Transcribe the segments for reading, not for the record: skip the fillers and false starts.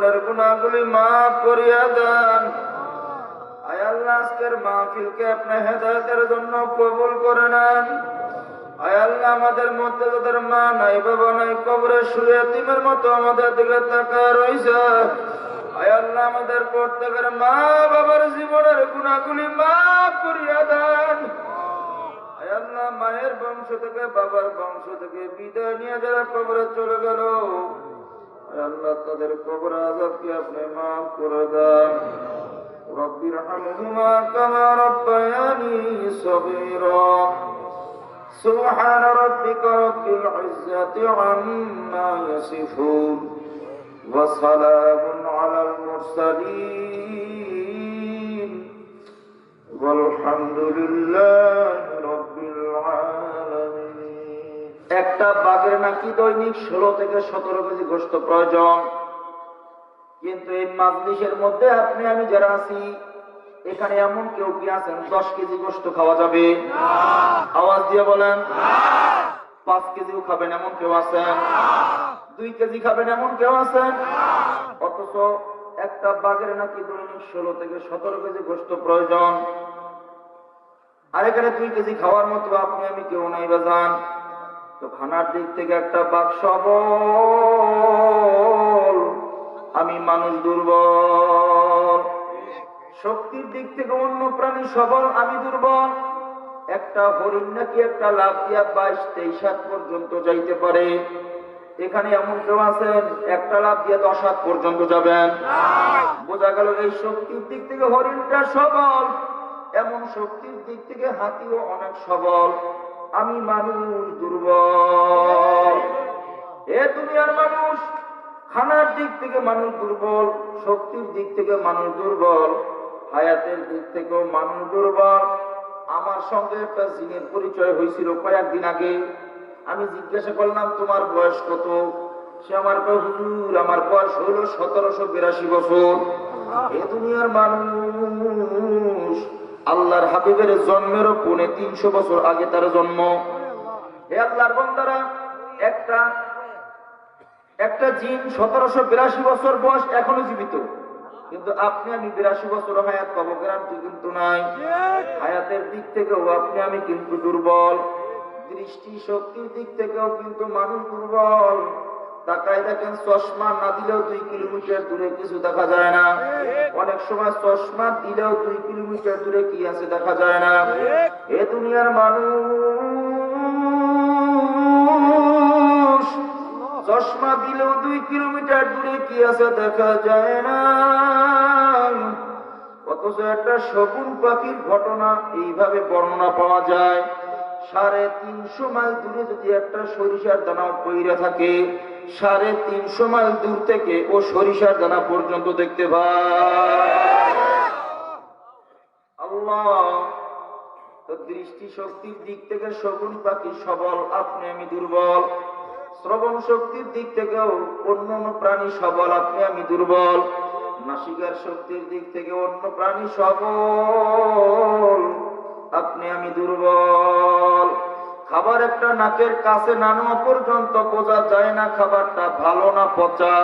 জীবনের গুনাহগুলি মাফ করিয়া দেন। আয় আল্লাহ, আজকের মাহফিলকে আপনি হেদায়েতের জন্য কবুল করে নেন। আয় আল্লাহ, আমাদের মধ্যে যাদের মা নাই, বাবা নাই, কবরে শুয়ে এতিমের মতো আমাদের দিকে তাকায় রইছে, আয় আল্লাহ, আমাদের প্রত্যেকের মা বাবার জীবনের গুনাহগুলি মাফ করিয়া দেন। আয় আল্লাহ, মায়ের বংশ থেকে, বাবার বংশ থেকে বিদায় নিয়ে যারা কবরে চলে গেল, আয় আল্লাহ, তাদের কবর আযাবকে আপনি মাফ করে দেন। রব্বিরহামহুমা কামা রাব্বায়ানি সগীরা। সুবহান রাব্বিকা রাব্বিল ইজ্জাতি আম্মা ইয়াসিফুন ওয়া সালামুন আলাল মুরসালিন ওয়ালহামদুলিল্লাহি রাব্বিল আলামিন। একটা বাঘের নাকি দৈনিক 16 থেকে 17 কেজি গোশত প্রয়োজন, কিন্তু এই মাজলিসের মধ্যে আপনি আমি যারা আছি এখানে এমন কেউ কি আছেন 10 কেজি গোশত খাওয়া যাবে? আওয়াজ দিয়ে বলেন। 5 কেজিও খাবেন এমন কেউ আছেন? 2 কেজি খাবেন এমন কেউ আছেন? অথচ একটা বাঘের নাকি দৈনিক 16 থেকে 17 কেজি গোশত প্রয়োজন, আর এখানে 2 কেজি খাওয়ার মতো আপনি আমি কেউ নাই বাজান। তো খানার দিক থেকে একটা বাঘ সবল, আমি মানুষ দুর্বল। শক্তির দিক থেকে অন্য প্রাণী সবল, আমি দুর্বল। একটা হরিণ নাকি একটা লাফ দিয়া 22-23 হাত পর্যন্ত যাইতে পারে, এখানে এমন কেউ আছেন একটা লাফ দিয়ে 10 হাত পর্যন্ত যাবেন? বোঝা গেল এই শক্তির দিক থেকে হরিণটা সবল, এমন শক্তির দিক থেকে হাতিও অনেক সবল, আমি মানুষ দুর্বল। এ দুনিয়ার মানুষ, খানার দিক থেকে মানুষ দুর্বল, শক্তির দিক থেকে মানুষ দুর্বল, হায়াতের দিক থেকেও মানুষ দুর্বল। আমার সঙ্গে একটা জিনের পরিচয় হয়েছিল কয়েকদিন আগে। আমি জিজ্ঞাসা করলাম তোমার বয়স কত? সে আমার কয়, হুজুর আমার বয়স হইল 1782 বছর। এ দুনিয়ার মানুষ, আল্লাহর হাবিবের জন্মেরও 350 বছর আগে তার জন্ম। হে আল্লাহর বান্দারা, একটা জিন 1782 বছর বয়স এখনো জীবিত, কিন্তু আপনি আমি 82 বছর হায়াত পাবো গ্যারান্টি কিন্তু নাই। হায়াতের দিক থেকেও আপনি আমি কিন্তু দুর্বল, দৃষ্টি শক্তির দিক থেকেও কিন্তু মানুষ দুর্বল। তাকায় দেখেন, চশমা না দিলেও 2 কিলোমিটার দূরে কিছু দেখা যায় না। অনেক সময় চশমা দিলেও 2 কিলোমিটার দূরে কি আছে দেখা যায় না। এ দুনিয়ার মানুষ, চশমা দিলেও 2 কিলোমিটার দূরে কি আছে দেখা যায় না। অথচ একটা শগুন পাখির ঘটনা এইভাবে বর্ণনা পাওয়া যায়, 350 মাইল দূরে যদি একটা সরিষার দানা পইরা থাকে, 350 মাইল দূর থেকে ও সরিষার দানা পর্যন্ত দেখতে পায়। আল্লাহ, তো দৃষ্টি শক্তির দিক থেকে শগুন পাখি সবল, আপনি আমি দুর্বল। শ্রবণ শক্তির দিক থেকেও অন্য প্রাণী সবল, আপনি আমি দুর্বল। নাসিকার শক্তির দিক থেকে অন্য প্রাণী সবল, আপনি আমি দুর্বল। খাবার একটা নাকের কাছে না নেওয়া পর্যন্ত বোঝা যায় না খাবারটা ভালো না পচা।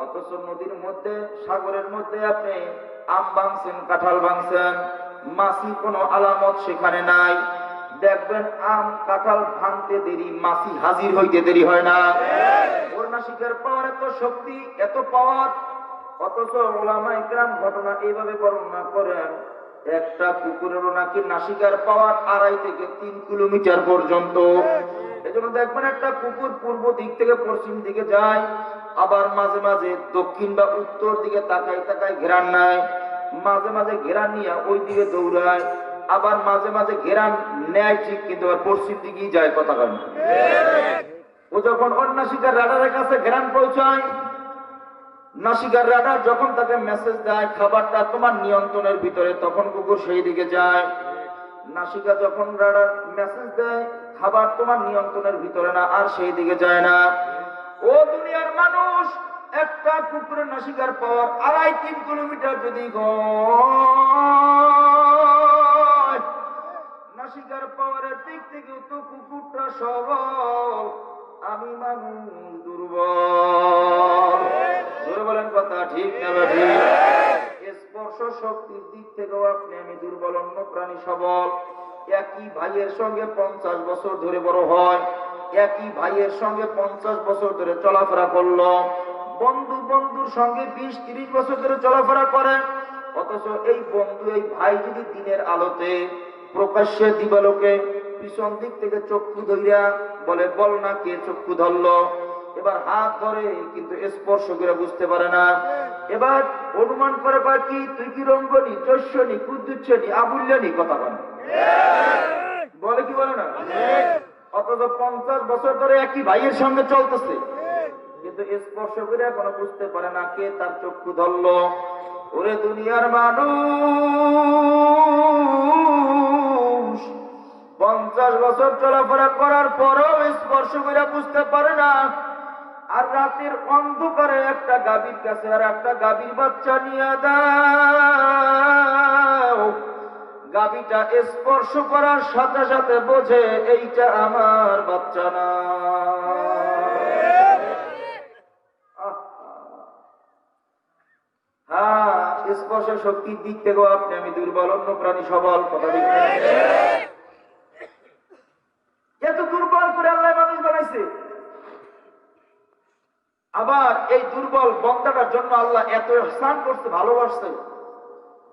অথচ নদীর মধ্যে, সাগরের মধ্যে আপনি আম ভাঙছেন, কাঁঠাল ভাঙছেন, মাছি কোনো আলামত সেখানে নাই। দেখবেন আম কাঁঠাল ভাঙতে দেরি, মাছি হাজির হইতে দেরি হয় না। ওর নাসিকার পাওয়ার এত শক্তি, এত পাওয়ার। অথচ উলামায়ে কেরাম ঘটনা এইভাবে বর্ণনা করেন, একটা কুকুরেরও নাকি নাসিকার পাওয়ার 2.5 থেকে 3 কিলোমিটার পর্যন্ত। এজন্য দেখবেন একটা কুকুর পূর্ব দিক থেকে পশ্চিম দিকে যায়, আবার মাঝে মাঝে দক্ষিণ বা উত্তর দিকে তাকায় তাকায় ঘেরান নেয়, মাঝে মাঝে ঘেরান নিয়ে ওই দিকে দৌড়ায়, আবার মাঝে মাঝে ঘেরান নেয় ঠিক, কিন্তু আবার পশ্চিম দিকেই যায়। কথা কয় না? ও যখন ওর নাসিকার রাডারের কাছে ঘেরান পৌঁছায়, নাসিকার রাডার যখন তাকে মেসেজ দেয় খাবারটা তোমার নিয়ন্ত্রণের ভিতরে, তখন কুকুর সেই দিকে যায়। নাসিকা যখন রাডার মেসেজ দেয় খাবার তোমার নিয়ন্ত্রণের ভিতরে না, আর সেই দিকে যায় না। ও দুনিয়ার মানুষ, একটা কুকুরের নাসিকার পাওয়ার 2.5-3 কিলোমিটার যদি হয়, নাসিকার পাওয়ারের দিক থেকে তো কুকুরটা সবল, আমি মানুষ দুর্বল। জোরে বলেন কথা শক্তির দিক থেকেও আপনি আমি দুর্বল, অন্য প্রাণী সবল। একই ভাইয়ের সঙ্গে 50 বছর ধরে বড় হয়, একই ভাইয়ের সঙ্গে 50 বছর ধরে চলাফেরা করলো, বন্ধুর সঙ্গে 20-30 বছর ধরে চলাফেরা করে, অথচ এই বন্ধু এই ভাই যদি দিনের আলোতে প্রকাশ্যে দিবালোকে পিছন দিক থেকে চক্ষু ধরিয়া বলে, বল না কে চক্ষু ধরলো, এবার হাত ধরে কিন্তু স্পর্শ করে বুঝতে পারে না, এবার অনুমান করে পায় কি তুই কি রঙ্গনি, চৈশ্বনি, কুদ্দুচ্ছনি, আবুল্যানি, কথা বলে, বলে কি বলে না? অথচ 50 বছর ধরে একই ভাইয়ের সঙ্গে চলতেছে, কিন্তু স্পর্শ করে এখনো বুঝতে পারে না কে তার চক্ষু ধরলো। ওরে দুনিয়ার মানুষ, 50 বছর চলাফেরা করার পরেও স্পর্শ করে বুঝতে পারে না। আর রাতের অন্ধকারে একটা গাভীর কাছে আর একটা গাভীর বাচ্চা নিয়ে দাও, গাভীটা স্পর্শ করার সাথে সাথে বোঝে এইটা আমার বাচ্চা না। হ্যাঁ, স্পর্শ শক্তির দিক থেকেও আপনি আমি দুর্বল, অন্য প্রাণী সবল, কথা ঠিক না? এত দুর্বল করে আল্লাহ মানুষ বানাইছে। আবার এই দুর্বল বন্দাটার জন্য আল্লাহ এত ইহসান করতে ভালোবাসছে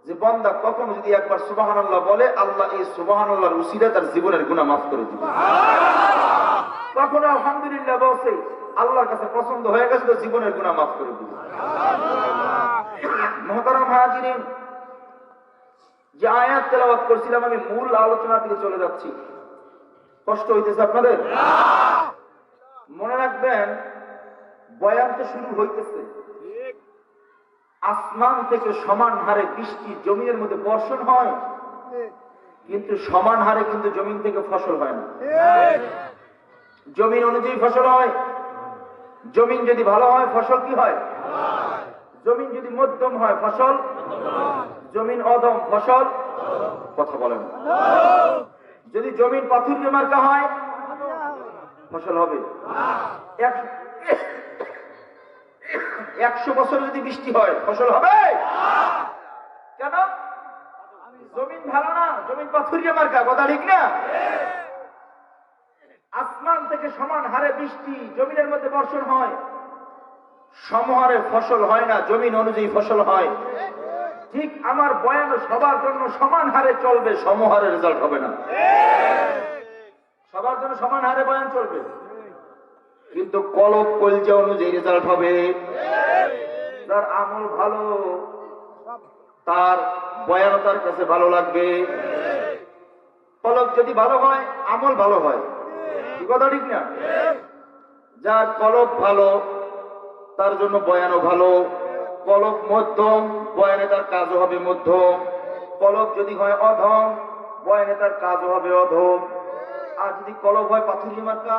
যে বন্দা কখনো যদি একবার সুবহানাল্লাহ বলে, আল্লাহ এই সুবহানাল্লাহর উসিলায় তার জীবনের গুনাহ মাফ করে দিবে। কখনো আলহামদুলিল্লাহ বলছে, আল্লাহর কাছে পছন্দ হয়ে গেছে তো জীবনের গুনাহ মাফ করে দিবে। মুহতারাম হাজিরিন, যে আয়াত তেলাওয়াত করছিলাম আমি মূল আলোচনার দিকে চলে যাচ্ছি। কষ্ট হইতেছে আপনাদের? মনে রাখবেন, বয়ান তো শুরু হইতেছে, আসমান থেকে সমান হারে বৃষ্টি জমিনের মধ্যে বর্ষণ হয়, কিন্তু সমান হারে কিন্তু জমিন থেকে ফসল হয় না। জমিন অনুযায়ী ফসল হয়। জমিন যদি ভালো হয় ফসল কি হয়? জমিন যদি মধ্যম হয় ফসল, জমিন অধম ফসল, কথা বলেন। যদি জমিন পাথুরে মার্কা হয় ফসল হবে। 100 বছর যদি বৃষ্টি হয় ফসল হবে? কেন? জমিন ভালো না, জমিন পাথুরে মার্কা, কথা ঠিক না? আসমান থেকে সমান হারে বৃষ্টি জমিনের মধ্যে বর্ষণ হয়, সমহারে ফসল হয় না, জমিন অনুযায়ী ফসল হয়। ঠিক আমার বয়ান সবার জন্য সমান হারে চলবে, সমহারে রেজাল্ট হবে না। সবার জন্য সমান হারে বয়ান চলবে, কিন্তু কলব কলজা অনুযায়ী রেজাল্ট হবে। যার আমল ভালো তার বয়ান তার কাছে ভালো লাগবে। কলব যদি ভালো হয় আমল ভালো হয়, কি কথা ঠিক না? যার কলব ভালো তার জন্য বয়ানও ভালো। কলব মধ্যম, বয়ানে তার কাজও হবে মধ্যম। কলব যদি হয় অধম, বয়ানে তার কাজও হবে অধম। আর যদি কলব হয় পাথুরি মার্কা,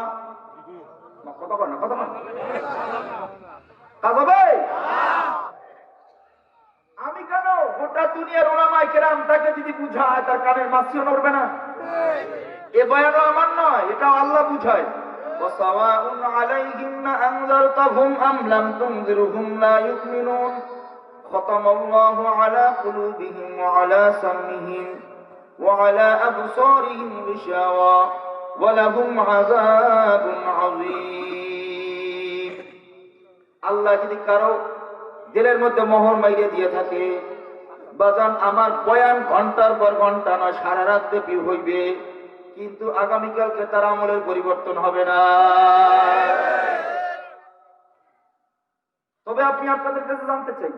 কথা বল না, কথা বল, কাজ হবে? আমি কেন, গোটা দুনিয়ার উলামায়ে কেরাম তাকে যদি বুঝায় তার কানের মাছিও নড়বে না। এ বয়ানও আমার নয়, এটা আল্লাহ বুঝায়। وَسَوَاءٌ عَلَيْهِمْ أَنذَرْتَهُمْ أَمْ لَمْ تُنذِرْهُمْ لَا يُؤْمِنُونَ خَتَمَ اللَّهُ عَلَى قُلُوبِهِمْ وَعَلَى سَمْعِهِمْ وَعَلَى أَبْصَارِهِمْ غِشَاوَةٌ وَلَهُمْ عَذَابٌ عَظِيمٌ। আল্লাহ যদি কারো দিলের মধ্যে মোহর মাইরে দিয়ে থাকে, বাজান আমার বয়ান ঘন্টার পর ঘন্টা নয় সারা রাত ব্যাপী হইবে, কিন্তু আগামীকালকে তার আমলের পরিবর্তন হবে না। তবে আপনি আপনাদের কাছে জানতে চাই,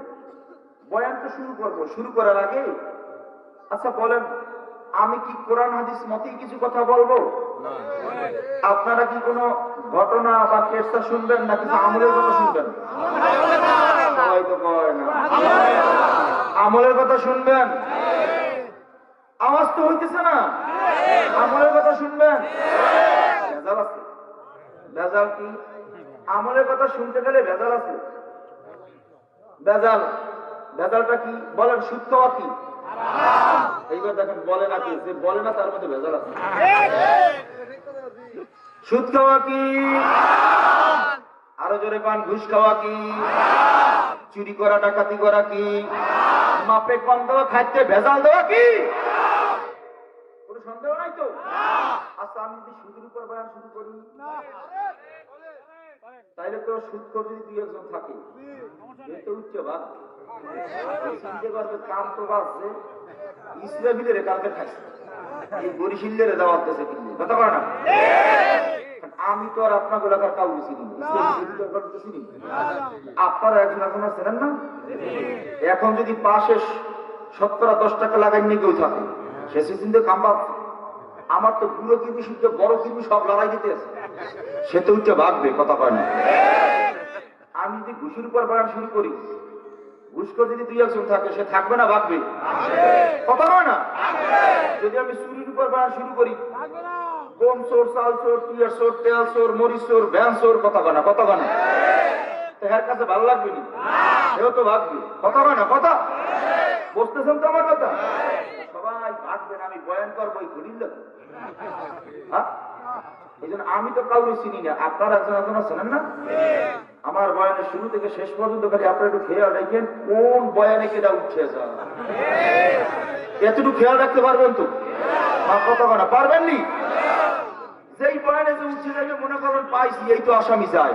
বয়ান তো শুরু করব, শুরু করার আগে আচ্ছা বলেন, আমি কি কোরআন হাদিস মতেই কিছু কথা বলবো? আপনারা কি কোনো ঘটনা বা কেসটা শুনবেন না কিছু আমলের কথা শুনবেন? সবাই তো কয় না। আমলের কথা শুনবেন? আওয়াজ তো হইতেছে না। আমলের কথা শুনবেন? ভেজাল আছে। ভেজাল কি? আমলের কথা শুনতে গেলে ভেজাল আছে। ভেজাল, ভেজালটা কি বলেন? সুদ খাওয়া কি? এইবার দেখেন বলে না কি, যে বলে না তার মধ্যে ভেজাল আছে। সুদ খাওয়া কি? আরো জোরে পান। ঘুষ খাওয়া কি? চুরি করা, ডাকাতি করা কি? মাপে কম দেওয়া খাইতে ভেজাল দেওয়া কি কোনো সন্দেহ নাই তো? আচ্ছা আমি যদি সুদের উপর বয়ান শুরু করি তাইলে তো সুদ করে যদি দুই একজন থাকে এই তো উচ্চ ভাগ চিনতে পারবে কাম তো বাড়ছে ইসলামিলের কালকে খাইছে এই বরিশিলের দাওয়াত দিয়েছে কিন্তু কথা বলে না। আমি তো আর আপনার গোলাকার কাউকে চিনি আপনারা একজন এখন চেনেন না। এখন যদি পাশে 70-10 টাকা লাগাই নিয়ে কেউ থাকে সে কিন্তু কাম পাচ্ছে। আমার তো বুড়ো কিমি শুদ্ধ বড় কিমি সব লড়াই দিতে আছে সে তো উঠে ভাগবে কথা কয় না। আমি যদি ঘুষের উপর বয়ান শুরু করি ঘুষ করে যদি দুই একজন থাকে সে থাকবে না ভাগবে কথা কয় না। যদি আমি চুরির উপর বয়ান শুরু করি গম চোর চাল চোর তুইয়ার চোর তেল চোর মরিচ চোর ভ্যান চোর কথা কয় না কথা কয় না। এর কাছে ভালো লাগবে না সেও তো ভাগবে কথা কয় না কথা বুঝতেছেন তো আমার কথা। সবাই ভাগবেন আমি বয়ান করবো এই ঘুরিল এই জন্য আমি তো কাউকে চিনি না আপনারা একজন একজন চেনেন না। আমার বয়ানের শুরু থেকে শেষ পর্যন্ত খালি আপনারা একটু খেয়াল রাখেন কোন বয়ানে কেটা উঠছে এতটুকু খেয়াল রাখতে পারবেন তো কথা বলা পারবেন নি। যেই বয়ানে যে উঠছে যাবে মনে করেন পাইছি এই তো আসামি চাই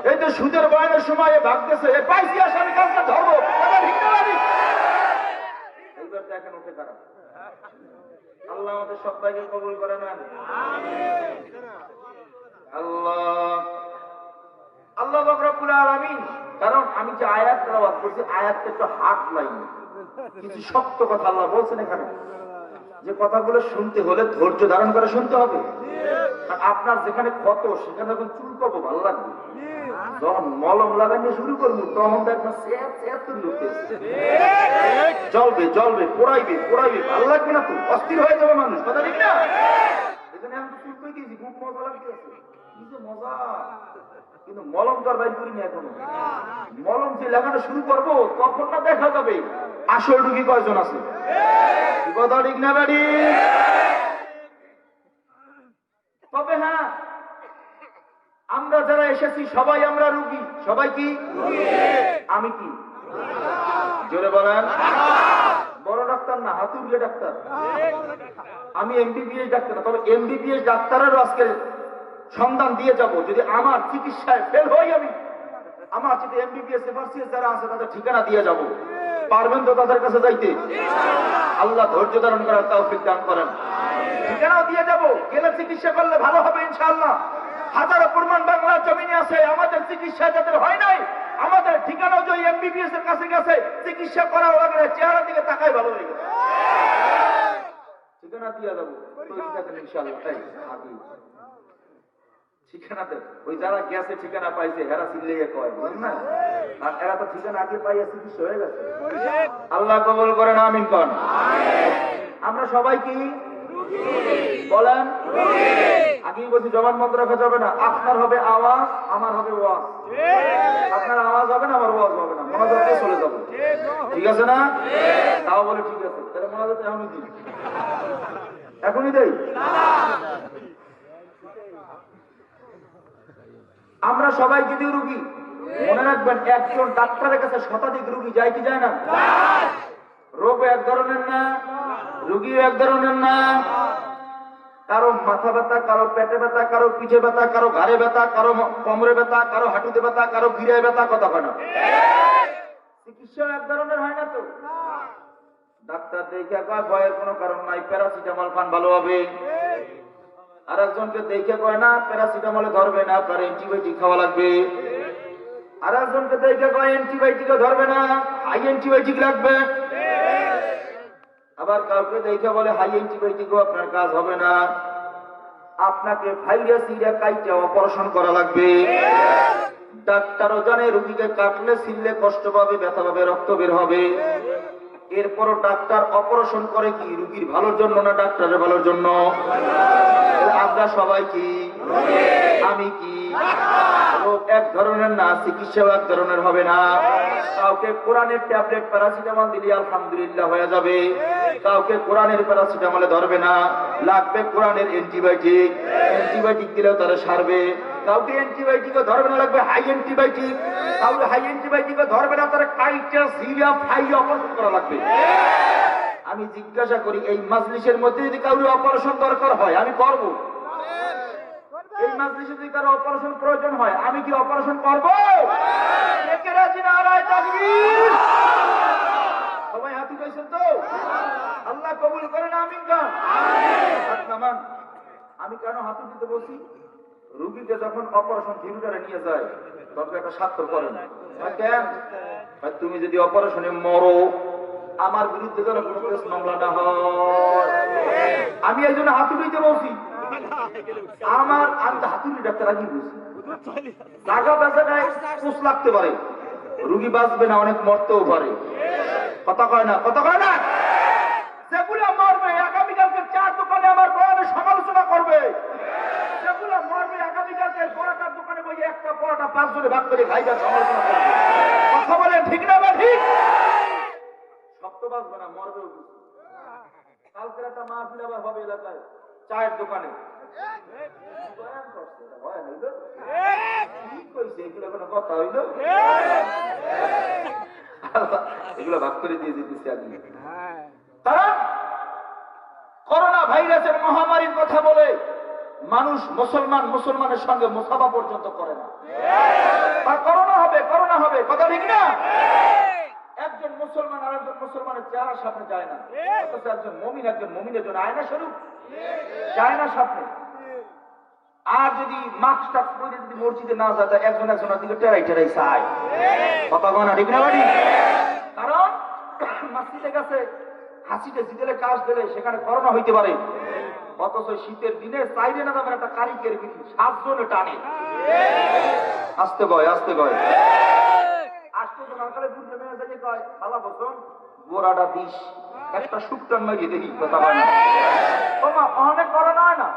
এই তো সুদের বয়ানের সময় ভাগতেছে পাইছি আসামি কাজটা ধরবো এইবার দেখেন ওকে তারা আল্লাহ আমাদের সবাইকে কবুল করে নেন। আল্লাহ আল্লাহ পাক রব্বুল আলামিন। কারণ আমি যে আয়াত তেলাওয়াত করছি আয়াতটা একটু হার্ড লাইন কিছু শক্ত কথা আল্লাহ বলছেন এখানে যে কথাগুলো শুনতে হলে ধৈর্য ধারণ করে শুনতে হবে। আপনার যেখানে ক্ষত সেখানে যখন চুল পাবো ভালো লাগবে যখন মলম লাগানো শুরু করবো তখন দেখবেন জ্বলবে জ্বলবে পোড়াইবে পোড়াইবে ভালো লাগবে না তো অস্থির হয়ে যাবে মানুষ কথা ঠিক না। এই জন্য আমি চুল করে দিয়েছি খুব মজা লাগতেছে কি যে মজা কিন্তু মলম তো আর বাইর করিনি এখনো। মলম যে লাগানো শুরু করবো তখন না দেখা যাবে আসল রুগী কয়জন আছে কথা ঠিক না বাড়ি। তবে হ্যাঁ আমরা যারা এসেছি সবাই আমরা রুগী সবাই কি আমি কি জোরে বলেন বড় ডাক্তার না হাতুড়িয়া ডাক্তার আমি এমবিবিএস ডাক্তার না। তবে এমবিবিএস ডাক্তারেরও আজকে সন্ধান দিয়ে যাব যদি আমার চিকিৎসায় ফেল হই আমি আমার যদি এমবিবিএস এফআরসিএস যারা আছে তাদের ঠিকানা দিয়ে যাব পারবেন তো তাদের কাছে যাইতে আল্লাহ ধৈর্য ধারণ করার তৌফিক দান করেন। ঠিকানাও দিয়ে যাব গেলে চিকিৎসা করলে ভালো হবে ইনশাআল্লাহ। হাজারো প্রমাণ বাংলার জমিনে আছে আমাদের চিকিৎসা যাদের হয় নাই আমাদের ঠিকানাও যে এমবিবিএস এর কাছে গেছে চিকিৎসা করা লাগে চেহারা দিকে তাকাই ভালো হয়ে গেছে ঠিকানা দিয়ে যাবো ইনশাআল্লাহ। তাই আগে ঠিকানা দেন ওই যারা গেছে ঠিকানা পাইছে হেরা চিনলে কয় বুঝলেন না। আর এরা তো ঠিকানা আগে পাইয়া চিকিৎসা হয়ে গেছে আল্লাহ কবুল করেন আমিন করেন। আমরা সবাই কি বলেন আগেই বলছি জবান বন্ধ রাখা যাবে না। আপনার হবে আওয়াজ আমার হবে ওয়াজ। আপনার আওয়াজ হবে না আমার ওয়াজ হবে না মনোযোগে চলে যাবে ঠিক আছে না। তাও বলে ঠিক আছে তাহলে মনোযোগ এখনই দিই এখনই দেই। আমরা সবাই যদি রুগী মনে রাখবেন একজন ডাক্তারের কাছে শতাধিক রুগী যায় কি যায় না। রোগ এক ধরনের না রুগী এক ধরনের না। কারো মাথা ব্যথা কারো পেটে ব্যথা কারো পিঠে ব্যথা কারো ঘাড়ে ব্যথা কারো কোমরে ব্যথা কারো হাঁটুতে ব্যথা কারো গিরায় ব্যথা কথা হয় না। চিকিৎসা এক ধরনের হয় না তো। ডাক্তার দেখে কয় ভয়ের কোনো কারণ নাই প্যারাসিটামল খান ভালো হবে। আর একজনকে দেখে কয় না প্যারাসিটামলে ধরবে না আপনার অ্যান্টিবায়োটিক খাওয়া লাগবে। আর একজনকে দেখে কয় অ্যান্টিবায়োটিকও ধরবে না হাই অ্যান্টিবায়োটিক লাগবে। আবার কাউকে দেখে বলে হাই অ্যান্টিবায়োটিকও আপনার কাজ হবে না আপনাকে ভাইরাস ইরা কাইটা অপারেশন করা লাগবে। ডাক্তারও জানে রোগীকে কাটলে ছিললে কষ্ট পাবে ব্যথা পাবে রক্ত বের হবে। এরপরও ডাক্তার অপারেশন করে কি রোগীর ভালোর জন্য না ডাক্তারের ভালোর জন্য। আমরা সবাই কি আমি কি রোগ এক ধরনের না চিকিৎসা এক ধরনের হবে না। কাউকে কোরআনের ট্যাবলেট প্যারাসিটামল দিলে আলহামদুলিল্লাহ হয়ে যাবে কাউকে কোরআনের প্যারাসিটামলে ধরবে না লাগবে কোরআনের অ্যান্টিবায়োটিক দিলেও তারা সারবে। কাউকে অ্যান্টিবায়োটিকও ধরবে না লাগবে হাই অ্যান্টিবায়োটিক। কাউরে হাই অ্যান্টিবায়োটিকে ধরবে না, তারা কাইটা সিরিয়া ফাইয়া অপারেশন করা লাগবে। আমি জিজ্ঞাসা করি, এই মাজলিসের মধ্যে যদি কাউরে অপারেশন দরকার হয় আমি করব? এই মাজলিসে যদি কারো অপারেশন প্রয়োজন হয় আমি কি অপারেশন করব? কে রাজি নারায়ে তাকবীর। সবাই হাত উঠাইছেন তো? আল্লাহ কবুল করেন, আমিন গান। হাত নামান। আমি কেন হাত উঠাতে বলছি? রোগীকে যখন অপারেশন থিয়েটারে নিয়ে যায় তখন একটা স্বাক্ষর করেন। কেন? তুমি যদি অপারেশনে মরো আমার বিরুদ্ধে যেন কোনো কেস মামলা না হয়। আমি এই জন্য হাত উঠাইতে বলছি। আমি তো হাতুড়ি ডাক্তার আগে বলছি, জায়গা বেচাটায় কোষ লাগতে পারে, রুগী বাঁচবে না, অনেক মরতেও পারে। কথা কয় না, কথা কয় না। যেগুলো মরবে আগামীকালকে 4 দোকানে আমার বয়ানে সমালোচনা করবে, যেগুলো মরবে আগামীকালকে পরাটার দোকানে বই একটা পরাটা 5 জনে ভাগ করে খাইবার সমালোচনা করবে। কথা বলে ঠিক না বা ঠিক? সব তো বাঁচবে না, মরবেও। কালকে একটা মাহফিল আবার হবে এলাকায় চায়ের দোকানে। কথা হইল, এগুলো ভাগ করে দিয়ে দিতেছি আমি। তারা করোনা ভাইরাসের মহামারীর কথা বলে মানুষ মুসলমানের সঙ্গে মুসাফা পর্যন্ত করে না। করোনা হবে, করোনা হবে, কথা ঠিক না? একজন মুসলমান আর একজন মুসলমানের চেহারার সামনে যায় না, অথচ একজন মুমিনের জন্য আয়না স্বরূপ যায় না সামনে। আর যদি মাস্ক টাস্ক পরে যদি মসজিদে না যায়, একজন একজনের দিকে টেরাই চায়। কথা বলা ঠিক না বাড়ি? কারণ মসজিদে গেছে হাসিতে জিতেলে কাজ দিলে সেখানে করোনা হইতে পারে, অথচ শীতের দিনে চাইলে না যাবেন একটা কারিকের বিধি 7 জনে টানে। আসতে গয় আসতে গয় আসতে সকালে বুঝতে মেয়ে থেকে কয় ভালো বসুন গোড়াটা দিস একটা শুকটান মাগিয়ে দেখি। কথা হয় না, অনেক করোনা হয় না।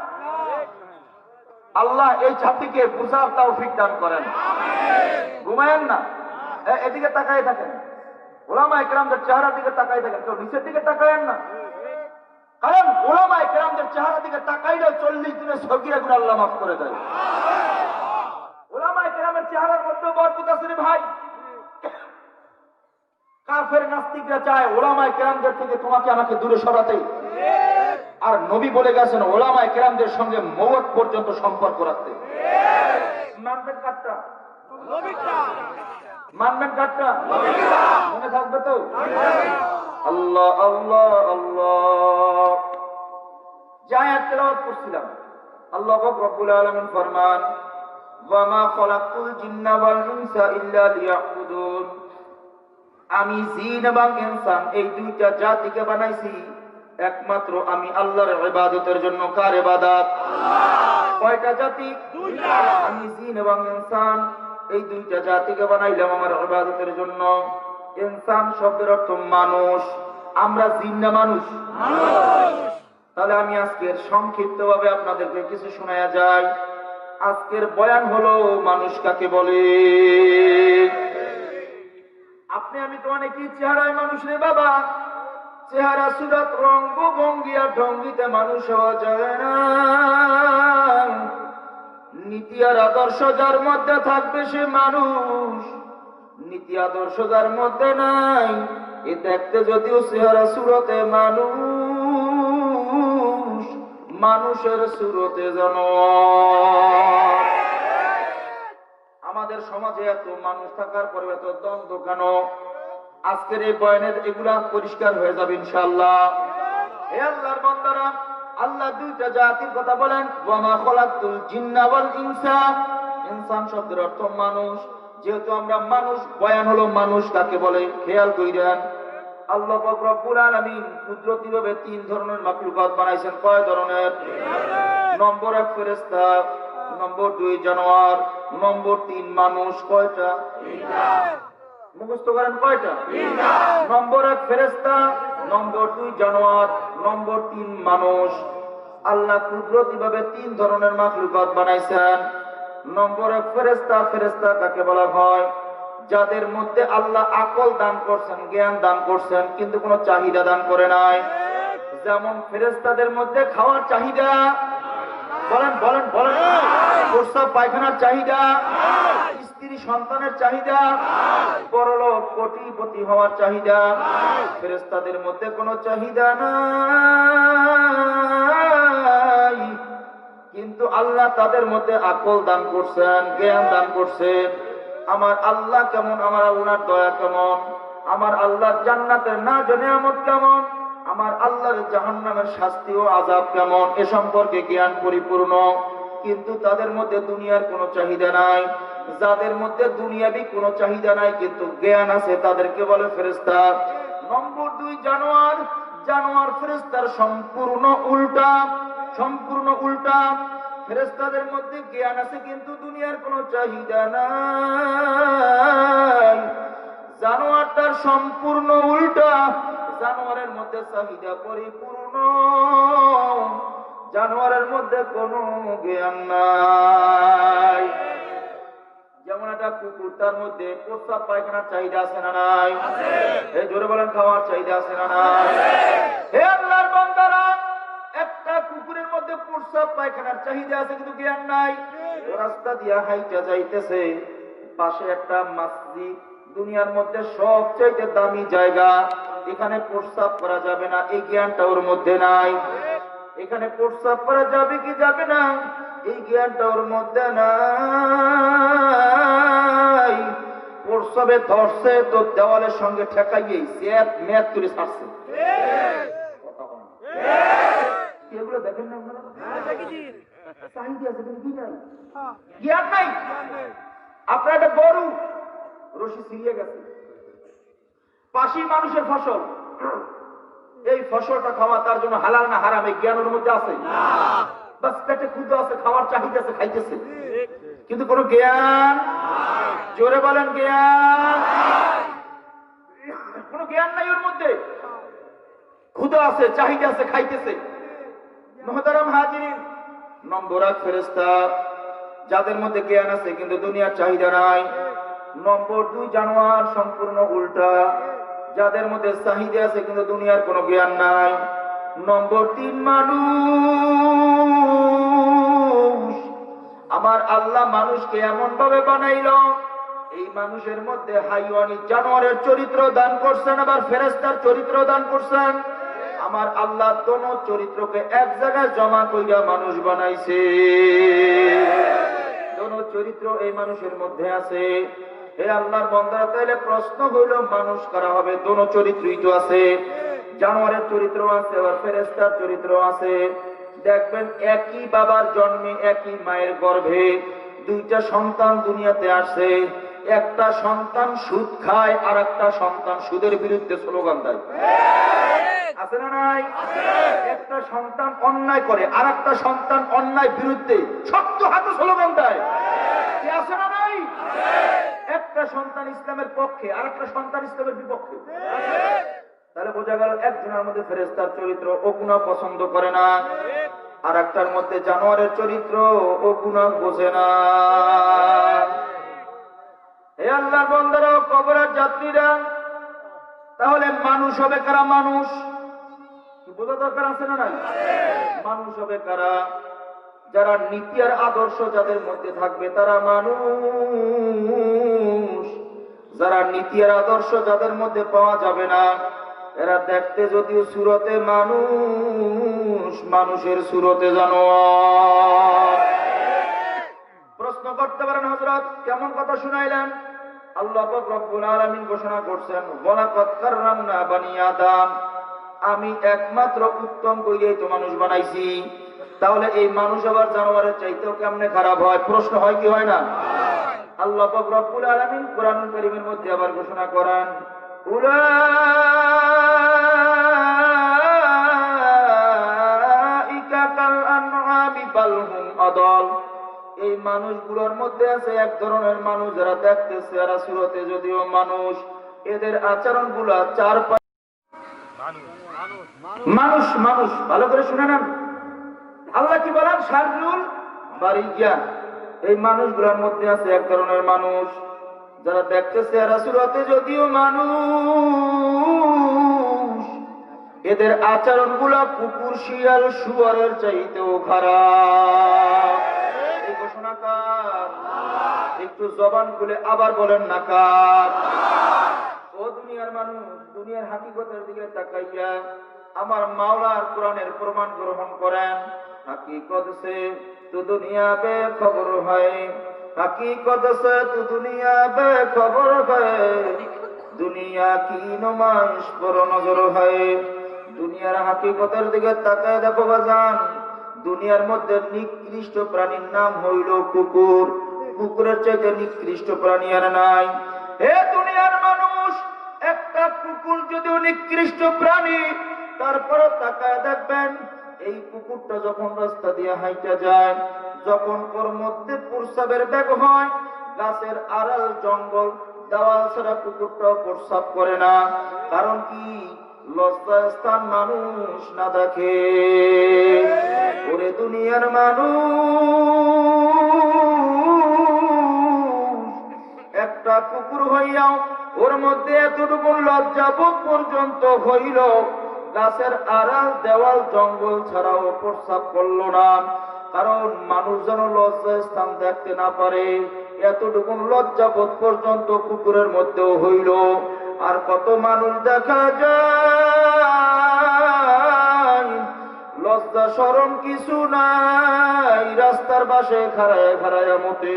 আল্লাহ এই জাতিকে বুঝার তৌফিক দান করেন। ঘুমায়েন না, এদিকে তাকায় থাকেন। ওলামায়ে কেরামদের চেহারার দিকে তাকায় থাকেন, কেউ নিচের দিকে তাকায়েন না। কারণ ওলামায়ে কেরামদের চেহারার দিকে তাকাইলে 40 দিনের সগীরা গুনাহ আল্লাহ মাফ করে দেয়। ওলামায়ে কেরামের চেহারার মধ্যে বরকত আছে রে ভাই। কাফের নাস্তিকরা চায় ওলামায়ে কেরামদের থেকে তোমাকে আমাকে দূরে সরাতে। আর নবী বলে গেছেন ওলামায়ে কেরামদের সঙ্গে মওত পর্যন্ত সম্পর্ক রাখতে। মানবেন কাটটা, মানবেন কাটটা, মনে থাকবে তো? আল্লাহ আল্লাহ আল্লাহ। যে আয়াত তেলাওয়াত করছিলাম, আল্লাহ পাক রব্বুল আলামিন ফরমান, ওয়া মা খালাকতুল জিন্না ওয়াল ইনসা ইল্লা লিয়াবুদুন। আমি জিন এবং ইনসান এই দুইটা জাতিকে বানাইছি একমাত্র আমি আল্লাহর ইবাদতের জন্য। কার ইবাদত? কয়টা জাতি? দুইটা। আমি জিন এবং ইনসান এই দুইটা জাতিকে বানাইলাম আমার ইবাদতের জন্য। ইনসান শব্দের অর্থ মানুষ, আমরা জিন না মানুষ? তাহলে আমি আজকের সংক্ষিপ্তভাবে আপনাদেরকে কিছু শোনায়া যাই। আজকের বয়ান হলো মানুষ কাকে বলে। আপনি আমি তো অনেকই চেহারায় মানুষ রে বাবা, চেহারা সুরত রঙ্গ ভঙ্গি আর ঢঙ্গিতে মানুষ হওয়া যায় না। নীতি আর আদর্শ যার মধ্যে থাকবে সে মানুষ, নীতি আদর্শ যার মধ্যে নাই এ দেখতে যদিও চেহারা সুরতে মানুষ, মানুষের সুরতে জানোয়ার। আমাদের সমাজে এত মানুষ থাকার পরে এত দ্বন্দ্ব কেন? আজকের এই বয়ানের এগুলা পরিষ্কার হয়ে যাবে ইনশাআল্লাহ। হে আল্লাহর বান্দারা, আল্লাহ দুইটা জাতির কথা বলেন, ওয়া মা খালাকতুল জিন্না ওয়াল ইনসা। ইনসান শব্দের অর্থ মানুষ। যেহেতু আমরা মানুষ, বয়ান হলো মানুষ কাকে বলে। খেয়াল কইরেন, আল্লাহ পাক রব্বুল আলামিন কুদরতিভাবে 3 ধরনের মাখলুকাত বানাইছেন। কয় ধরনের? নম্বর 1 ফেরেশতা, নম্বর 2 জানোয়ার, নম্বর 3 মানুষ। কয়টা? 3টা। মুখস্থ করেন কয়টা? 3টা। নম্বর 1 ফেরেশতা, নম্বর 2 জানোয়ার, নম্বর 3 মানুষ। আল্লাহ কুদরতিভাবে 3 ধরনের মাখলুকাত বানাইছেন। নম্বর 1 ফেরেশতা। ফেরেশতা কাকে বলা হয়? যাদের মধ্যে আল্লাহ আকল দান করছেন, জ্ঞান দান করছেন, কিন্তু কোনো চাহিদা দান করে নাই। যেমন ফেরেশতাদের মধ্যে খাওয়ার চাহিদা, বলেন বলেন বলেন, প্রস্রাব পায়খানার চাহিদা, স্ত্রী সন্তানের চাহিদা, বড়লোক কোটিপতি হওয়ার চাহিদা। ফেরেশতাদের মধ্যে কোনো চাহিদা নাই, কিন্তু আল্লাহ তাদের মধ্যে আকল দান করছেন, জ্ঞান দান করছেন। আমার আল্লাহ কেমন, আমার আল্লাহর দয়া কেমন, আমার আল্লাহর জান্নাতের নাজ ও নিয়ামত কেমন, আমার আল্লাহর জাহান্নামের শাস্তি ও আযাব কেমন, এ সম্পর্কে জ্ঞান পরিপূর্ণ। কিন্তু তাদের মধ্যে দুনিয়ার কোনো চাহিদা নাই। যাদের মধ্যে দুনিয়াবি কোনো চাহিদা নাই কিন্তু জ্ঞান আছে, তাদেরকে বলে ফেরেশতা। নম্বর 2 জানোয়ার। জানোয়ার ফেরেশতার সম্পূর্ণ উল্টা, সম্পূর্ণ উল্টা। ফেরেশতাদের মধ্যে জ্ঞান আছে কিন্তু দুনিয়ার কোনো চাহিদা নাই। জানোয়ার তার সম্পূর্ণ উল্টা। জানোয়ারের মধ্যে চাহিদা পরিপূর্ণ, জানোয়ারের মধ্যে কোনো জ্ঞান নাই। যেমন একটা কুকুর, তার মধ্যে প্রস্রাব পায়খানার চাহিদা আছে না নাই? এই জোরে বলেন, খাওয়ার চাহিদা আছে না নাই? হে আল্লাহর বান্দারা, একটা কুকুরের মধ্যে প্রস্রাব পায়খানার চাহিদা আছে কিন্তু জ্ঞান নাই। রাস্তা দিয়া হাইটা যাইতেছে, পাশে একটা মসজিদ, দুনিয়ার মধ্যে সবচেয়ে দামি জায়গা, এখানে প্রস্রাব করা যাবে না, এই জ্ঞানটা ওর মধ্যে নাই। এখানে প্রস্রাব করা যাবে কি যাবে না, এই জ্ঞানটা ওর মধ্যে নাই। প্রস্রাবে ধরছে তো দেওয়ালের সঙ্গে ঠেকাইয়েই মেয়াদ করে ছাড়ছে। এগুলো দেখেন না আপনারা? চাহিদা আছে কিন্তু জ্ঞান নাই। আপনার একটা গরু রশি ছিঁড়িয়ে গেছে, পাশি মানুষের ফসল, এই ফসলটা খাওয়া তার জন্য হালাল না হারাম, এই জ্ঞানের মধ্যে আছে? বাস পেটে ক্ষুধা আছে, খাওয়ার চাহিদা আছে, খাইতেছে, কিন্তু কোনো জ্ঞান। জোরে বলেন জ্ঞান। কোনো জ্ঞান নাই ওর মধ্যে। ক্ষুধা আছে, চাহিদা আছে, খাইতেছে। মুহতারাম হাজিরিন, নম্বর 1 ফেরেশতা, যাদের মধ্যে জ্ঞান আছে কিন্তু দুনিয়ার চাহিদা নাই। নম্বর 2 জানোয়ার, সম্পূর্ণ উল্টা, যাদের মধ্যে চাহিদা আছে কিন্তু দুনিয়ার কোনো জ্ঞান নাই। নম্বর 3 মানুষ। আমার আল্লাহ মানুষকে এমন ভাবে বানাইল, এই মানুষের মধ্যে হাইওয়ানি জানোয়ারের চরিত্র দান করছেন, আবার ফেরেশতার চরিত্র দান করছেন। আমার আল্লাহ দোনো চরিত্রকে এক জায়গায় জমা কইরা মানুষ বানাইছে। দোনো চরিত্র এই মানুষের মধ্যে আছে। হে আল্লাহর বান্দারা, তাইলে প্রশ্ন হইল মানুষ কারা হবে? দোনো চরিত্রই তো আছে, জানোয়ারের চরিত্র আছে, আবার ফেরেশতার চরিত্র আছে। দেখবেন একই বাবার জন্মে, একই মায়ের গর্ভে দুইটা সন্তান দুনিয়াতে আসে। একটা সন্তান সুদ খায়, আর একটা সন্তান সুদের বিরুদ্ধে স্লোগান দেয়, আছে না নাই? একটা সন্তান অন্যায় করে, আর একটা সন্তান অন্যায় বিরুদ্ধে শক্ত হাতে স্লোগান দেয়, আছে না নাই? একটা সন্তান ইসলামের পক্ষে, আর একটা সন্তান ইসলামের বিপক্ষে। তাহলে বোঝা গেল একজনের মধ্যে ফেরেশতার চরিত্র, ও গুনাহ পছন্দ করে না, আর একটার মধ্যে জানোয়ারের চরিত্র, ও গুনাহ বোঝে না। হে আল্লাহর বান্দারা, কবরের যাত্রীরা, তাহলে মানুষ হবে কারা? মানুষ বোঝা দরকার আছে না নাই? মানুষ হবে কারা? যারা নীতি আর আদর্শ যাদের মধ্যে থাকবে তারা মানুষ। যারা নীতি আর আদর্শ যাদের মধ্যে পাওয়া যাবে না, এরা দেখতে যদিও সুরতে মানুষ, মানুষের সুরতে জানোয়ার। প্রশ্ন করতে পারেন, হযরত কেমন কথা শুনাইলেন? আল্লাহ পাক রব্বুল আলামিন ঘোষণা করছেন, ওয়ালাকাদ কাররামনা বানি আদম, আমি একমাত্র উত্তম কইরেই তো মানুষ বানাইছি। তাহলে এই মানুষ আবার জানোয়ারের চাইতেও কেমনে খারাপ হয়? প্রশ্ন হয় কি হয় না? আল্লাহ পাক রব্বুল আলামিন কোরআনুল কারীমের মধ্যে আবার ঘোষণা করেন, উলাইকা কাল আনআমি বাল হুম আদাল, এই মানুষগুলোর মধ্যে আছে এক ধরনের মানুষ যারা দেখতেছে এরা সুরতে যদিও মানুষ, এদের আচরণগুলো চার মানুষ মানুষ। ভালো করে শুনে নেন, আল্লাহ কি বলেন? শাররুল বারিয়া, এই মানুষগুলোর মধ্যে আছে এক ধরনের মানুষ যারা দেখতেছে এরা সুরতে যদিও মানুষ, এদের আচরণগুলো কুকুর, শিয়াল, শুয়োরের চাইতেও খারাপ। এই ঘোষণা কার? একটু জবান খুলে আবার বলেন না কার? ও দুনিয়ার মানুষ, দুনিয়ার হাকিকতের দিকে তাকাইয়া আমার মাওলার কোরআনের প্রমাণ গ্রহণ করেন। हकीकत से तो दुनिया बेखबर है, हकीकत से तो दुनिया बेखबर है, दुनिया की नुमाइश पर नजर है। দুনিয়ার হাকিকতের দিকে তাকায় দেখো বাজান, দুনিয়ার মধ্যে নিকৃষ্ট প্রাণীর নাম হইল কুকুর। কুকুরের চাইতে নিকৃষ্ট প্রাণী আর নাই। হে দুনিয়ার মানুষ, একটা কুকুর যদিও নিকৃষ্ট প্রাণী, তারপরে তাকায় দেখবেন এই কুকুরটা যখন রাস্তা দিয়ে হাইটা যায়, যখন ওর মধ্যে প্রস্রাবের ব্যাগ হয়, গাছের আড়াল জঙ্গল দেওয়াল ছাড়া কুকুরটা প্রস্রাব করে না। কারণ কি? লজ্জাস্থান মানুষ না দেখে। ওরে দুনিয়ার মানুষ, একটা কুকুর হইয়াও ওর মধ্যে এতটুকু লজ্জাবোধ পর্যন্ত হইল, গাছের আড়াল দেওয়াল জঙ্গল ছাড়াও প্রস্রাব করলো না। কারণ মানুষ যেন লজ্জা স্থান দেখতে না পারে, এতটুকু লজ্জাবোধ পর্যন্ত কুকুরের মধ্যেও হইল। আর কত মানুষ দেখা যায় লজ্জা শরম কিছু নাই, রাস্তার পাশে খাড়ায় খাড়ায় মতে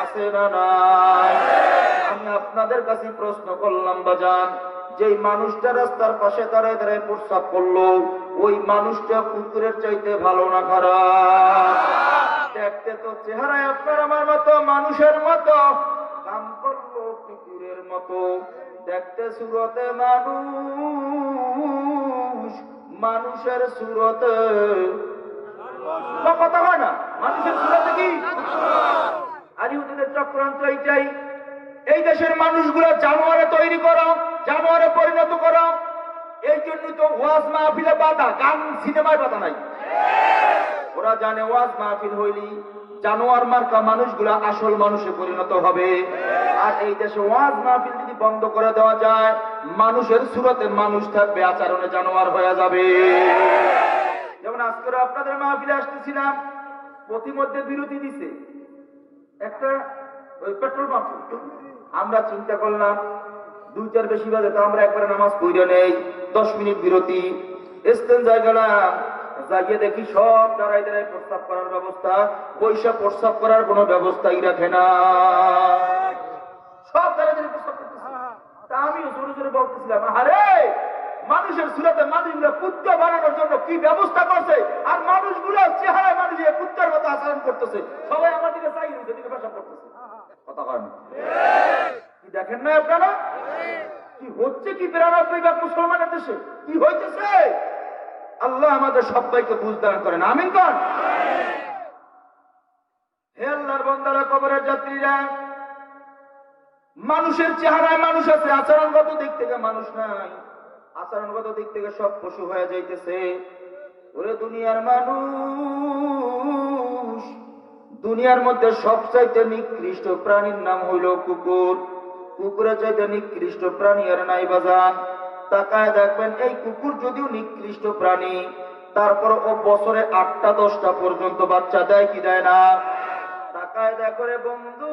আছে না নাই? আমি আপনাদের কাছে প্রশ্ন করলাম বাজান, যেই মানুষটা রাস্তার পাশে দাঁড়ায় দাঁড়ায় প্রস্রাব করলো, ওই মানুষটা কুকুরের চাইতে ভালো না খারাপ? দেখতে তো চেহারায় আপনার আমার মতো, মানুষের মতো, কাম করলো কুকুরের মতো। দেখতে সুরতে মানুষ, মানুষের সুরতে কথা হয় না, মানুষের সুরতে কি? আর ইহুদিদের চক্রান্ত এইটাই। এই দেশের মানুষগুলো জানোয়ারে তৈরি করো, জানোয়ারে পরিণত করো। এই জন্যই তো ওয়াজ মাহফিলে বাধা, গান সিনেমায় বাধা নাই। ওরা জানে ওয়াজ মাহফিল হইলি জানোয়ার মার্কা মানুষগুলা আসল মানুষে পরিণত হবে। আর এই দেশে ওয়াজ মাহফিল যদি বন্ধ করে দেওয়া যায়, মানুষের সুরতে মানুষ থাকবে, আচরণে জানোয়ার হয়ে যাবে। যেমন আজকে আপনাদের মাহফিলে আসতেছিলাম, প্রতিমধ্যে বিরতি দিছে একটা ওই পেট্রোল পাম্প। আমরা চিন্তা করলাম 2-4 বেশি বাজে, তো আমরা একবারে নামাজ পড়ে নেই, 10 মিনিট বিরতি। ইস্তেঞ্জায় গেলাম, যাইয়ে দেখি সব দাঁড়ায় দাঁড়ায় প্রস্তাব করার ব্যবস্থা, পয়সা প্রস্তাব করার কোনো ব্যবস্থাই রাখে না, সব দাঁড়ায় দাঁড়ায় প্রস্তাব করতেছে। তা আমিও জোরে জোরে বলতেছিলাম, আরে মানুষের সুরাতে মানুষগুলো কুত্তা বানানোর জন্য কি ব্যবস্থা করছে, আর মানুষগুলো চেহারায় মানুষের কুত্তার মতো আচরণ করতেছে। সবাই আমার দিকে চাই দিকে পেশাব করতেছে। কথা হয় না? কি দেখেন না আপনারা কি হচ্ছে? কি 92 মুসলমানের দেশে কি হইতেছে? আল্লাহ আমাদের সবাইকে বুঝদান করেন, আমিন কর। হে আল্লাহর বান্দারা, কবরের যাত্রীরা, মানুষের চেহারায় মানুষ আছে, আচরণগত দিক থেকে মানুষ নাই। আচরণগত দিক থেকে সব পশু হয়ে যাইতেছে। ওরে দুনিয়ার মানুষ, দুনিয়ার মধ্যে সবচাইতে নিকৃষ্ট প্রাণীর নাম হইল কুকুর। কুকুরের চাইতে নিকৃষ্ট প্রাণী আর নাই বাজান। তাকায় দেখবেন, এই কুকুর যদিও নিকৃষ্ট প্রাণী, তারপর ও বছরে 8টা-10টা পর্যন্ত বাচ্চা দেয় কি দেয় না? তাকায় দেখো রে বন্ধু,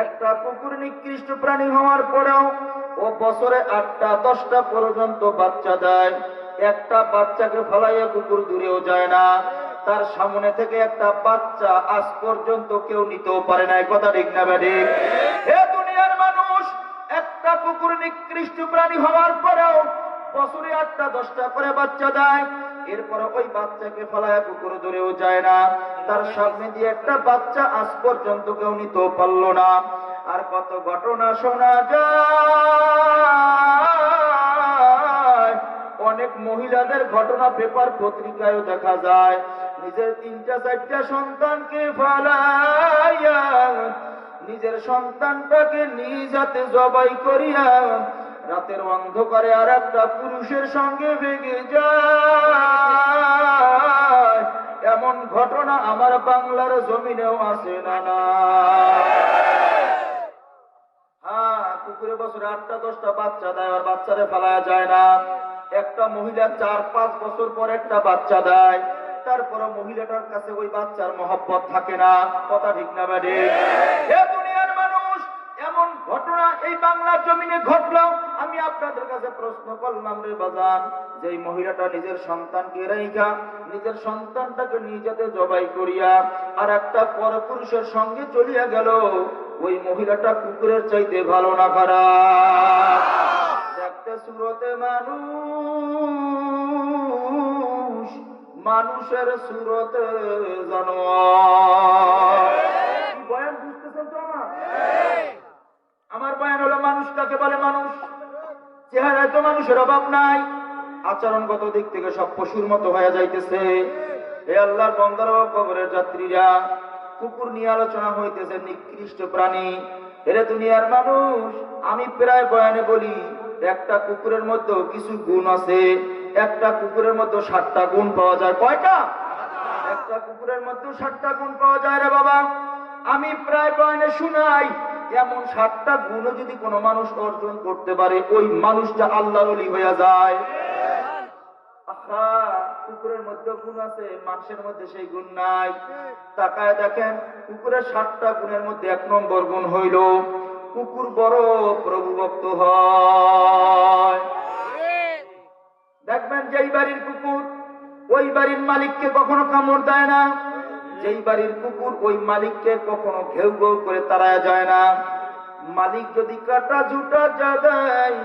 একটা কুকুর নিকৃষ্ট প্রাণী হওয়ার পরেও ও বছরে 8টা-10টা পর্যন্ত বাচ্চা দেয়। একটা বাচ্চাকে ফলাইয়া কুকুর দূরেও যায় না, তার সামনে থেকে একটা বাচ্চা আজ পর্যন্ত কেউ নিতেও পারে না। কথা ঠিক না বেঠিক? হে দুনিয়ার মানুষ, একটা কুকুর নিকৃষ্ট প্রাণী হওয়ার পরেও বছরে 8টা-10টা করে বাচ্চা দেয়। এরপরে ওই বাচ্চাকে ফলাইয়া কুকুর দূরেও যায় না, তার সামনে দিয়ে একটা বাচ্চা আজ পর্যন্ত কেউ নিতেও পারল না। আর কত ঘটনা শোনা যায়, অনেক মহিলাদের ঘটনা পেপার পত্রিকায়ও দেখা যায়, নিজের 3টা-4টা সন্তানকে ফলাইয়া নিজের সন্তানটাকে নিজ হাতে জবাই করিয়া রাতের অন্ধকারে আর একটা পুরুষের সঙ্গে ভেগে যায়। এমন ঘটনা আমার বাংলার জমিনেও আছে না না? হ্যাঁ, কুকুরে বছরে 8টা-10টা বাচ্চা দেয়, আর বাচ্চারে ফেলায়া যায় না। একটা মহিলা 4-5 বছর পর একটা বাচ্চা দেয়, তারপর মহিলাটার কাছে ওই বাচ্চার মহব্বত থাকে না। কথা ঠিক না বেঠে? হে দুনিয়ার মানুষ, এমন ঘটনা এই বাংলার জমিনে ঘটলো। আমি আপনাদের কাছে প্রশ্ন করলাম রে বাজান, যে এই মহিলাটা নিজের সন্তানকে রাইখা নিজের সন্তানটাকে নিজেতে জবাই করিয়া আর একটা পরপুরুষের সঙ্গে চলিয়া গেল, ওই মহিলাটা কুকুরের চাইতে ভালো না খারাপ? দেখতে সুরতে মানুষ, মানুষের সুরতে জানোয়ার। বয়ান বুঝতেছেন তো? আমার বয়ান হলো মানুষ কাকে বলে। মানুষ চেহারায় তো মানুষের অভাব নাই, আচরণগত দিক থেকে সব পশুর মতো হয়ে যাইতেছে। হে আল্লাহর বান্দারা ও কবরের যাত্রীরা, কুকুর নিয়ে আলোচনা হইতেছে, নিকৃষ্ট প্রাণী। এরে দুনিয়ার মানুষ, আমি প্রায় বয়ানে বলি একটা কুকুরের মধ্যে কিছু গুণ আছে। একটা কুকুরের মধ্যে 7টা গুণ পাওয়া যায়। কয়টা? একটা কুকুরের মধ্যে 7টা গুণ পাওয়া যায় রে বাবা। আমি প্রায় বয়ানে শুনাই, এমন 7টা গুণ যদি কোনো মানুষ অর্জন করতে পারে, ওই মানুষটা আল্লাহর ওলি হয়ে যায়। কুকুরের মধ্যে গুণ আছে, মানুষের মধ্যে সেই গুণ নাই। তাকায় দেখেন, কুকুরের 7টা গুণের মধ্যে 1 নম্বর গুণ হইল কুকুর বড় প্রভুভক্ত হয়। দেখবেন যেই বাড়ির কুকুর ওই বাড়ির মালিককে কখনো কামড় দেয় না, যেই বাড়ির কুকুর ওই মালিককে কখনো ঘেউ ঘেউ করে তাড়ায় যায় না। মালিক যদি কাটা জুটা জাগায়,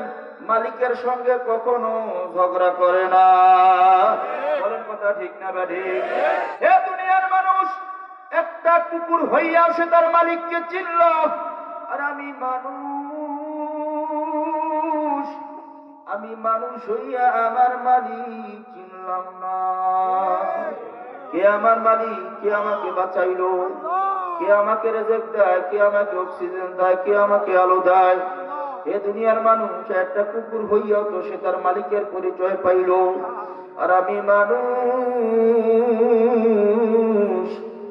মালিকের সঙ্গে কখনো ঝগড়া করে না। বলেন কথা ঠিক না বেঠি? হে দুনিয়ার মানুষ, একটা কুকুর হইয়া সে তার মালিককে চিনল, আর আমি মানুষ হইয়া আমার মালিক চিনলাম না। কে আমার মালিক? কে আমাকে বাঁচাইলো? কে আমাকে রেজেক দেয়? কে আমাকে অক্সিজেন দেয়? কে আমাকে আলো দেয়? এ দুনিয়ার মানুষ, একটা কুকুর হইয়াও তো সে তার মালিকের পরিচয় পাইল, আর আমি মানুষ,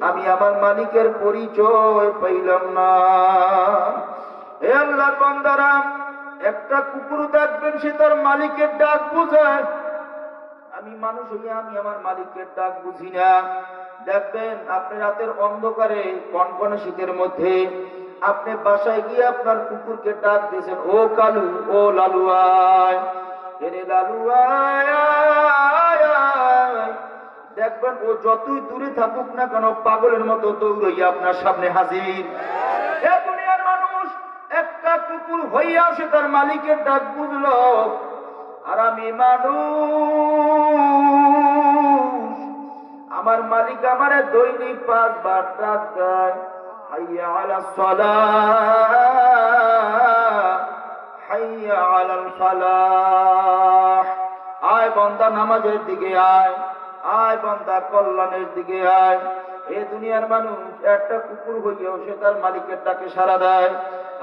আমি আমার মালিকের পরিচয় পাইলাম না। হে আল্লাহর বান্দারা, একটা কুকুর দেখবেন সে তার মালিকের ডাক বুঝায়। আমি মানুষ হইয়া আমি আমার মালিকের ডাক বুঝি না। দেখবেন আপনি রাতের অন্ধকারে কনকনে শীতের মধ্যে আপনি বাসায় গিয়ে আপনার কুকুরকে ডাক দিয়েছেন, ও কালু, ও লালু আয়, এরে লালু আয়। দেখবেন ও যতই দূরে থাকুক না কেন, পাগলের মতো দৌড়াইয়া আপনার সামনে হাজির। হে দুনিয়ার মানুষ, একটা কুকুর হইয়া সে তার মালিকের ডাক বুঝলো, আর আমি মানুষ, আমার মালিক আমারে দৈনিক 5 বার ডাক দেয়, হাইয়া আলাস সালাহ, হাইয়া আলাল ফালাহ। আয় বান্দা নামাজের দিকে আয়, আয় বান্দা কল্যাণের দিকে আয়। এ দুনিয়ার মানুষ, একটা কুকুর হইয়াও সে তার মালিকের ডাকে সাড়া দেয়,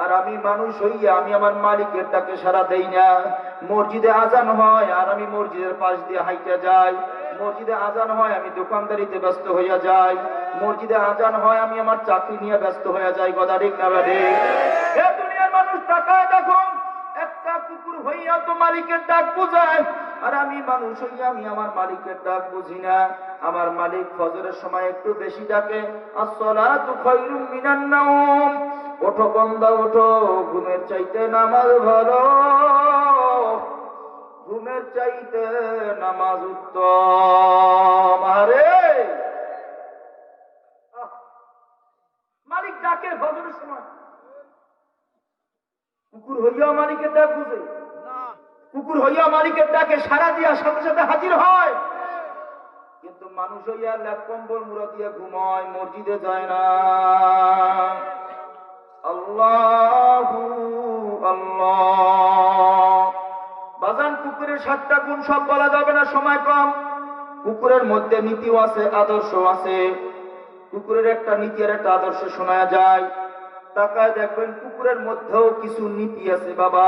আর আমি মানুষ হইয়া আমি আমার মালিকের ডাকে সাড়া দেই না। মসজিদে আজান হয় আর আমি মসজিদের পাশ দিয়ে হাইটা যাই, মসজিদে আজান হয় আমি দোকানদারিতে ব্যস্ত হইয়া যাই, মসজিদে আজান হয় আমি আমার চাকরি নিয়ে ব্যস্ত হইয়া যাই। কথা ঠিক না বেঠি? এ দুনিয়ার মানুষ, তাকায় দেখুন, একটা কুকুর হইয়া তো মালিকের ডাক বুঝায়, আর আমি মানুষ হইয়া আমি আমার মালিকের ডাক বুঝি না। আমার মালিক ফজরের সময় একটু বেশি ডাকে, আসসালাতু খায়রুম মিনান নাওম, ওঠো বান্দা ওঠো, ঘুমের চাইতে নামাজ ভালো, ঘুমের চাইতে নামাজ উত্তম। আরে মালিক ডাকে ফজরের সময়, কুকুর হইয়া মালিকের ডাক বুঝে? কুকুর হইয়া মালিকের ডাকে সারা দিয়া সাথে সাথে হাজির হয়, কিন্তু মানুষ হইয়া ল্যাপ কম্বল মুড়া দিয়া ঘুমায়, মসজিদে যায় না। আল্লাহু আল্লাহ। বাজান, কুকুরের 7টা গুণ সব বলা যাবে না, সময় কম। কুকুরের মধ্যে নীতিও আছে, আদর্শ আছে। কুকুরের একটা নীতি আর একটা আদর্শ শোনা যায়। তাকায় দেখবেন কুকুরের মধ্যেও কিছু নীতি আছে বাবা।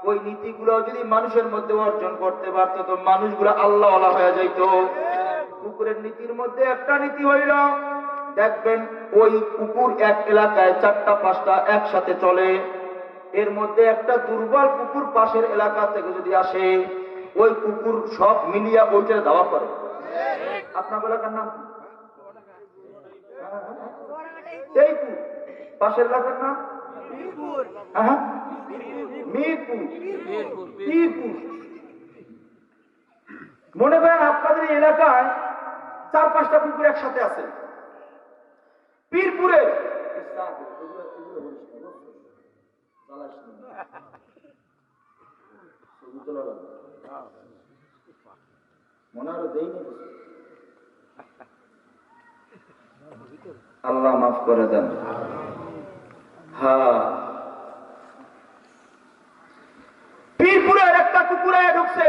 ওই নীতিগুলো যদি মানুষের মধ্যে অর্জন করতে পারত, তো মানুষগুলো আল্লাহ আল্লাহ হয়ে যাইত। কুকুরের নীতির মধ্যে একটা নীতি হইল, দেখবেন ওই কুকুর এক এলাকায় 4টা 5টা একসাথে চলে, এর মধ্যে একটা দুর্বল কুকুর পাশের এলাকা থেকে যদি আসে, ওই কুকুর সব মিলিয়া ওইটার দাওয়া করে। আপনার এলাকার নাম কি? এইপুর। পাশের এলাকার নাম হ্যাঁ মিরপুর, পীরপুর। মনে করেন আপনাদের এলাকায় 4-5টা পুকুর একসাথে আছে। পীরপুরে মনে হলো দেই না, আল্লাহ মাফ করে দেন। হ্যাঁ, পীরপুরের একটা কুকুরে ঢুকছে,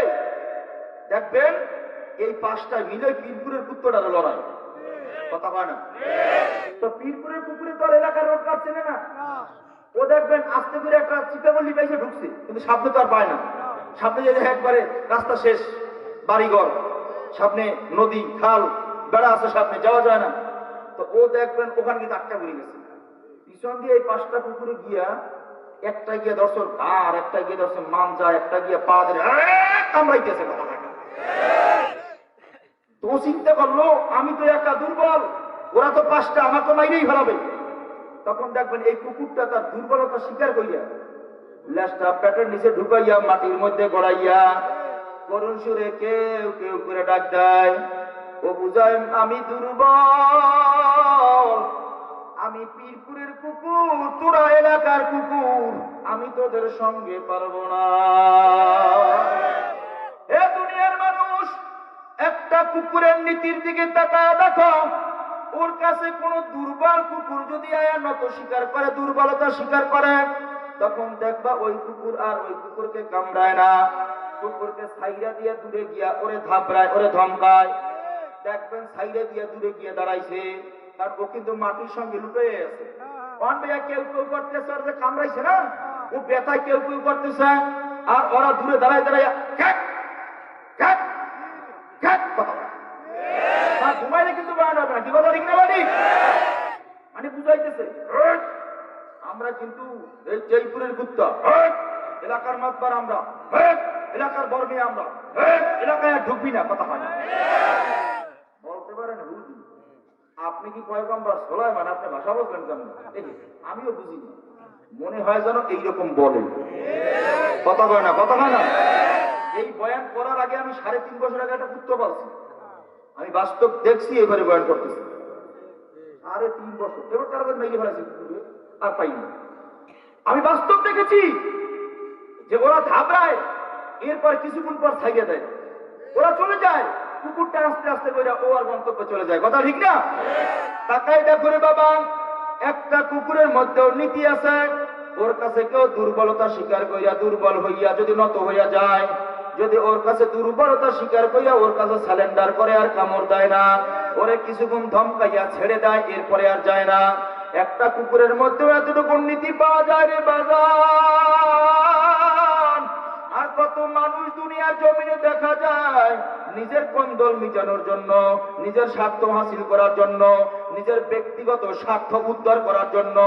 দেখবেন এই 5টা মিলে পীরপুরের কুত্তটার লড়াই, কথা হয় না? তো পীরপুরের কুকুরে তো এলাকার রোড কাটছে না, ও দেখবেন আস্তে করে একটা চিতাবল্লি পাইছে ঢুকছে, কিন্তু সামনে তো আর পায় না। সামনে যে একবারে রাস্তা শেষ, বাড়িঘর, সামনে নদী খাল বেড়া আছে, সামনে যাওয়া যায় না। তো ও দেখবেন ওখানে কিন্তু আটকা পড়ে গেছে। পিছন দিয়ে এই 5টা কুকুরে গিয়া, একটা গিয়া দর্শন আর একটা গিয়ে দর্শন মানজা, একটা গিয়া পা ধরে কামড়াইতেছে। তো চিন্তা করলো আমি তো একটা দুর্বল, ওরা তো 5টা, আমার তো মাইরেই ফেলাবে। তখন দেখবেন এই কুকুরটা তার দুর্বলতা স্বীকার করিয়া লেজটা পেটের নিচে ঢুকাইয়া মাটির মধ্যে গড়াইয়া করুণ সুরে কেউ কেউ করে ডাক দেয়, ও বুঝায় আমি দুর্বল, আমি পীরপুরের কুকুর, তোরা এলাকার কুকুর, আমি তোদের সঙ্গে পারবো না। এ দুনিয়ার মানুষ, একটা কুকুরের নীতির দিকে তাকায় দেখো, ওর কাছে কোন দুর্বল কুকুর যদি আয়া নত স্বীকার করে, দুর্বলতা স্বীকার করে, তখন দেখবা ওই কুকুর আর ওই কুকুরকে কামড়ায় না, কুকুরকে ছাইরা দিয়ে দূরে গিয়া ওরে থাপড়ায়, ওরে ধমকায়। দেখবেন ছাইরা দিয়ে দূরে গিয়ে দাঁড়াইছে, কারণ ও কিন্তু মাটির সঙ্গে লুটে আছে। অন ভাইয়া কেউ কেউ করতেছে, আর যে কামড়াইছে না ও ব্যথায় কেউ কেউ করতেছে, আর ওরা দূরে দাঁড়ায় দাঁড়ায় ঘুমাইলে কিন্তু বাড়ানো হবে না, কি কথা ঠিক না বাড়ি? মানে বুঝাইতেছে আমরা কিন্তু এই জয়পুরের কুত্তা, এলাকার মাতবার আমরা, এলাকার বর্গে আমরা, এলাকায় আর ঢুকবি না, কথা হয় না। বলতে পারেন হুজুর আপনি কি পয়গম্বর সুলাইমান, আপনি ভাষা বলবেন কেমন? আমিও বুঝি না, মনে হয় যেন এইরকম বলে, কথা কয় না, কথা হয় না। এই বয়ান করার আগে আমি 3.5 বছর আগে একটা কুত্তা পালছি, আমি বাস্তব দেখছি, এবারে বয়ান করতেছি। 3.5 বছর এবার তারা মেরে ফেলেছি আর পাইনি। আমি বাস্তব দেখেছি যে ওরা ধাবড়ায়, এরপর কিছুক্ষণ পর ছাইয়ে দেয়, ওরা চলে যায়, কুকুরটা আস্তে আস্তে করে ও আর গন্তব্যে চলে যায়, কথা ঠিক না? তাকাই দেখো রে বাবা, একটা কুকুরের মধ্যেও নীতি আছে। ওর কাছে কেউ দুর্বলতা স্বীকার করিয়া, দুর্বল হইয়া যদি নত হইয়া যায়, যদি ওর কাছে দুর্বলতা স্বীকার করিয়া ওর কাছে স্যালেন্ডার করে আর কামড় দেয় না, ওরে কিছুক্ষণ ধমকাইয়া ছেড়ে দেয়, এরপরে আর যায় না। একটা কুকুরের মধ্যেও এতটুকু নীতি পাওয়া যায় রে বাজার। আর কত মানুষ দুনিয়ার জমিনে দেখা যায় নিজের কন্দল মিটানোর জন্য, নিজের স্বার্থ হাসিল করার জন্য, নিজের ব্যক্তিগত স্বার্থ উদ্ধার করার জন্য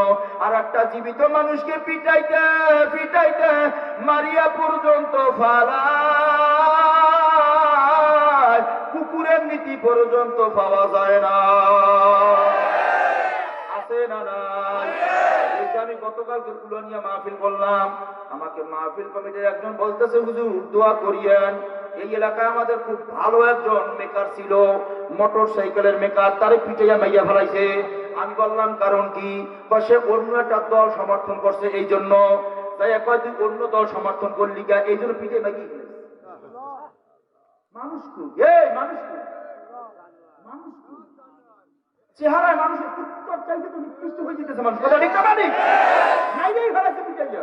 আর একটা জীবিত মানুষকে পিটাইতে পিটাইতে মারিয়া পর্যন্ত ফালায়, কুকুরের নীতি পর্যন্ত পাওয়া যায় না, আছে না নাই? আমি গতকালকে কুলানিয়া মাহফিল করলাম, আমাকে মাহফিল কমিটির একজন বলতেছে হুজুর দোয়া করিয়েন, এই এলাকায় আমাদের খুব ভালো একজন মেকার ছিল, মোটর সাইকেলের মেকার, তারে পিটাইয়া মাইয়া ফেলাইছে। আমি বললাম কারণ কি? সে অন্য একটা দল সমর্থন করছে, এই জন্য। তাই কয় তুই অন্য দল সমর্থন করলি গা, এই জন্য পিটাই মাইকি ফেলেছে। মানুষ খুব মানুষ খুব মানুষ খুব চেহারায় মানুষের উত্তর চাইতে তো নিকৃষ্ট হয়ে যেতেছে মানুষ, কথা ঠিক না বাড়ি? নাইলেই ফেলাইছে পিটাইয়া।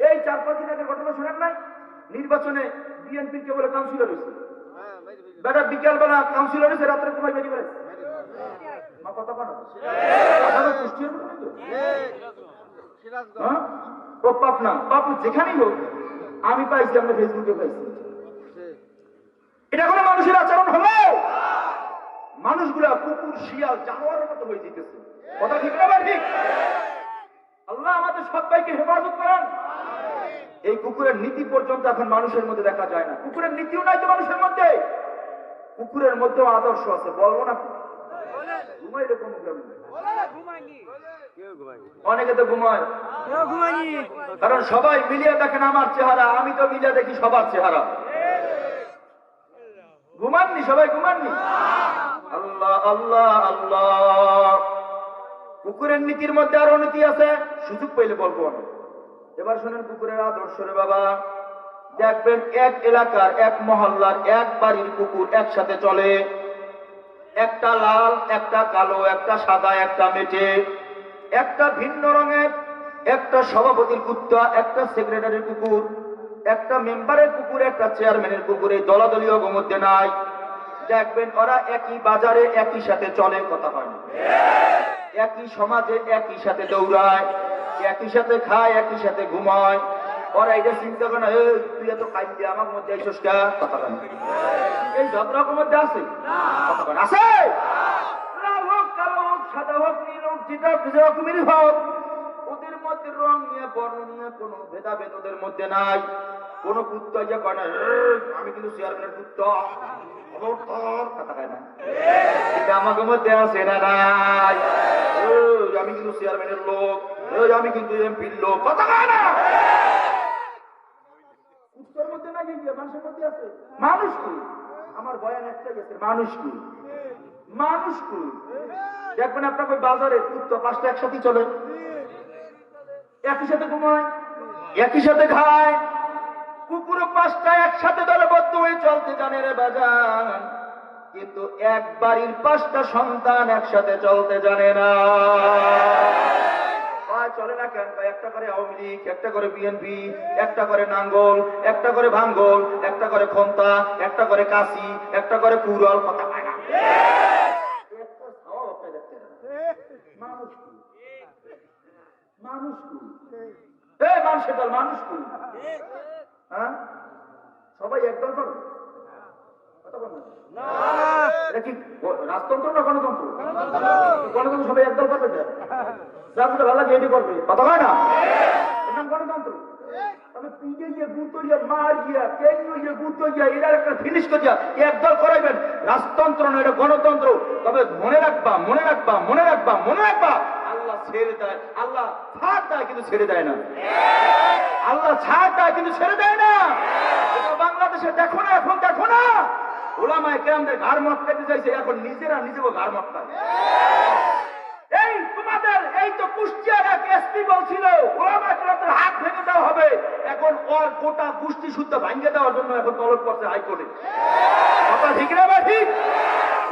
এই 4-5 দিন আগের ঘটনা শোনেন নাই? নির্বাচনে বিএনপির কে বলে কাউন্সিলর হয়েছে, বেটা বিকালবেলা কাউন্সিলর হয়েছে, রাত্রে ঘুমাই বেরিয়ে বেড়েছে। কথা বলো ও পাপনা বাপু যেখানেই হোক, আমি পাইছি, আমরা ফেসবুকে পাইছি। এটা কোনো মানুষের আচরণ হলো? মানুষগুলা কুকুর শিয়াল জানোয়ারের মতো হয়ে যেতেছে, কথা ঠিক না ভাই? ঠিক। আল্লাহ আমাদের সবাইকে হেফাজত করেন। এই কুকুরের নীতি পর্যন্ত এখন মানুষের মধ্যে দেখা যায় না, কুকুরের নীতিও নাই তো মানুষের মধ্যে। কুকুরের মধ্যেও আদর্শ আছে, বলবো না? ঘুমাইলে কোন অনেকে তো ঘুমায়, কারণ সবাই মিলিয়ে দেখেন আমার চেহারা, আমি তো মিলিয়ে দেখি সবার চেহারা। ঘুমাননি? সবাই ঘুমাননি? আল্লাহ আল্লাহ আল্লাহ। কুকুরের নীতির মধ্যে আরো নীতি আছে, সুযোগ পেলে বলবো আমি। এবার শুনেন কুকুরের আদর্শ রে বাবা। দেখবেন এক এলাকার, এক মহল্লার, এক বাড়ির কুকুর একসাথে চলে। একটা লাল, একটা কালো, একটা সাদা, একটা মেটে, একটা ভিন্ন রঙের, একটা সভাপতির কুত্তা, একটা সেক্রেটারির কুকুর, একটা মেম্বারের কুকুর, একটা চেয়ারম্যানের কুকুর। এই দলাদলীয় মধ্যে নাই। দেখবেন ওরা একই বাজারে একই সাথে চলে, কথা হয় না, একই সমাজে একই সাথে দৌড়ায়, একই সাথে খায়, একই সাথে ঘুমায়। ওরা এটা চিন্তা করে না, তুই এত খাই দিয়ে আমার মধ্যে আইসস কা, কথা হয় না। এই ঝগড়ার মধ্যে আছে, কথা হয় না, আছে। লাল হোক, কালো হোক, সাদা হোক, নীল হোক, যেটা রকমেরই হোক, ওদের মধ্যে রং নিয়ে, বর্ণ নিয়ে কোনো ভেদাভেদ ওদের মধ্যে নাই। কোন কুত্তা যে কয় না, আমি কিন্তু চেয়ারম্যানের কুত্তা, কথা হয় না, এটা আমাকে মধ্যে আছে না নাই? আমি কিন্তু চেয়ারম্যানের লোক, আমি কিন্তু এমপির লোক, কথা হয় না। কুত্তার মধ্যে না গিয়ে মানুষের মধ্যে আছে। মানুষ কি? আমার বয়ান একটা গেছে, মানুষ কি? মানুষ কি? দেখবেন আপনার ওই বাজারে কুত্তা পাঁচটা একসাথে চলে, একই সাথে ঘুমায়, একই সাথে খায়। কুকুর পাঁচটা একসাথে দলবদ্ধ হয়ে চলতে জানে রে বাজান, কিন্তু এক বাড়ির পাঁচটা সন্তান একসাথে চলতে জানে না। চলে না কেন? একটা করে আওয়ামী লীগ, একটা করে বিএনপি, একটা করে নাঙ্গল, একটা করে ভাঙ্গল, একটা করে খন্তা, একটা করে কাশি, একটা করে কুড়াল, কথা হয় না। মানুষ কি? মানুষ কি? মানুষের দল, মানুষ কি? হ্যাঁ, সবাই একদল করবে, এটা কি রাজতন্ত্র না গণতন্ত্র? গণতন্ত্র সবাই একদল করবে, যার ভালো লাগে এটি করবে, কথা হয় না? এটা গণতন্ত্র। তবে পিঠে গিয়ে গুঁতোইয়া, মার গিয়া, কেন্দ্র গিয়ে গুঁতোইয়া, এটার একটা ফিনিশ করিয়া একদল করাইবেন, রাজতন্ত্র না, এটা গণতন্ত্র। তবে মনে রাখবা, মনে রাখবা, মনে রাখবা, মনে রাখবা, আল্লাহ ছেড়ে দেয়, আল্লাহ ছাড় দেয় কিন্তু ছেড়ে দেয় না। আল্লাহ ছাড় দেয় কিন্তু ছেড়ে দেয় না। এটা বাংলাদেশে দেখো না, এখন দেখো না, ওলামায়ে কেরামদের ঘাড় মটকাইতে চাইছে, এখন নিজেরা নিজেকে ঘাড় মটকায়। এই তোমাদের এই তো কুষ্টিয়ার এক এসপি বলছিল ওলামায়ে কেরামদের হাত ভেঙে দেওয়া হবে, এখন ওর গোটা কুষ্টি শুদ্ধ ভাঙিয়ে দেওয়ার জন্য এখন তলব করছে হাইকোর্টে, কথা ঠিক না বা ঠিক?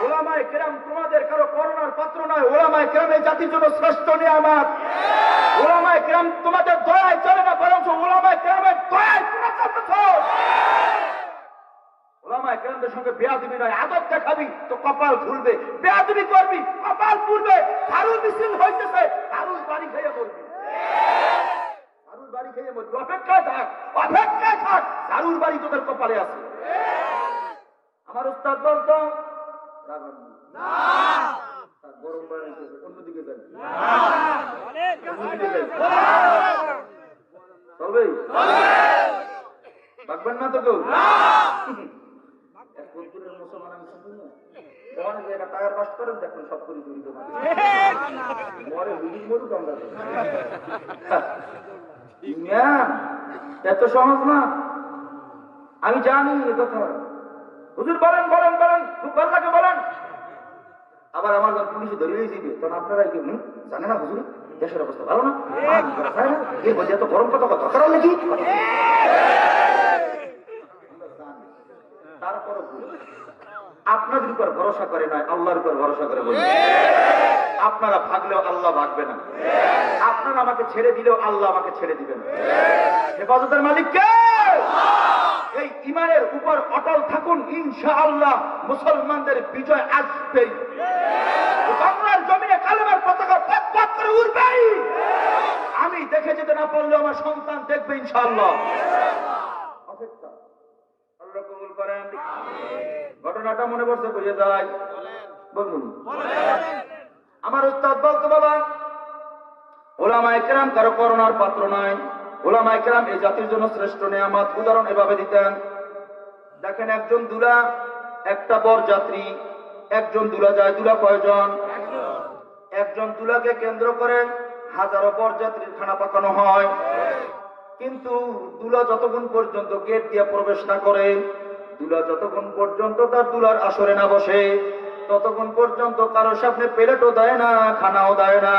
ওলামায়ে কেরাম তোমাদের কারো করোনার পাত্র নয়, ওলামায়ে কেরাম এই জাতির জন্য শ্রেষ্ঠ নিয়ামত। ওলামায়ে কেরাম তোমাদের দয়ায় চলে না, বরং ওলামায়ে কেরামের দয়ায় তোমরা চলতেছ। ওলামায়ে কেরামদের সঙ্গে বেয়াদবি নয়, আদব দেখাবি তো কপাল খুলবে, বেয়াদবি করবি কপাল পুড়বে। দারুল মিছিল হইতেছে, দারুল বাড়ি খেয়ে বলবি, দারুল বাড়ি খেয়ে বলবি, অপেক্ষায় থাক, অপেক্ষায় থাক, দারুল বাড়ি তোদের কপালে আছে। আমার উস্তাদ বলতো গরম পানি অন্যদিকে যাই, চলবে, ভাববেন না তো কেউ। মুসলমান আমি শুনি না, টায়ার বাস করেন, দেখুন সব করে জড়িত মরে হুজুর মরুক, আমরা এত সহজ না, আমি জানি এ কথা। হুজুর বলেন বলেন বলেন, খুব ভালো লাগে বলেন। আবার আমার যখন পুলিশে ধরিয়ে দিবে, তখন আপনারা কি জানে না হুজুর দেশের অবস্থা ভালো না, এর মধ্যে এত গরম কথা কথা খারাপ নাকি? তারপর আপনাদের উপর ভরসা করে নয়, আল্লাহর উপর ভরসা করে বলবে। আপনারা ভাগলেও আল্লাহ ভাগবে না, আপনারা আমাকে ছেড়ে দিলেও আল্লাহ আমাকে ছেড়ে দিবেন। হেফাজতের মালিক কে? এই ইমানের উপর অটল থাকুন, ইনশাআল্লাহ মুসলমানদের বিজয় আসবেই। বাংলার জমিনে কালেমার পতাকা পথ পথ করে উঠবেই। আমি দেখে যেতে না পারলেও আমার সন্তান দেখবে ইনশাআল্লাহ। অপেক্ষা, আল্লাহ কবুল করেন। ঘটনাটা মনে পড়ছে, বুঝে যায় বলুন। আমার উস্তাদ বলতো, বাবা ওলামায়ে কেরাম কারো করোনার পাত্র নাই, ওলামায়ে কেরাম এই জাতির জন্য শ্রেষ্ঠ নিয়ামত। উদাহরণ এভাবে দিতেন, দেখেন একজন দুলা একটা বরযাত্রী, একজন দুলা যায়। দুলা কয়জন? একজন দুলাকে কেন্দ্র করে হাজারো বরযাত্রীর খানা পাকানো হয়। কিন্তু দুলা যতক্ষণ পর্যন্ত গেট দিয়ে প্রবেশ না করে, দুলা যতক্ষণ পর্যন্ত তার দুলার আসরে না বসে, ততক্ষণ পর্যন্ত কারো সামনে প্লেটও দেয় না, খানাও দেয় না।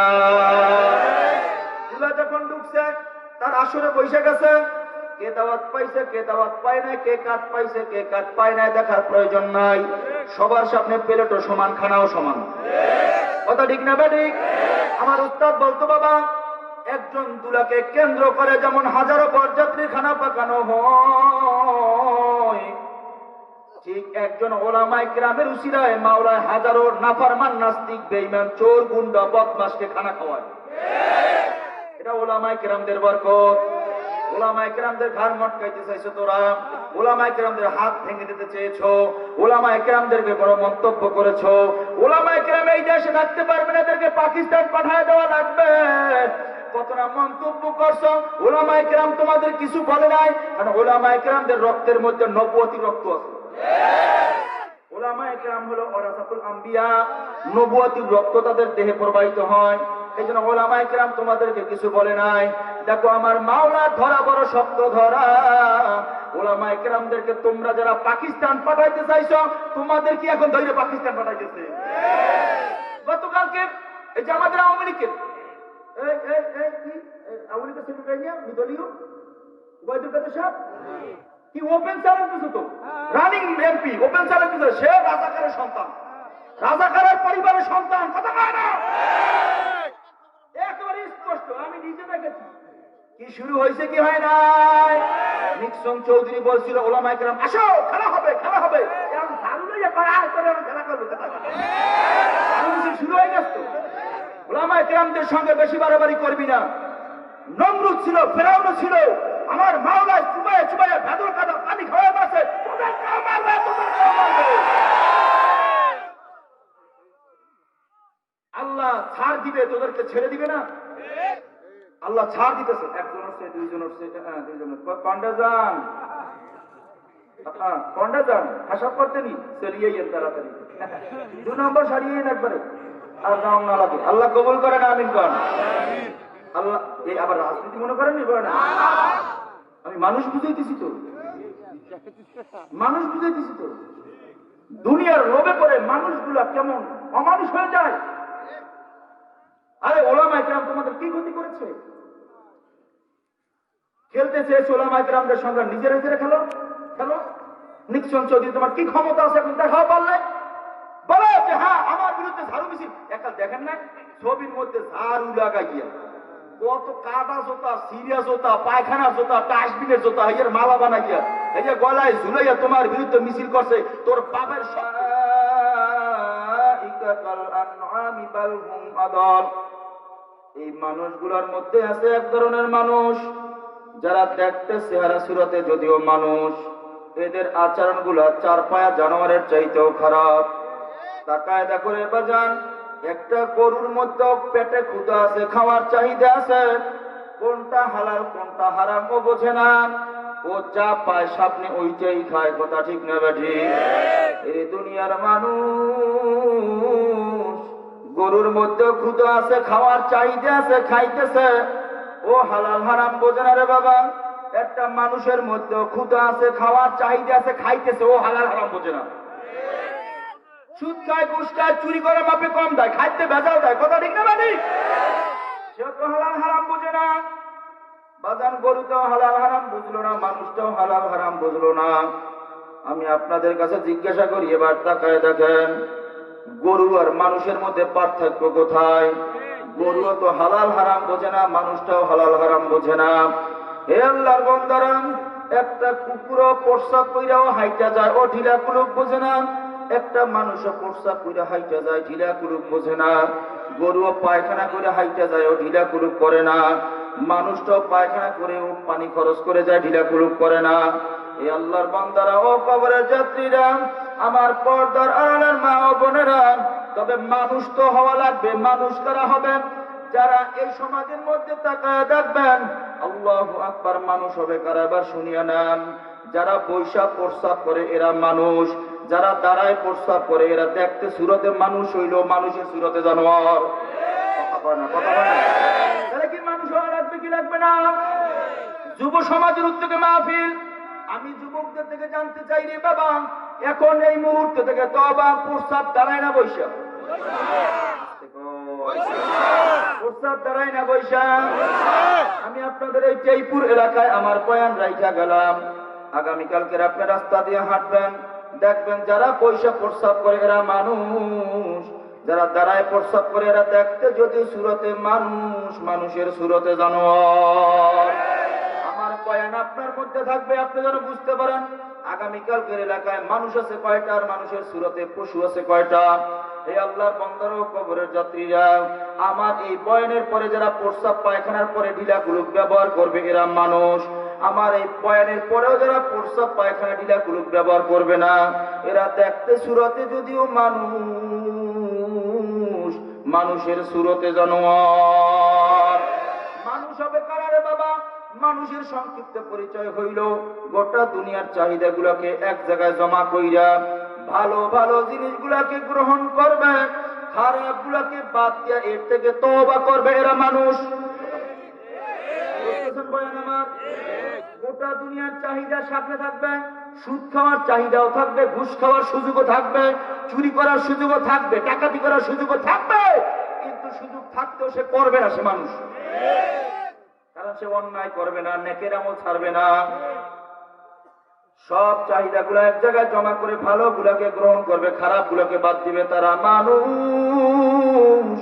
দুলা যখন ঢুকছে, তার আসরে বসে গেছে, কে দাওয়াত পাইছে কে দাওয়াত পায় নাই, কে কাঠ পাইছে কে কাঠ পায় নাই দেখার প্রয়োজন নাই। সবার সামনে প্লেটও সমান, খানাও সমান। কথা ঠিক না ঠিক? আমার উস্তাদ বলতো, বাবা, একজন দুলাকে কেন্দ্র করে যেমন হাজারো বরযাত্রীর খানা পাকানো হয়, ঠিক একজন ওলামায়ে কেরামের উসিলায় মাওলায় হাজারো নাফরমান, নাস্তিক, বেঈমান, চোর, গুন্ডা, বদমাশকে খানা খাওয়ায়। এটা ওলামায়ে কেরামদের বরকত। ওলামায়ে কেরামদের ঘাড় মটকাইতে চাইছো তোরা, ওলামায়ে কেরামদের হাত ভেঙে দিতে চেয়েছো, ওলামায়ে কেরামদেরকে বড় মন্তব্য করেছো। ওলামায়ে কেরাম এই দেশে থাকতে পারবে না, এদেরকে পাকিস্তান পাঠায় দেওয়া লাগবে। কত না মন্তব্য করছো। ওলামায়ে কেরাম তোমাদের কিছু বলে নাই, কারণ ওলামায়ে কেরামদের রক্তের মধ্যে নবুয়তি রক্ত আছে। ওলামায়ে কেরাম হলো ওয়ারাসাতুল আম্বিয়া, নবুয়তির রক্ত তাদের দেহে প্রবাহিত হয়। এই জন্য ওলামায়ে কেরাম তোমাদেরকে কিছু বলে নাই। দেখো, আমার মাওলার ধরা বড় শক্ত ধরা। ওলামায়ে কেরামদেরকে তোমরা যারা পাকিস্তান পাঠাইতে চাইছো, তোমাদের কি এখন ধৈর্য পাকিস্তান পাঠাইতেছে? গতকালকে এই যে আমাদের আওয়ামী লীগের আওয়ামী লীগের সেক্রেটারি নিয়ে নিদলীয় ওবায়দুল কাদের সাহেব কি ওপেন চ্যালেঞ্জ দিত, তো রানিং এমপি ওপেন চ্যালেঞ্জ দিত, সে রাজাকারের সন্তান, রাজাকারের পরিবারের সন্তান। কথা কয় না? একেবারে স্পষ্ট, আমি নিজে দেখেছি। কি শুরু হয়েছে কি হয় নাই? নিক্সন চৌধুরী বলছিল ওলামায়ে কেরাম আসো, খেলা হবে খেলা হবে, এখন ঝাড়ু লইয়া কয় আয় করে খেলা করবে। শুরু হয়ে গেছে। ওলামায়ে কেরামদের সঙ্গে বেশি বাড়াবাড়ি করবি না। নমরুদ ছিল, ফেরাউন ছিল, আমার মাওলায় চুবাইয়ে চুবাইয়ে ভেদর কাদা পানি খাওয়া গেছে। তোদেরকেও মারবে, তোদেরকেও মারবে। আল্লাহ ছাড় দিবে, তোদেরকে ছেড়ে দিবে না। আল্লাহ ছাড় দিতেছে। একজন হচ্ছে, দুইজন হচ্ছে, দুইজন কন্ডা যান, কন্ডা যান হাসাব করতে নি চলিয়ে গেন তাড়াতাড়ি, 2 নম্বর সারিয়ে একবারে, আর নাম না লাগে। আল্লাহ কবুল করে না, আমিন করেন। আল্লাহ এই আবার রাজনীতি মনে করেন না, আমি মানুষ বুঝাইতেছি তো, মানুষ বুঝাইতেছি তো। দুনিয়ার লোভে পড়ে মানুষগুলা কেমন অমানুষ হয়ে যায়। আরে ওলামায়ে কেরাম তোমাদের কি ক্ষতি করেছে? খেলতে চেয়েছে ওলামায়ে কেরামদের সঙ্গে, নিজেরা নিজেরা খেলো খেলো। নিক্সন চৌধুরী তোমার কি ক্ষমতা আছে এখন দেখাও পারলে? বলো যে হ্যাঁ আমার বিরুদ্ধে ঝাড়ু মিছিল। একাল দেখেন না ছবির মধ্যে ঝাড়ু লাগাইয়া কত কাদা জোতা, সিরিয়া জোতা, পায়খানা জোতা, ডাস্টবিনের জোতা এর মালা বানাইয়া এই যে গলায় ঝুলাইয়া তোমার বিরুদ্ধে মিছিল করছে। তোর বাপের এই মানুষগুলোর মধ্যে আছে এক ধরনের মানুষ যারা দেখতে চেহারা সুরতে যদিও মানুষ, এদের আচরণ গুলা 4 পায়া জানোয়ারের চাইতেও খারাপ। তাকায় দেখো রে বাজান, একটা গরুর মধ্যে পেটে ক্ষুধা আছে, খাওয়ার চাহিদা আছে, কোনটা হালাল কোনটা হারাম ও বোঝে না। ও যা পায় সামনে ওইটাই খায়। কথা ঠিক না বেঠি? এই দুনিয়ার মানুষ গরুর মধ্যে ক্ষুধা আছে, খাওয়ার চাহিদা আছে, খাইতেছে, ও হালাল হারাম বোঝে না রে বাবা। একটা মানুষের মধ্যে ক্ষুধা আছে, খাওয়ার চাহিদা আছে, খাইতেছে, ও হালাল হারাম বোঝে না। সুদ খায়, ঘুষ খায়, চুরি করে মাপে কম দেয়, খাইতে ভেজাল দেয়। কথা ঠিক না বাড়ি? সে তো হালাল হারাম বোঝে না। বাজান গরুটাও হালাল হারাম বুঝলো না, মানুষটাও হালাল হারাম বুঝলো না। আমি আপনাদের কাছে জিজ্ঞাসা করি, এবার তাকায় দেখেন গরু আর মানুষের মধ্যে পার্থক্য কোথায়? গরুও তো হালাল হারাম বোঝে না, মানুষটাও হালাল হারাম বোঝে না। হে আল্লাহর বান্দারা, একটা কুকুরও প্রস্রাব কইরাও হাইটা যায়, ও ঢিলা কুলুপ বোঝে না। একটা মানুষও প্রস্রাব কইরা হাইটা যায়, ঢিলা কুলুপ বোঝে না। গরুও পায়খানা করে হাইটা যায়, ও ঢিলা কুলুপ করে না। মানুষটাও পায়খানা করে ও পানি খরচ করে যায়, ঢিলা কুলুপ করে না। এই আল্লাহর বান্দারা, ও কবরের যাত্রীরা, আমার পর্দার আড়ালের মা ও বোনেরা, তবে মানুষ তো হওয়া লাগবে। মানুষ কারা হবে? যারা এই সমাজের মধ্যে তাকায় দেখবেন আল্লাহু আকবার, মানুষ হবে কারা? এবার শুনিয়া নেন। যারা বৈশাখ প্রস্রাব করে এরা মানুষ, যারা দাঁড়ায় প্রস্রাব করে এরা দেখতে সুরতে মানুষ হইল, মানুষের সুরতে জানোয়ার। কথা বলে না, কথা বলে না। তাহলে কি মানুষ হওয়া লাগবে কি লাগবে না? যুব সমাজের উদ্যোগে মাহফিল। আমি যুবকদের থেকে জানতে চাই রে বাবা, এখন এই মুহূর্ত থেকে তওবা, প্রস্রাব দাঁড়ায় না বৈশা? প্রস্রাব দাঁড়ায় না বৈশা? আমি আপনাদের এই জয়পুর এলাকায় আমার বয়ান রাইখা গেলাম। আগামীকালকে আপনি রাস্তা দিয়ে হাঁটবেন, দেখবেন যারা পয়সা প্রস্রাব করে এরা মানুষ, যারা দাঁড়ায় প্রস্রাব করে এরা দেখতে যদি সুরতে মানুষ, মানুষের সুরতে জানোয়ার। আমার বয়ান আপনার মধ্যে থাকবে, আপনি যেন বুঝতে পারেন আগামীকালকের এলাকায় মানুষ আছে কয়টা আর মানুষের সুরতে পশু আছে কয়টা। হে আল্লাহর বান্দারা ও কবরের যাত্রীরা, আমার এই বয়ানের পরে যারা প্রস্রাব পায়খানার পরে ঢিলাগুলো ব্যবহার করবে এরা মানুষ। আমার এই বয়ানের পরেও যারা প্রস্রাব পায়খানা ঢিলাগুলো ব্যবহার করবে না, এরা দেখতে সুরতে যদিও মানুষ, মানুষের সুরতে জানোয়ার। মানুষ হবে কারারে বাবা? মানুষের সংক্ষিপ্ত পরিচয় হইল গোটা দুনিয়ার চাহিদাগুলোকে এক জায়গায় জমা কইরা ভালো ভালো জিনিসগুলোকে গ্রহণ করবে, খারাপ গুলাকে বাদ দিয়া এর থেকে তওবা করবে এরা মানুষ। গোটা দুনিয়ার চাহিদা সামনে থাকবে, সুদ খাওয়ার চাহিদাও থাকবে, ঘুষ খাওয়ার সুযোগও থাকবে, চুরি করার সুযোগও থাকবে, ডাকাতি করার সুযোগও থাকবে, কিন্তু সুযোগ থাকতেও সে করবে না, সে মানুষ। কারণ সে অন্যায় করবে না, নেকের আমল ছাড়বে না। সব চাহিদাগুলো এক জায়গায় জমা করে ভালো গুলাকে গ্রহণ করবে, খারাপ গুলাকে বাদ দিবে। তারা মানুষ।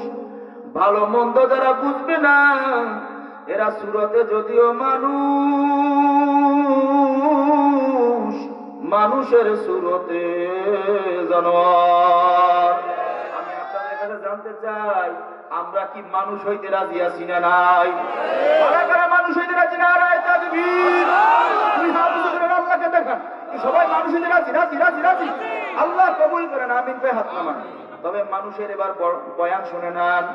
ভালো মন্দ যারা বুঝবে না এরা সুরতে যদিও মানুষ, মানুষের সুরতে জানোয়ার। আমি আপনাদের কাছে জানতে চাই, আমরা কি মানুষ হইতে রাজি আছি না নাই? কারা মানুষ হইতে রাজি না? তাকবীর! দুই হাত উঁচু করে আল্লাহকে দেখান, সবাই মানুষ হইতে রাজি? রাজি রাজি রাজি। আল্লাহ কবুল করেন, আমিন পে হাত নামান। তবে মানুষের এবার বয়ান শুনে নেন।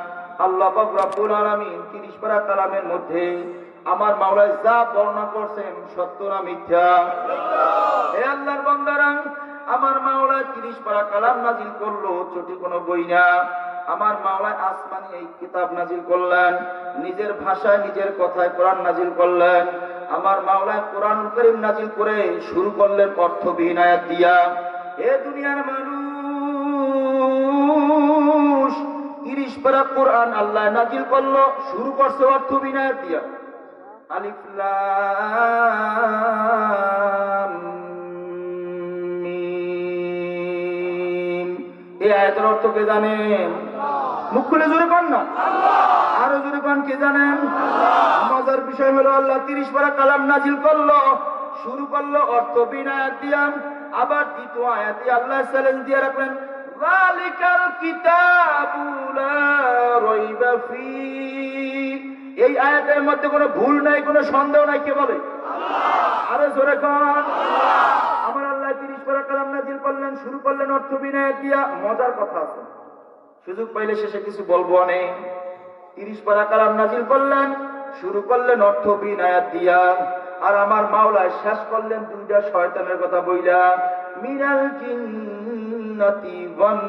আল্লাহ পাক রব্বুল আলামিন 30 পারা কালামের মধ্যে আমার মাওলা যা বর্ণনা করছেন সত্য না মিথ্যা? হে আল্লাহর বান্দারা, আমার মাওলা 30 পারা কালাম নাজিল করলো, ছোট কোনো বই না। আমার মাওলা আসমানি এই কিতাব নাজিল করলেন, নিজের ভাষায় নিজের কথায় কোরআন নাজিল করলেন। আমার মাওলা কোরআনুল কারীম নাজিল করে শুরু করলেন অর্থবিহীন আয়াত দিয়া। এ দুনিয়ার মানুষ, 30 পারা কোরআন আল্লাহ নাজিল করলো, শুরু করছে অর্থবিহীন আয়াত দিয়া। আলিফ লাম মিম। এই আয়াতের অর্থ কে জানেন? মুখ খুলে জোরে কন না, আরো জোরে কন, কে জানেন? মজার বিষয় হলো আল্লাহ 30 পারা কালাম নাজিল করলো, শুরু করলো অর্থবিহীন আয়াত দিয়া। আবার দ্বিতীয় আয়াতে আল্লাহ চ্যালেঞ্জ দিয়ে রাখলেন, যালিকাল কিতাবু লা রাইবা ফীহ। এই আয়াতের মধ্যে কোনো ভুল নাই, কোনো সন্দেহ নাই। কে বলে? আরো জোরে কন। আমার আল্লাহ 30 পারা কালাম নাজিল করলেন, শুরু করলেন অর্থবিহীন আয়াত দিয়া। মজার কথা আছে, সুযোগ পাইলে শেষে কিছু বলবো অনেক। 30 পারা কালাম নাজিল করলেন, শুরু করলেন অর্থবিহীন আয়াত দিয়া। আর আমার মাওলা শেষ করলেন দুইটা শয়তানের কথা বইলা, মিনাল জিন্নাতি ওয়ান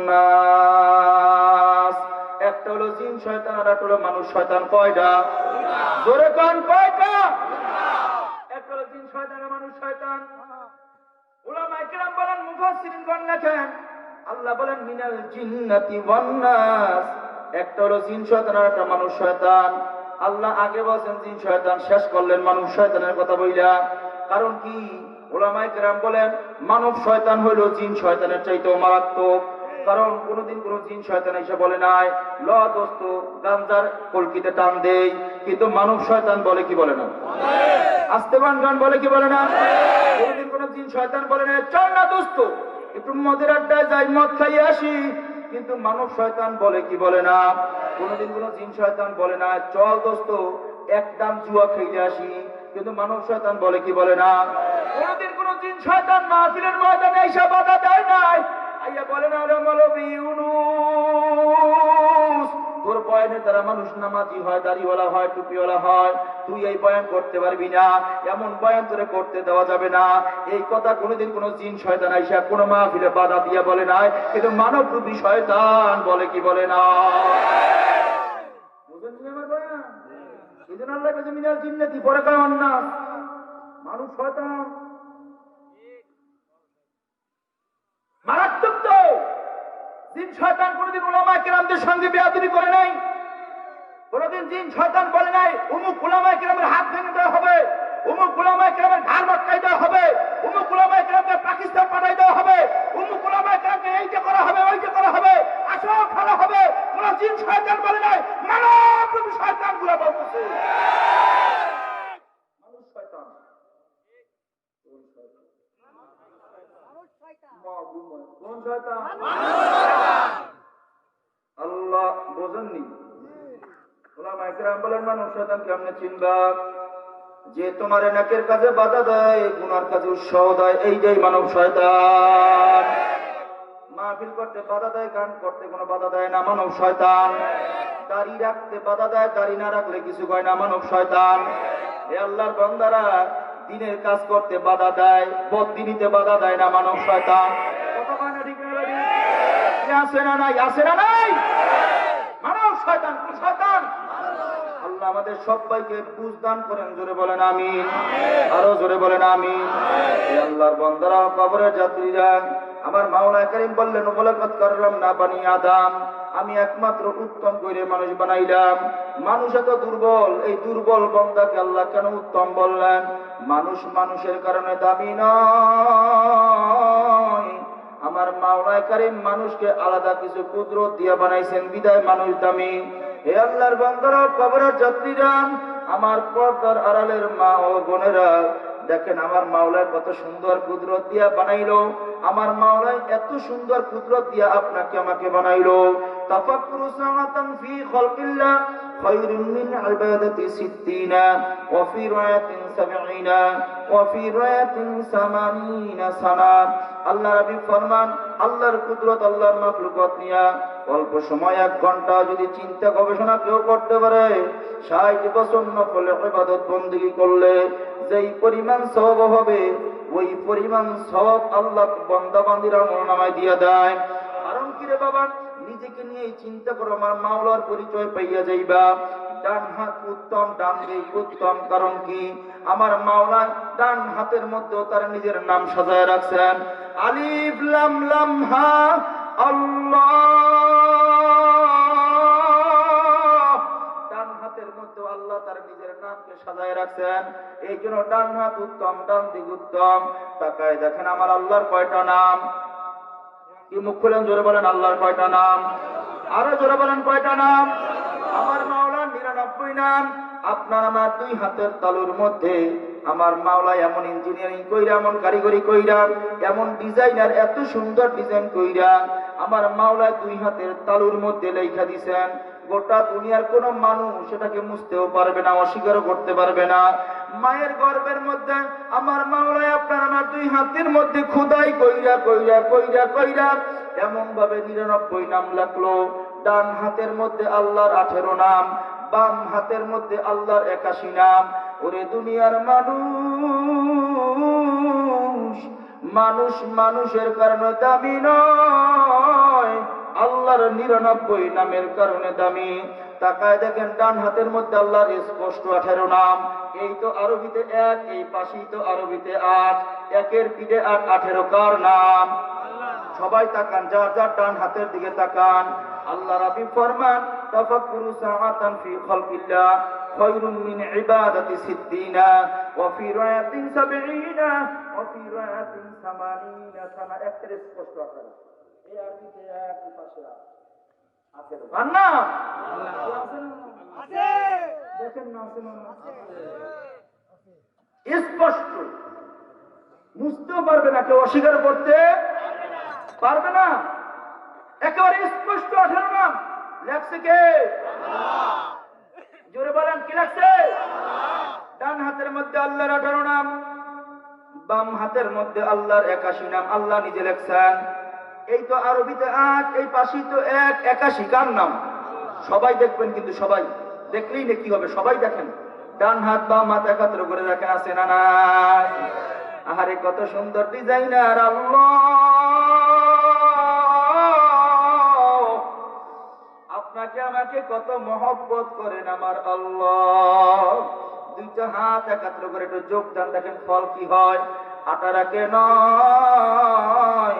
নাস। একটা হলো জিন শয়তান আর একটা হলো মানুষ শয়তান। কয়টা? জোরে কোন, কয়টা? একটা হলো জিন শয়তান আর মানুষ শয়তান। উলামায়ে কেরাম বলেন, মুফাসসিরিন গণ লেখেন, আল্লাহ বলেন মিনাল জিন্নাতি ওয়ান নাস। একটা হলো জিন শয়তান আর একটা মানুষ শয়তান। আল্লাহ আগে বলেন জিন শয়তান, শেষ করলেন মানুষ শয়তানের কথা বইলা। কারণ কি? উলামায়ে কেরাম বলেন মানব শয়তান হইল জিন শয়তানের চাইতেও মারাত্মক। কারণ কোনদিন কোন জিন শয়তান এসে বলে নাই, ল দোস্ত গাঞ্জার কলকিতে টান দেই, কিন্তু মানব শয়তান বলে কি বলে না? আস্তেবান গান বলে কি বলে না? কোনদিন কোন জিন শয়তান বলে না, চল না দোস্ত একটু মদের আড্ডায় যাই, মদ খাইয়ে আসি, কিন্তু মানব শয়তান বলে কি বলে না? কোনদিন কোন জিন শয়তান বলে না, চল দোস্ত একদম জুয়া খেয়ে আসি, কিন্তু মানব শয়তান বলে কি বলে না? কোনদিন কোন জিন শয়তান মাহফিলের ময়দানে এসে বাধা দেয় নাই, আইয়া বলে না, রে মৌলভী ইউনূস তোর বয়ানের দ্বারা মানুষ নামাজি হয়, দাড়িওয়ালা হয়, টুপিওয়ালা হয়, তুই এই বয়ান করতে পারবি না, এমন বয়ান তোরে করতে দেওয়া যাবে না। এই কথা কোনোদিন কোনো জিন শয়তান আইসা কোনো মাহফিলে বাধা দিয়া বলে নাই, কিন্তু মানব রূপী শয়তান বলে কি বলে না? বুঝেন আমার বয়ান? এই জন্য আল্লাহ কাছে মিনাল জিন্নাতি পরে কারণ না মানুষ শয়তান মারাত্মক। তো জিন শয়তান কোনদিন উলামায়ে কেরামদের সঙ্গে বেয়াদবি করে নাই, কোনদিন জিন শয়তান বলে নাই উমুক উলামায়ে কেরামের হাত ভেঙে দেওয়া হবে, উমুক উলামায়ে কেরামের ঘাড় মটকাই দেওয়া হবে, উমুক উলামায়ে কেরামকে পাকিস্তান পাঠাই দেওয়া হবে, উমুক উলামায়ে কেরামকে এইটা করা হবে, ওইটা করা হবে, আসো খেলা হবে। কোন জিন শয়তান বলে নাই, মানব রূপী শয়তান গুলো বলতেছে মানুষ শয়তান। কোন শয়তান? আল্লাহ বোঝেননি? উলামায়ে কেরাম বলেন মানুষ শয়তান কেমনে চিনবা? যে তোমার নেকের কাজে বাধা দেয়, গুনার কাজে উৎসাহ দেয়, এইটাই মানব শয়তান। মাহফিল করতে বাধা দেয়, গান করতে কোনো বাধা দেয় না, মানব শয়তান। দাড়ি রাখতে বাধা দেয়, দাড়ি না রাখলে কিছু কয় না, মানব শয়তান। এ আল্লাহর বান্দারা দিনের কাজ করতে বাধা দেয়, বদদিনীতে বাধা দেয় না, মানব শয়তান। কথা কয় না ঠিক না? আছে না নাই? আছে না নাই? মানব শয়তান। কোন শয়তান? আল্লাহ আমাদের সবাইকে বুঝ দান করেন, জোরে বলেন আমিন, আরো জোরে বলেন আমিন। এই আল্লাহর বান্দারা, কবরের যাত্রীরা, আমার মাওলানা কারীম বললেন ওয়ালাকাদ কাররামনা বানি আদম, আমি একমাত্র উত্তম করে মানুষ বানাইলাম। মানুষ এত দুর্বল, এই দুর্বল বান্দাকে আল্লাহ কেন উত্তম বললেন? মানুষ মানুষের কারণে দামি নয়, আমার মাওলানা কারীম মানুষকে আলাদা কিছু কুদরত দিয়া বানাইছেন, বিদায় মানুষ দামি। হে আল্লাহর বান্দারা, কবরের যাত্রীরা, আমার পর্দার আড়ালের মা ও বোনেরা, দেখেন আমার মাওলায় কত সুন্দর কুদরত দিয়া বানাইলো। আমার মাওলায় এত সুন্দর কুদরত দিয়া আপনাকে আমাকে বানাইলো। তাফাক্কুরু সাআতান ফি খালকিল্লাহ খায়রুম মিন ইবাদাতি 60 ওয়া ফি রায়াতিন 70 ওয়া ফি রায়াতিন 80 সানা। আল্লাহ রাব্বি ফরমান, আল্লাহর কুদরত, আল্লাহর মাখলুকাত নিয়া অল্প সময় 1 ঘন্টা যদি চিন্তা গবেষণা কেউ করতে পারে, 60 বছর নফল ইবাদত বندگی করলে যেই পরিমাণ সওয়াব হবে, ওই পরিমাণ সওয়াব আল্লাহ বান্দা বান্দির আমলনামায় দিয়ে দেয়। কারণ কি রে বাবা? নিজেকে নিয়ে চিন্তা করো, আমার মাওলার পরিচয় পাইয়া যাইবা। ডান হাত উত্তম, ডান দিক উত্তম। কারণ কি? আমার মাওলা ডান হাতের মধ্যেও তার নিজের নাম সাজায় রাখছেন, আলিফ লাম লাম হা আল্লাহ। ডান হাতের মধ্যে আল্লাহ তার নিজের নামকে সাজায় রাখছেন, এই জন্য ডান হাত উত্তম, ডান দিক উত্তম। তাকায় দেখেন আমার আল্লাহর কয়টা নাম? কি মুখ খুলেন জোরে বলেন আল্লাহর কয়টা নাম? আরো জোরে বলেন কয়টা নাম? আমার মাওলার 99 নাম। আপনার আমার 2 হাতের তালুর মধ্যে আমার মাওলা এমন ইঞ্জিনিয়ারিং কইরা, এমন কারিগরি কইরা, এমন ডিজাইনার, এত সুন্দর ডিজাইন কইরা আমার মাওলা 2 হাতের তালুর মধ্যে লেখা দিছেন, গোটা দুনিয়ার কোন মানুষ সেটাকে মুছতেও পারবে না, অস্বীকারও করতে পারবে না। মায়ের গর্ভের মধ্যে আমার মাওলা আপনার আমার 2 হাতের মধ্যে খোদাই কইরা কইরা কইরা কইরা এমন ভাবে 99 নাম লাগলো। ডান হাতের মধ্যে আল্লাহর 18 নাম, বাম হাতের মধ্যে আল্লাহর 81 নাম। ওরে দুনিয়ার মানুষ, মানুষ মানুষের কারণে দামি নয়, আল্লাহর 99 নামের কারণে দামি। তাকায় দেখেন ডান হাতের মধ্যে আল্লাহর স্পষ্ট 18 নাম। এই তো আরবিতে 1, এই পাশেই তো আরবিতে 8, একের পিঠে 8, 18 কার নাম? সবাই তাকান, যার যার ডান হাতের দিকে তাকান। আল্লাহ রাব্বি ফরমান, তাফাক্কুরু সাআতান ফি খালকিল্লাহ খায়রুম মিন ইবাদাতি 60 ওয়া ফি রায়াতিন 70 ওয়া ফি রায়াতিন 80 সানা। একটা স্পষ্ট আছে, এই আরবিতে 1, এই পাশে 8 আছে। না আছে, দেখেন না আছে না? স্পষ্ট, বুঝতেও পারবে না, কেউ অস্বীকার করতে পারবে না। একেবারে স্পষ্ট 18 নাম লেখছে কে? আল্লাহ। জোরে বলেন কি লেখছে? ডান হাতের মধ্যে আল্লাহর 18 নাম, বাম হাতের মধ্যে আল্লাহর 81 নাম। আল্লাহ নিজে লেখছেন। এই তো আরবিতে 8, এই পাশেই তো 1, 81 কার নাম? সবাই দেখবেন, কিন্তু সবাই দেখলেই না কি হবে, সবাই দেখেন, ডান হাত বা মাথা একাত্র করে দেখেন, আছে না নাই? আহারে কত সুন্দর ডিজাইনার আল্লাহ, আপনাকে আমাকে কত মহব্বত করেন আমার আল্লাহ। দুইটা হাত একাত্র করে একটু যোগদান দেখেন, ফল কি হয়। আটারাকে নয়,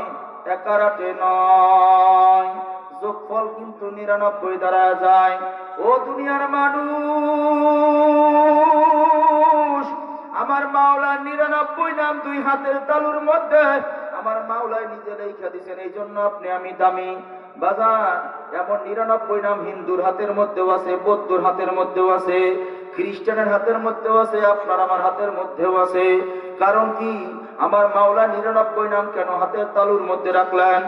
একারাটে নয়, যোগফল কিন্তু 99 দ্বারা যায়। ও দুনিয়ার মানুষ, আমার মাওলার 99 নাম দুই হাতের তালুর মধ্যে আমার মাওলায় নিজে লেখা দিয়েছেন, এই জন্য আপনি আমি দামি। বাজার এমন 99 নাম হিন্দুর হাতের মধ্যেও আছে, বৌদ্ধর হাতের মধ্যেও আছে, খ্রিস্টানের হাতের মধ্যেও আছে, আপনার আমার হাতের মধ্যেও আছে। কারণ কি, আমার মাওলা 99 নাম কেন হাতের তালুর মধ্যে রাখলেন?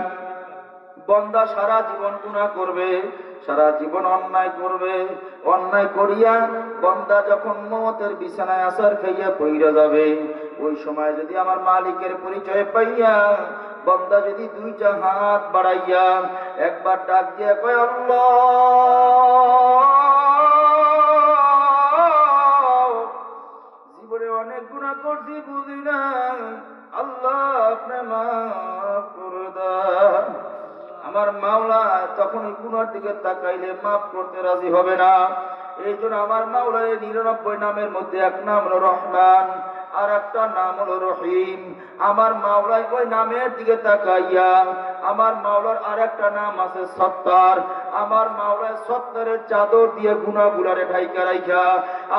বন্দা সারা জীবন গুনাহ করবে, সারা জীবন অন্যায় করবে, অন্যায় করিয়া বন্দা যখন মওতের বিছানায় আছাড় খাইয়া পইরা যাবে, ওই সময় যদি আমার মালিকের পরিচয় পাইয়া বন্দা যদি দুইটা হাত বাড়াইয়া একবার ডাক দিয়া কয় আল্লাহ, জীবনে অনেক গুনাহ করছি বুঝি না, আল্লাহ আপনি মাফ করে দেন, আমার মাওলা তখন ওই গুনার দিকে তাকাইলে মাফ করতে রাজি হবে না। এই জন্য আমার মাওলা 99 নামের মধ্যে এক নাম হলো রহমান, আর একটা নাম হলো রহিম। আমার মাওলায় ওই নামের দিকে তাকাইয়া আমার মাওলার আর একটা নাম আছে সত্তার। আমার মাওলায় সত্তারের চাদর দিয়ে গুনাহগুলারে ঢাইকা রাইখা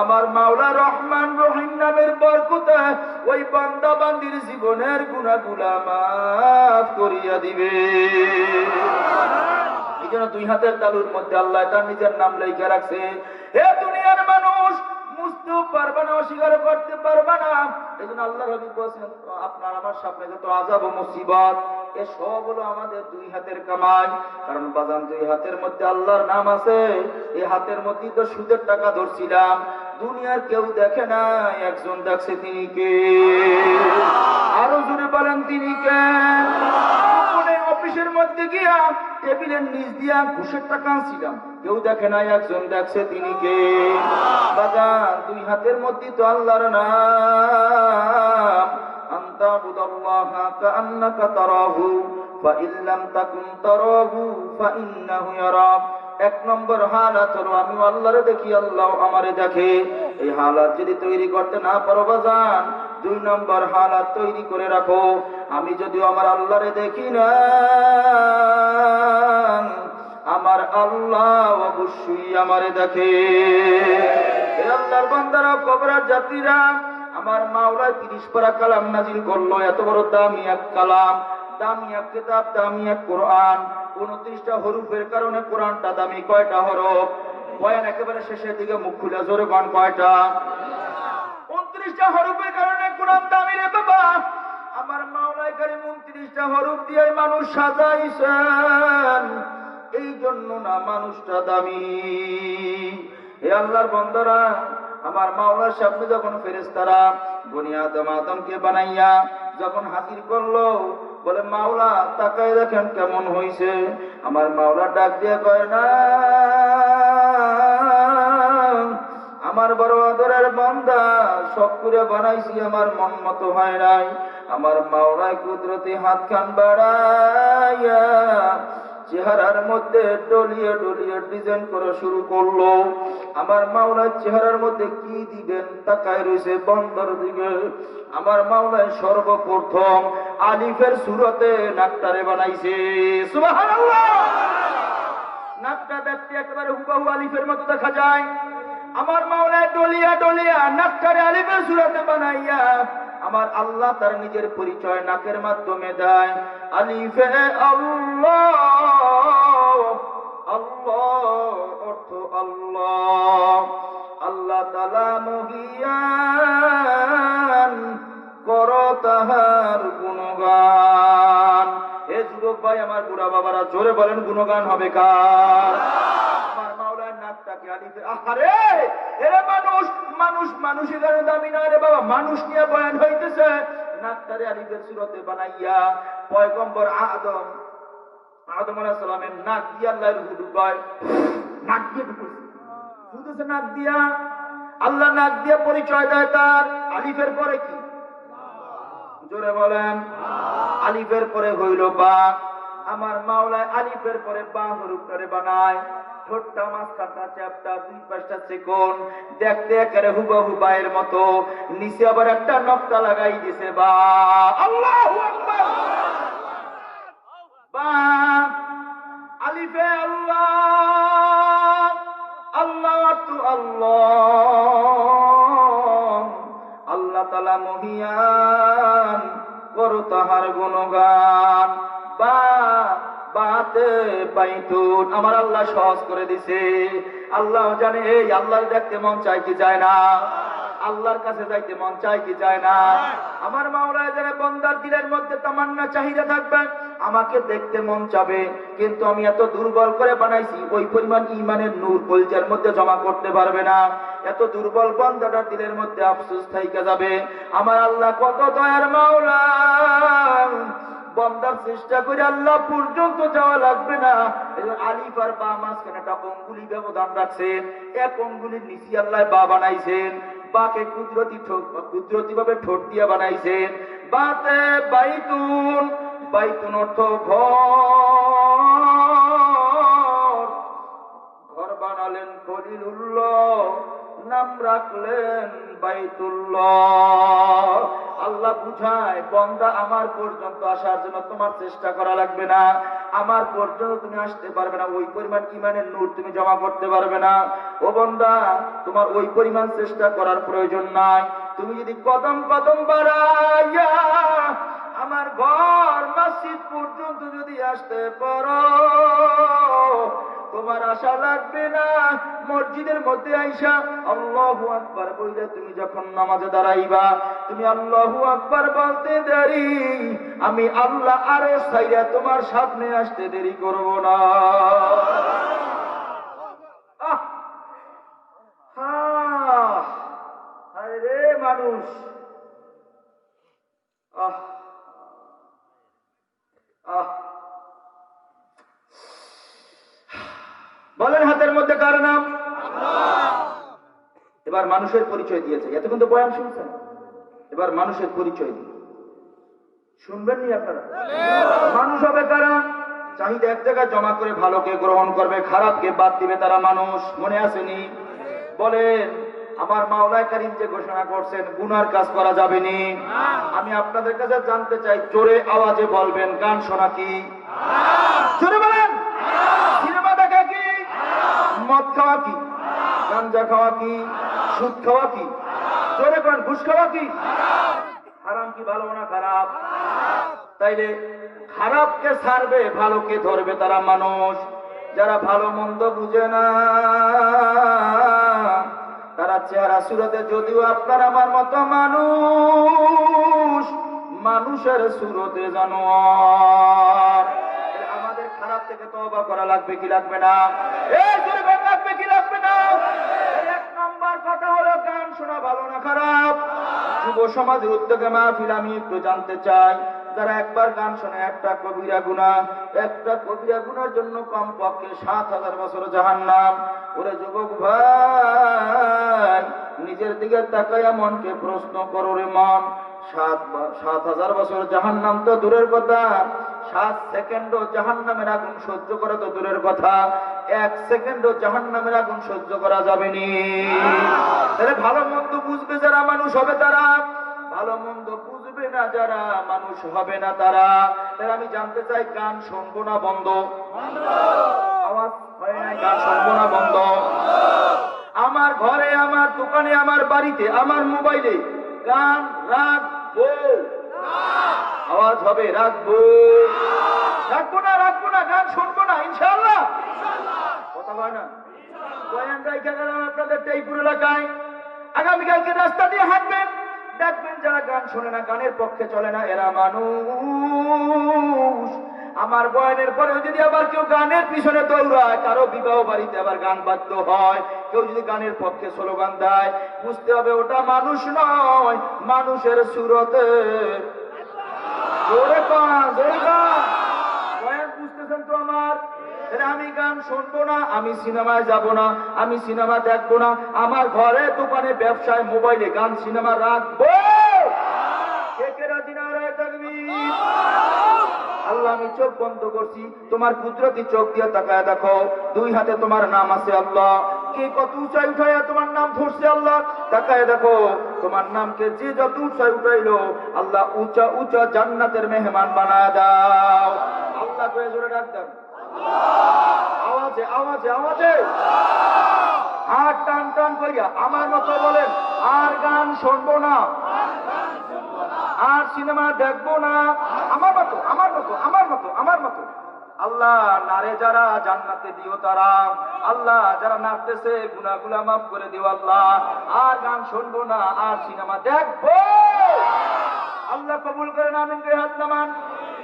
আমার মাওলা রহমান রহিম নামের বরকতে ওই বান্দা বান্দির জীবনের গুনাহগুলা মাফ করিয়া দিবে। এই জন্য দুই হাতের তালুর মধ্যে আল্লাহ তার নিজের নাম লেখা রাখছে। হে দুনিয়ার মানুষ, বুঝতেও পারবা না, অস্বীকার করতে পারবা না। এই জন্য আল্লাহ হাবিব বলেছেন, আপনার আমার সামনে যত আযাব ও মুসিবত এ সব হলো আমাদের দুই হাতের কামাই। কারণ বাজান দুই হাতের মধ্যে আল্লাহর নাম আছে। এই হাতের মধ্যে তো সুদের টাকা ধরছিলাম, দুনিয়ার কেউ দেখে না, একজন দেখছে, তিনি কে? আরো জোরে বলেন, তিনি কে? অফিসের মধ্যে গিয়া টেবিলের নিচ দিয়া ঘুষের টাকা আনছিলাম, কেউ দেখে নাই, একজন দেখছে, তিনি কে? বাজান দুই হাতের মধ্যে তো আল্লাহর নাম। আনতা বুদাল্লাহা কাআন্নাকা তারাহু ফাইন লাম তাকুন তারাহু ফাইন্নাহু ইয়ারাক। এক নম্বর হালাত হলো আমি আল্লাহরে দেখি, আল্লাহ আমারে দেখে। এই হালাত যদি তৈরি করতে না পারো বাজান, দুই নম্বর হালাত তৈরি করে রাখো, আমি যদিও আমার আল্লাহরে দেখি না, আমার আল্লাহ অবশ্যই আমারে দেখে। এই আল্লাহর বান্দারা, কবরের যাত্রীরা, আমার মাওলা 30 পারা কালাম নাজিল করলো। এত বড় দামি এক কালাম, দামি এক কিতাব, দামি এক কোরআন। 29টা হরফের কারণে কোরআনটা দামি। কয়টা হরফ? বয়ান একেবারে শেষের দিকে মুখ খুলে জোরে গান, কয়টা? 29টা হরফের কারণে কোরআন দামি রে বাবা। আমার মাওলাই কারীম 29টা হরফ দিয়ে মানুষ সাজাইছেন, এই জন্য না মানুষটা দামি। হে আল্লাহর বান্দারা, আমার মাওলার সামনে যখন ফেরেশতারা বনি আদমকে বানাইয়া যখন হাজির করলো, বলে মাওলা তাকায় দেখেন কেমন হইছে। আমার মাওলা ডাক দিয়ে কয় না, আমার বড় আদরের বান্দা, সব করে বানাইছি, আমার মন মতো হয় নাই। আমার মাওলায় কুদরতি হাত খান বাড়াইয়া চেহারার মধ্যে ডলিয়ে ডলিয়ে ডিজাইন করা শুরু করলো। আমার মাওলার চেহারার মধ্যে কি দিবেন তাকায় রয়েছে বন্দর দিকে। আমার মাওলায় সর্বপ্রথম আলিফের সূরতে নাকটারে বানাইছে। সুবহানাল্লাহ! নাকটা দেখতে একেবারে হুবহু আলিফের মতো দেখা যায়। আমার মাওলায় ডলিয়া ডলিয়া নাকটারে আলিফের সূরতে বানাইয়া আমার আল্লাহ তার নিজের পরিচয় নাকের মাধ্যমে দেয়। আলিফে আল্লাহ, আল্লাহ অর্থ আল্লাহ, আল্লাহ তাআলা মহিয়ান, কর তাহার গুণগান। হে যুবক ভাই, আমার বুড়া বাবারা, জোরে বলেন গুণগান হবে কার? আমার মাওলার নাকটাকে আলিফে। আরে এরে মানুষ, মানুষ মানুষের কারণে দামি না রে বাবা, মানুষ নিয়ে বয়ান হইতেছে। নাকটারে আলিফের সূরতে বানাইয়া পয়গম্বর আদম আলাইহিস সালামের নাক দিয়ে আল্লাহর রূহ ঢুকায়। নাক দিয়ে ঢুকেছে, শুধুছে নাক দিয়া। আল্লাহ নাক দিয়ে পরিচয় দেয় তার। আলিফের পরে কি? জোরে বলেন। আলিফের পরে হইল বা। আমার মাওলায় আলিফের পরে বা হরফটারে বানায়। ঠোঁটটা মাঝখানটা চ্যাপটা, দুই পাশটা চিকন, দেখতে একেবারে হুবহু বায়ের মতো। নিচে আবার একটা নকটা লাগাই দিছে বা। আল্লাহু আকবার। বা আলিফে আল্লাহ, আল্লাহ তু আল্লাহ, আল্লাহ তাআলা মহিয়ান, করো তাহার গুণগান। বা বাতে বাইতুন, আমার আল্লাহ সহজ করে দিছে। আল্লাহ জানে এই আল্লাহর দেখতে মন চাই কি চায় না? আল্লাহর কাছে যাইতে মন চায় কি চায় না? আমার মাওলায় যারা বান্দার দিলের মধ্যে তামান্না চাহিদা থাকবে, আমাকে দেখতে মন চাবে, কিন্তু আমি এত দুর্বল করে বানাইছি ওই পরিমাণ ঈমানের নূর কলজার মধ্যে জমা করতে পারবে না। এত দুর্বল বান্দাটার দিলের মধ্যে আফসোস থাইকা যাবে। আমার আল্লাহ কত দয়ার মাওলা, বান্দার চেষ্টা করে আল্লাহ পর্যন্ত যাওয়া লাগবে না। আলিফ আর বা মাঝখানে একটা অঙ্গুলি ব্যবধান রাখছেন, এক অঙ্গুলির নিচে আল্লাহ বা বানাইছেন। বাকে কুদরতি ভাবে ঠোঁট দিয়ে বানাইছেন। বাতে বাইতুন, বাইতুন অর্থ ঘর, ঘর বানালেন খলিলুল্লাহ, নাম রাখলেন বাইতুল্লাহ। আল্লাহ বুঝায় বান্দা আমার পর্যন্ত আসার জন্য তোমার চেষ্টা করা লাগবে না, আমার পর্যন্ত তুমি আসতে পারবে না, ওই পরিমাণ ঈমানের নূর তুমি জমা করতে পারবে না। ও বান্দা, তোমার ওই পরিমাণ চেষ্টা করার প্রয়োজন নাই। তুমি যদি কদম কদম বাড়াইয়া আমার ঘর মসজিদ পর্যন্ত যদি আসতে পারো, তোমার আশা লাগবে না। মসজিদের মধ্যে আইসা আল্লাহু আকবার বইলে তুমি যখন নামাজে দাঁড়াইবা, তুমি আল্লাহু আকবার বলতে দেরি, আমি আল্লাহ আরে সাইরা তোমার সামনে আসতে দেরি করব না। হায় রে মানুষ, বলেন হাতের মধ্যে কার নাম? এবার মানুষের পরিচয় দিয়েছে। এতক্ষণ তো বয়ান শুনছেন, এবার মানুষের পরিচয় দিয়ে শুনবেন নি আপনারা? মানুষ হবে কারা? চাহিদা এক জায়গায় জমা করে ভালোকে গ্রহণ করবে, খারাপকে বাদ দিবে, তারা মানুষ। মনে আসেনি? বলেন আমার মাওলানা কারীম যে ঘোষণা করছেন গুনার কাজ করা যাবে নি। আমি আপনাদের কাছে জানতে চাই, জোরে আওয়াজে বলবেন, গান শোনা কি? জোরে বলেন। সিনেমা দেখা কি? মদ খাওয়া কি? গাঞ্জা খাওয়া কি? সুদ খাওয়া কি? জোরে বলেন। ঘুষ খাওয়া কি? হারাম কি ভালো না খারাপ? তাইলে খারাপকে ছাড়বে, ভালোকে ধরবে, তারা মানুষ। যারা ভালো মন্দ বুঝে না, তারা চেহারা সুরতে যদিও আপনার আমার মতো মানুষ, মানুষের সুরতে জানোয়ার। আমাদের খারাপ থেকে তওবা করা লাগবে কি লাগবে না? লাগবে কি লাগবে না? এক নম্বর কথা হলো গান শোনা ভালো না খারাপ? যুব সমাজের উদ্যোগে মাহফিল আমি একটু জানতে চাই, যারা একবার গান শোনে একটা কবিরা গুনাহ, একটা কবিরা গুনার জন্য কমপক্ষে ৭,০০০ বছর জাহান্নাম। ওরে যুবক ভাই, নিজের দিকে তাকাইয়া মনকে প্রশ্ন করো রে মন, ৭,০০০ বছর জাহান্নাম তো দূরের কথা, 7 সেকেন্ডও জাহান্নামের আগুন সহ্য করা তো দূরের কথা, 1 সেকেন্ডও জাহান্নামের আগুন সহ্য করা যাবে নি। তাহলে ভালো মন্দ বুঝবে যারা মানুষ হবে তারা, ভালো মন্দ বুঝবে না যারা মানুষ হবে না তারা। তাহলে আমি জানতে চাই, গান শুনবো না বন্ধ? আওয়াজ হয় নাই? গান শুনবো না বন্ধ? আমার ঘরে, আমার দোকানে, আমার বাড়িতে, আমার মোবাইলে গান রাখবো? আওয়াজ হবে রাখবো? রাখবো না? রাখবো না, গান শুনবো না ইনশাআল্লাহ। কথা হয় না? বয়ান রাইখা গেলাম আপনাদের টেইপুর এলাকায়, আগামীকালকে রাস্তা দিয়ে হাঁটবেন, দেখবেন যারা গান শোনে না, গানের পক্ষে চলে না, এরা মানুষ। আমার বয়ানের পরেও যদি আবার কেউ গানের পিছনে দৌড়ায়, কারো বিবাহ বাড়িতে আবার গান বাদ্য হয়, কেউ যদি গানের পক্ষে স্লোগান দেয়, বুঝতে হবে ওটা মানুষ নয়, মানুষের সুরতে। জোরে কান, জোরে কান। বয়ান বুঝতেছেন তো আমার? আমি গান শুনবো না, আমি সিনেমায় যাব না, আমি সিনেমা দেখবো না, আমার ঘরে দোকানে ব্যবসায় মোবাইলে গান সিনেমা রাখবো। কে কে রাজি নারায়ে তাকবীর। আল্লাহ আমি চোখ বন্ধ করছি, তোমার কুদরতি চোখ দিয়ে তাকায় দেখো, দুই হাতে তোমার নাম আছে আল্লাহ, কে কত উঁচাই উঠাইয়া তোমার নাম ধরছে আল্লাহ, তাকায় দেখো তোমার নামকে যে যত উঁচাই উঠাইলো আল্লাহ উঁচা উঁচা জান্নাতের মেহমান বানায় দাও। আল্লাহ কয়ে জোরে ডাক দেন, আওয়াজে আওয়াজে আওয়াজে, হাত টান টান করিয়া আমার মতো বলেন, আর গান শুনবো না, আর সিনেমা দেখবো না, আমার মতো আমার মতো আমার মতো আমার মতো। আল্লাহ নারে যারা জান্নাতে দিও তারা, আল্লাহ যারা নাচতেছে গুনাহগুলা মাফ করে দিও আল্লাহ, আর গান শুনবো না, আর সিনেমা দেখবো। আল্লাহ কবুল করেন, আমিন করে হাত নামান।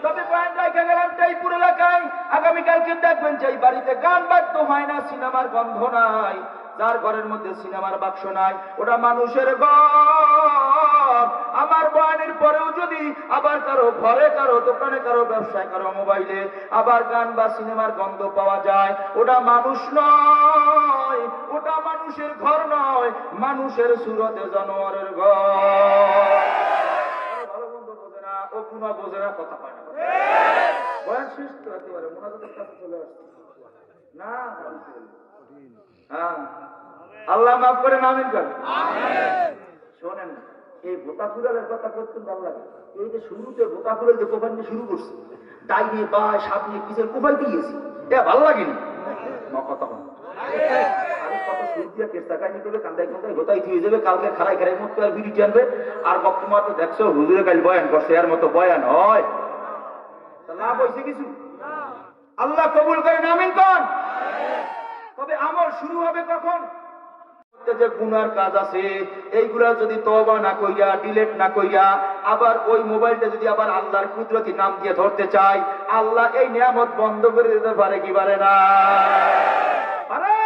তবে পয়েন্ট রেখে গেলাম জয়পুর এলাকায়, আগামীকালকে দেখবেন যে বাড়িতে গান বাদ্য হয় না, সিনেমার গন্ধ নাই, যার ঘরের মধ্যে সিনেমার বাক্স নাই, ওটা মানুষের ঘর। আমার বয়ানের পরেও যদি আবার কারো ঘরে, কারো দোকানে, কারো ব্যবসায়, কারো মোবাইলে আবার গান বা সিনেমার গন্ধ পাওয়া যায়, ওটা মানুষ নয়, ওটা মানুষের ঘর নয়, মানুষের সুরতে জানোয়ারের ঘর। ভালো মন্দ বোঝে না, ও গুনাহ বোঝে না, কথা পায় না। বয়ান শেষ করতে পারে, মোনাজাতের কাছে চলে আসছে না। হ্যাঁ, আল্লাহ মাফ করেন, আমিন করেন। শোনেন, এই বোতা ফুলের কথা করতে ভালো লাগে। এই যে শুরুতে বোতা ফুলের যে কোপান শুরু করছে, ডাইনে বা সামনে পিছের কোপাই দিয়েছি, এটা ভালো লাগেনি কথা বল। আমি কত সুর দিয়ে কেসটা কাহিনী করবে, কান্দাই কান্দাই গোতাই দিয়ে যাবে, কালকে খারাই খারাই মতো আর ভিডিও আনবে, আর বক্তমার তো দেখছো হুজুরে কাল বয়ান করছে, এর মতো বয়ান হয় লাভ হয়েছে কিছু? আল্লাহ কবুল করেন, আমিন করেন। তবে আমল শুরু হবে কখন? যে গুনার কাজ আছে এইগুলা যদি তওবা না কইরা, ডিলিট না কইরা, আবার ওই মোবাইলটা যদি আবার আল্লাহর কুদরতি নাম দিয়ে ধরতে চাই, আল্লাহ এই নিয়ামত বন্ধ করে দিতে পারে কি পারে না? পারে।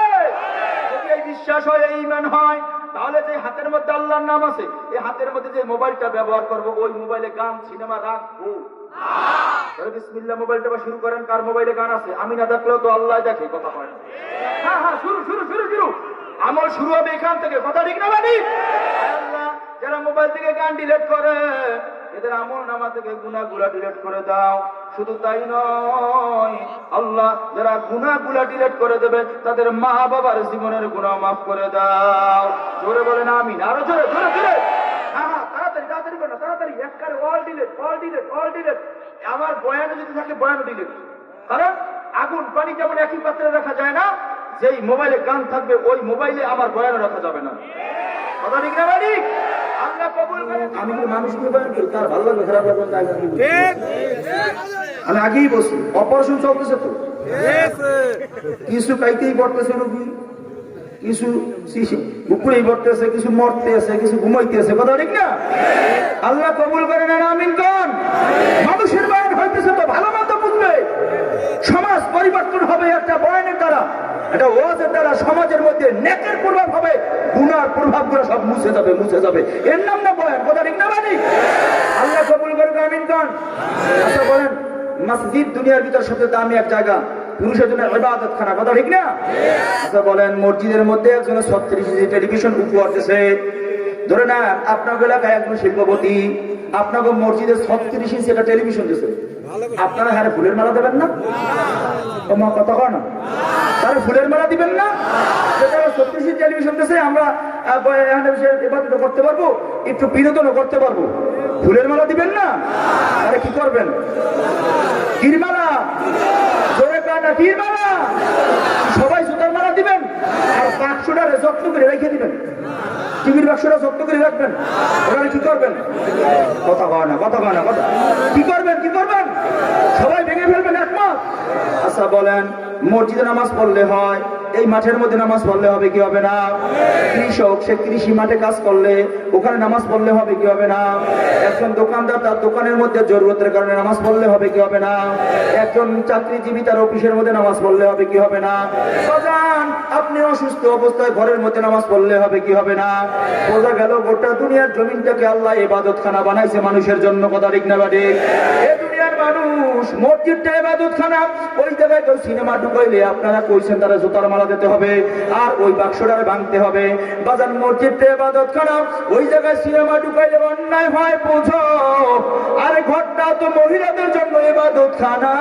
যদি এই বিশ্বাস হয়, এই ঈমান হয়, তাহলে যে হাতের মধ্যে আল্লাহর নাম আছে, এই হাতের মধ্যে যে মোবাইলটা ব্যবহার করব, ওই মোবাইলে গান সিনেমা রাখবো। বিসমিল্লাহ মোবাইলটা শুরু করেন, কার মোবাইলে গান আছে? আমি না দেখলেও তো আল্লাহ দেখে, কথা হয় না। হ্যাঁ হ্যাঁ, শুরু শুরু শুরু শুরু, আমল শুরু হবে এখান থেকে, কথা ঠিক না বাড়ি? আল্লাহ যারা মোবাইল থেকে গান ডিলিট করে, এদের আমল নামা থেকে গুনাহগুলা ডিলিট করে দাও। শুধু তাই নয়, আল্লাহ যারা গুনাহগুলা ডিলিট করে দেবে, তাদের মা বাবার জীবনের গুনাহ মাফ করে দাও। জোরে বলেন আমিন, আরো জোরে জোরে জোরে। হ্যাঁ হ্যাঁ, তাড়াতাড়ি তাড়াতাড়ি করো না, তাড়াতাড়ি একবারে all delete all delete all delete. আমার বয়ানে যদি থাকে বয়ানও ডিলিট, কারণ আগুন পানি যেমন একই পাত্রে রাখা যায় না, যেই মোবাইলে গান থাকবে ওই মোবাইলে আমার বয়ান রাখা যাবে না, কথা ঠিক না বাড়ি? আল্লাহ কবুল করেন। আমি কি মানুষ নিয়ে বয়ান করি, তার ভালো লাগবে খারাপ লাগবে আমি আগেই বসি। অপারেশন চলতেছে তো, কিছু কাইতেই পড়তেছে রোগী, কিছু উপরেই পড়তেছে, কিছু মরতে আছে, কিছু ঘুমাইতে আছে, কথা ঠিক না? আল্লাহ কবুল করেন, আমিন কোন। মানুষের বয়ান হইতেছে তো ভালো মতো বুঝবে, সমাজ পরিবর্তন হবে একটা বয়ানের দ্বারা, এটা ওয়াজের দ্বারা সমাজের মধ্যে নেকের প্রভাব হবে, গুনার প্রভাবগুলো সব মুছে যাবে, মুছে যাবে। এর নাম না বয়ান, কথা ঠিক না বাড়ি? আল্লাহ কবুল করেন, আমিন কোন। আচ্ছা বলেন, মসজিদ দুনিয়ার ভিতর সবচেয়ে দামি এক জায়গা, পুরুষের জন্য ইবাদত খানা, কথা ঠিক না? আচ্ছা বলেন, মসজিদের মধ্যে একজন 36 ইঞ্চি টেলিভিশন উপহার দিয়েছে, ধরে না আপনার এলাকায় একজন শিল্পপতি আপনাকে মসজিদে 36 ইঞ্চি একটা টেলিভিশন দিয়েছে, আপনারা হ্যাঁ ফুলের মালা দেবেন না? তোমার কথা কয় না, তাহলে ফুলের মালা দিবেন না? 36 ইঞ্চি টেলিভিশন দিয়েছে, আমরা ইবাদত করতে পারবো, একটু বিনোদনও করতে পারবো, ফুলের মালা দিবেন না? আরে কি করবেন? কির মালা, জোরে কাটা, কির মালা, সবাই জুতার মালা দিবেন, আর বাক্সটারে যত্ন করে রেখে দিবেন, টিভির বাক্সটা যত্ন করে রাখবেন, ওখানে কি করবেন? কথা কয় না, কথা কয় না, কথা কি করবেন? কি করবেন? সবাই ভেঙে ফেলবেন একমত? আচ্ছা বলেন, মসজিদে নামাজ পড়লে হয়, এই মাঠের মধ্যে নামাজ পড়লে হবে কি হবে না? কৃষক সে কৃষি মাঠে কাজ করলে ওখানে নামাজ পড়লে হবে কি হবে না? একজন দোকানদার তার দোকানের মধ্যে জরুরতের কারণে নামাজ পড়লে হবে কি হবে না? একজন চাকরিজীবী তার অফিসের মধ্যে নামাজ পড়লে হবে কি হবে না? বাজান, আপনি অসুস্থ অবস্থায় ঘরের মধ্যে নামাজ পড়লে হবে কি হবে না? বোঝা গেল গোটা দুনিয়ার জমিনটাকে আল্লাহ ইবাদতখানা বানাইছে মানুষের জন্য, কথা ঠিক না বাড়ি? এই দুনিয়ার মানুষ, মসজিদটা ইবাদতখানা, ওই জায়গায় কেউ সিনেমা ঢুকাইলে আপনারা কইছেন তারা জুতার মালা দিতে হবে আর ওই বাক্সটারে ভাঙতে হবে। বাজান মসজিদটা ইবাদতখানা, ওই জায়গায় সিনেমা ঢুকাইলে অন্যায় হয় বুঝো। আর ঘরটা তো মহিলাদের জন্য ইবাদতখানা,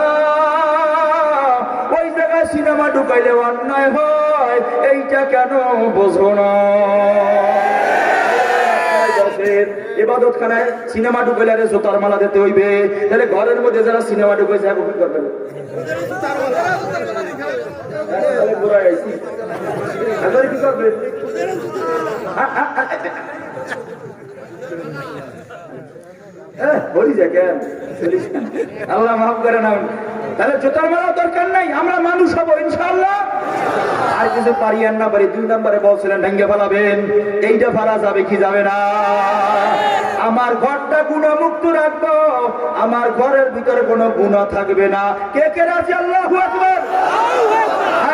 ওই জায়গায় সিনেমা ঢুকাইলে অন্যায় হয়, এইটা কেন বোঝো না? ইবাদতখানায় সিনেমা ঢুকাইলে আরে জুতার মালা দিতে হইবে, তাহলে ঘরের মধ্যে যারা সিনেমা ঢুকাইছে এখন কি করবেন? কি করবে? আল্লাহ মাফ করে না। তাহলে জুতার মালা দরকার নাই, আমরা মানুষ হবো ইনশাআল্লাহ। আর কিছু পারি আর না পারি, 2 নম্বরে বলছিলেন ভেঙ্গে ফেলাবেন, এইটা ফেলা যাবে কি যাবে না? আমার ঘরটা গুণামুক্ত রাখবো, আমার ঘরের ভিতরে কোনো গুনাহ থাকবে না। কে কে রাজি? আল্লাহু আকবার।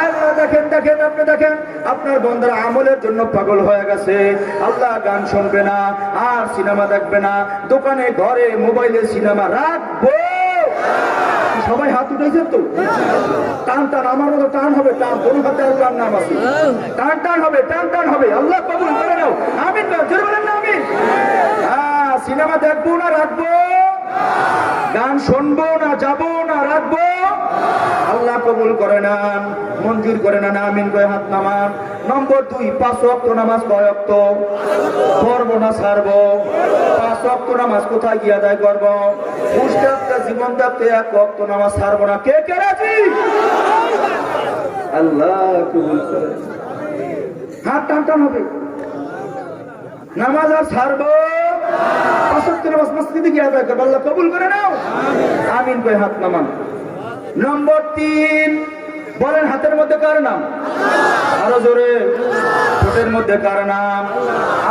আল্লাহ দেখেন দেখেন, আপনি দেখেন আপনার বন্ধুরা আমলের জন্য পাগল হয়ে গেছে। আল্লাহ গান শুনবে না আর সিনেমা দেখবে না, দোকানে ঘরে মোবাইলে সিনেমা রাখবো। সবাই হাত উঠেছে তো? টান টান, আমার মতো টান হবে, টান কোনো হাতে আল্লাহর নাম আছে, টান টান হবে, টান টান হবে। আল্লাহ কবুল করে নাও, আমিন। জোরে বলেন না আমিন। হ্যাঁ, সিনেমা দেখবো না রাখবো, গান শুনবো না যাবো না রাখবো, আল্লাহ কবুল করে নেন, মঞ্জুর করে নেন, আমিন কয়ে হাত নামান। নম্বর 2, 5 ওয়াক্ত নামাজ কয় ওয়াক্ত পড়বো না ছাড়বো? 5 ওয়াক্ত নামাজ কোথায় গিয়ে আদায় করবো? পুষ্টাপ্তা জীবন থাকতে 1 ওয়াক্ত নামাজ ছাড়বো না। কে কে রাজি? আল্লাহ কবুল করে। হাত টান টান হবে, নামাজ আর ছাড়বো, 5 ওয়াক্ত নামাজ মসজিদে গিয়ে আদায় করবো, আল্লাহ কবুল করে নাও, আমিন কয়ে হাত নামান। নম্বর 3, বলেন হাতের মধ্যে কার নাম? আরো জোরে। ঠোঁটের মধ্যে কার নাম?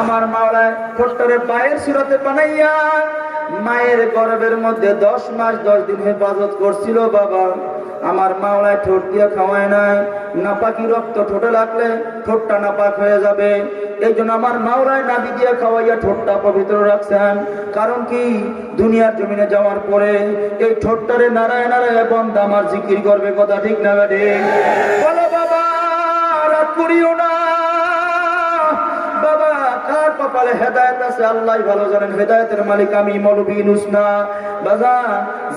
আমার মাওলায় ঠোঁটটারে পায়ের সুরতে বানাইয়া মায়ের গর্ভের মধ্যে 10 মাস 10 দিন হেফাজত করছিল বাবা। আমার মাওলায় ঠোঁট দিয়ে খাওয়ায় নাই, নাপাকি রক্ত ঠোঁটে লাগলে ঠোঁটটা নাপাক হয়ে যাবে, এই জন্য আমার মাওলায় নাবি দিয়ে খাওয়াইয়া ঠোঁটটা পবিত্র রাখছেন। কারণ কি, দুনিয়ার জমিনে যাওয়ার পরে এই ঠোঁটটারে নারায় নারায় বন্ধ আমার জিকির করবে। কথা ঠিক না বেঠে? বলো বাবা, রাগ করিও না বাবা। কার কপালে হেদায়েত আছে আল্লাহ ভালো জানেন, হেদায়েতের মালিক আমি মৌলভী ইউনূস না। বাজান,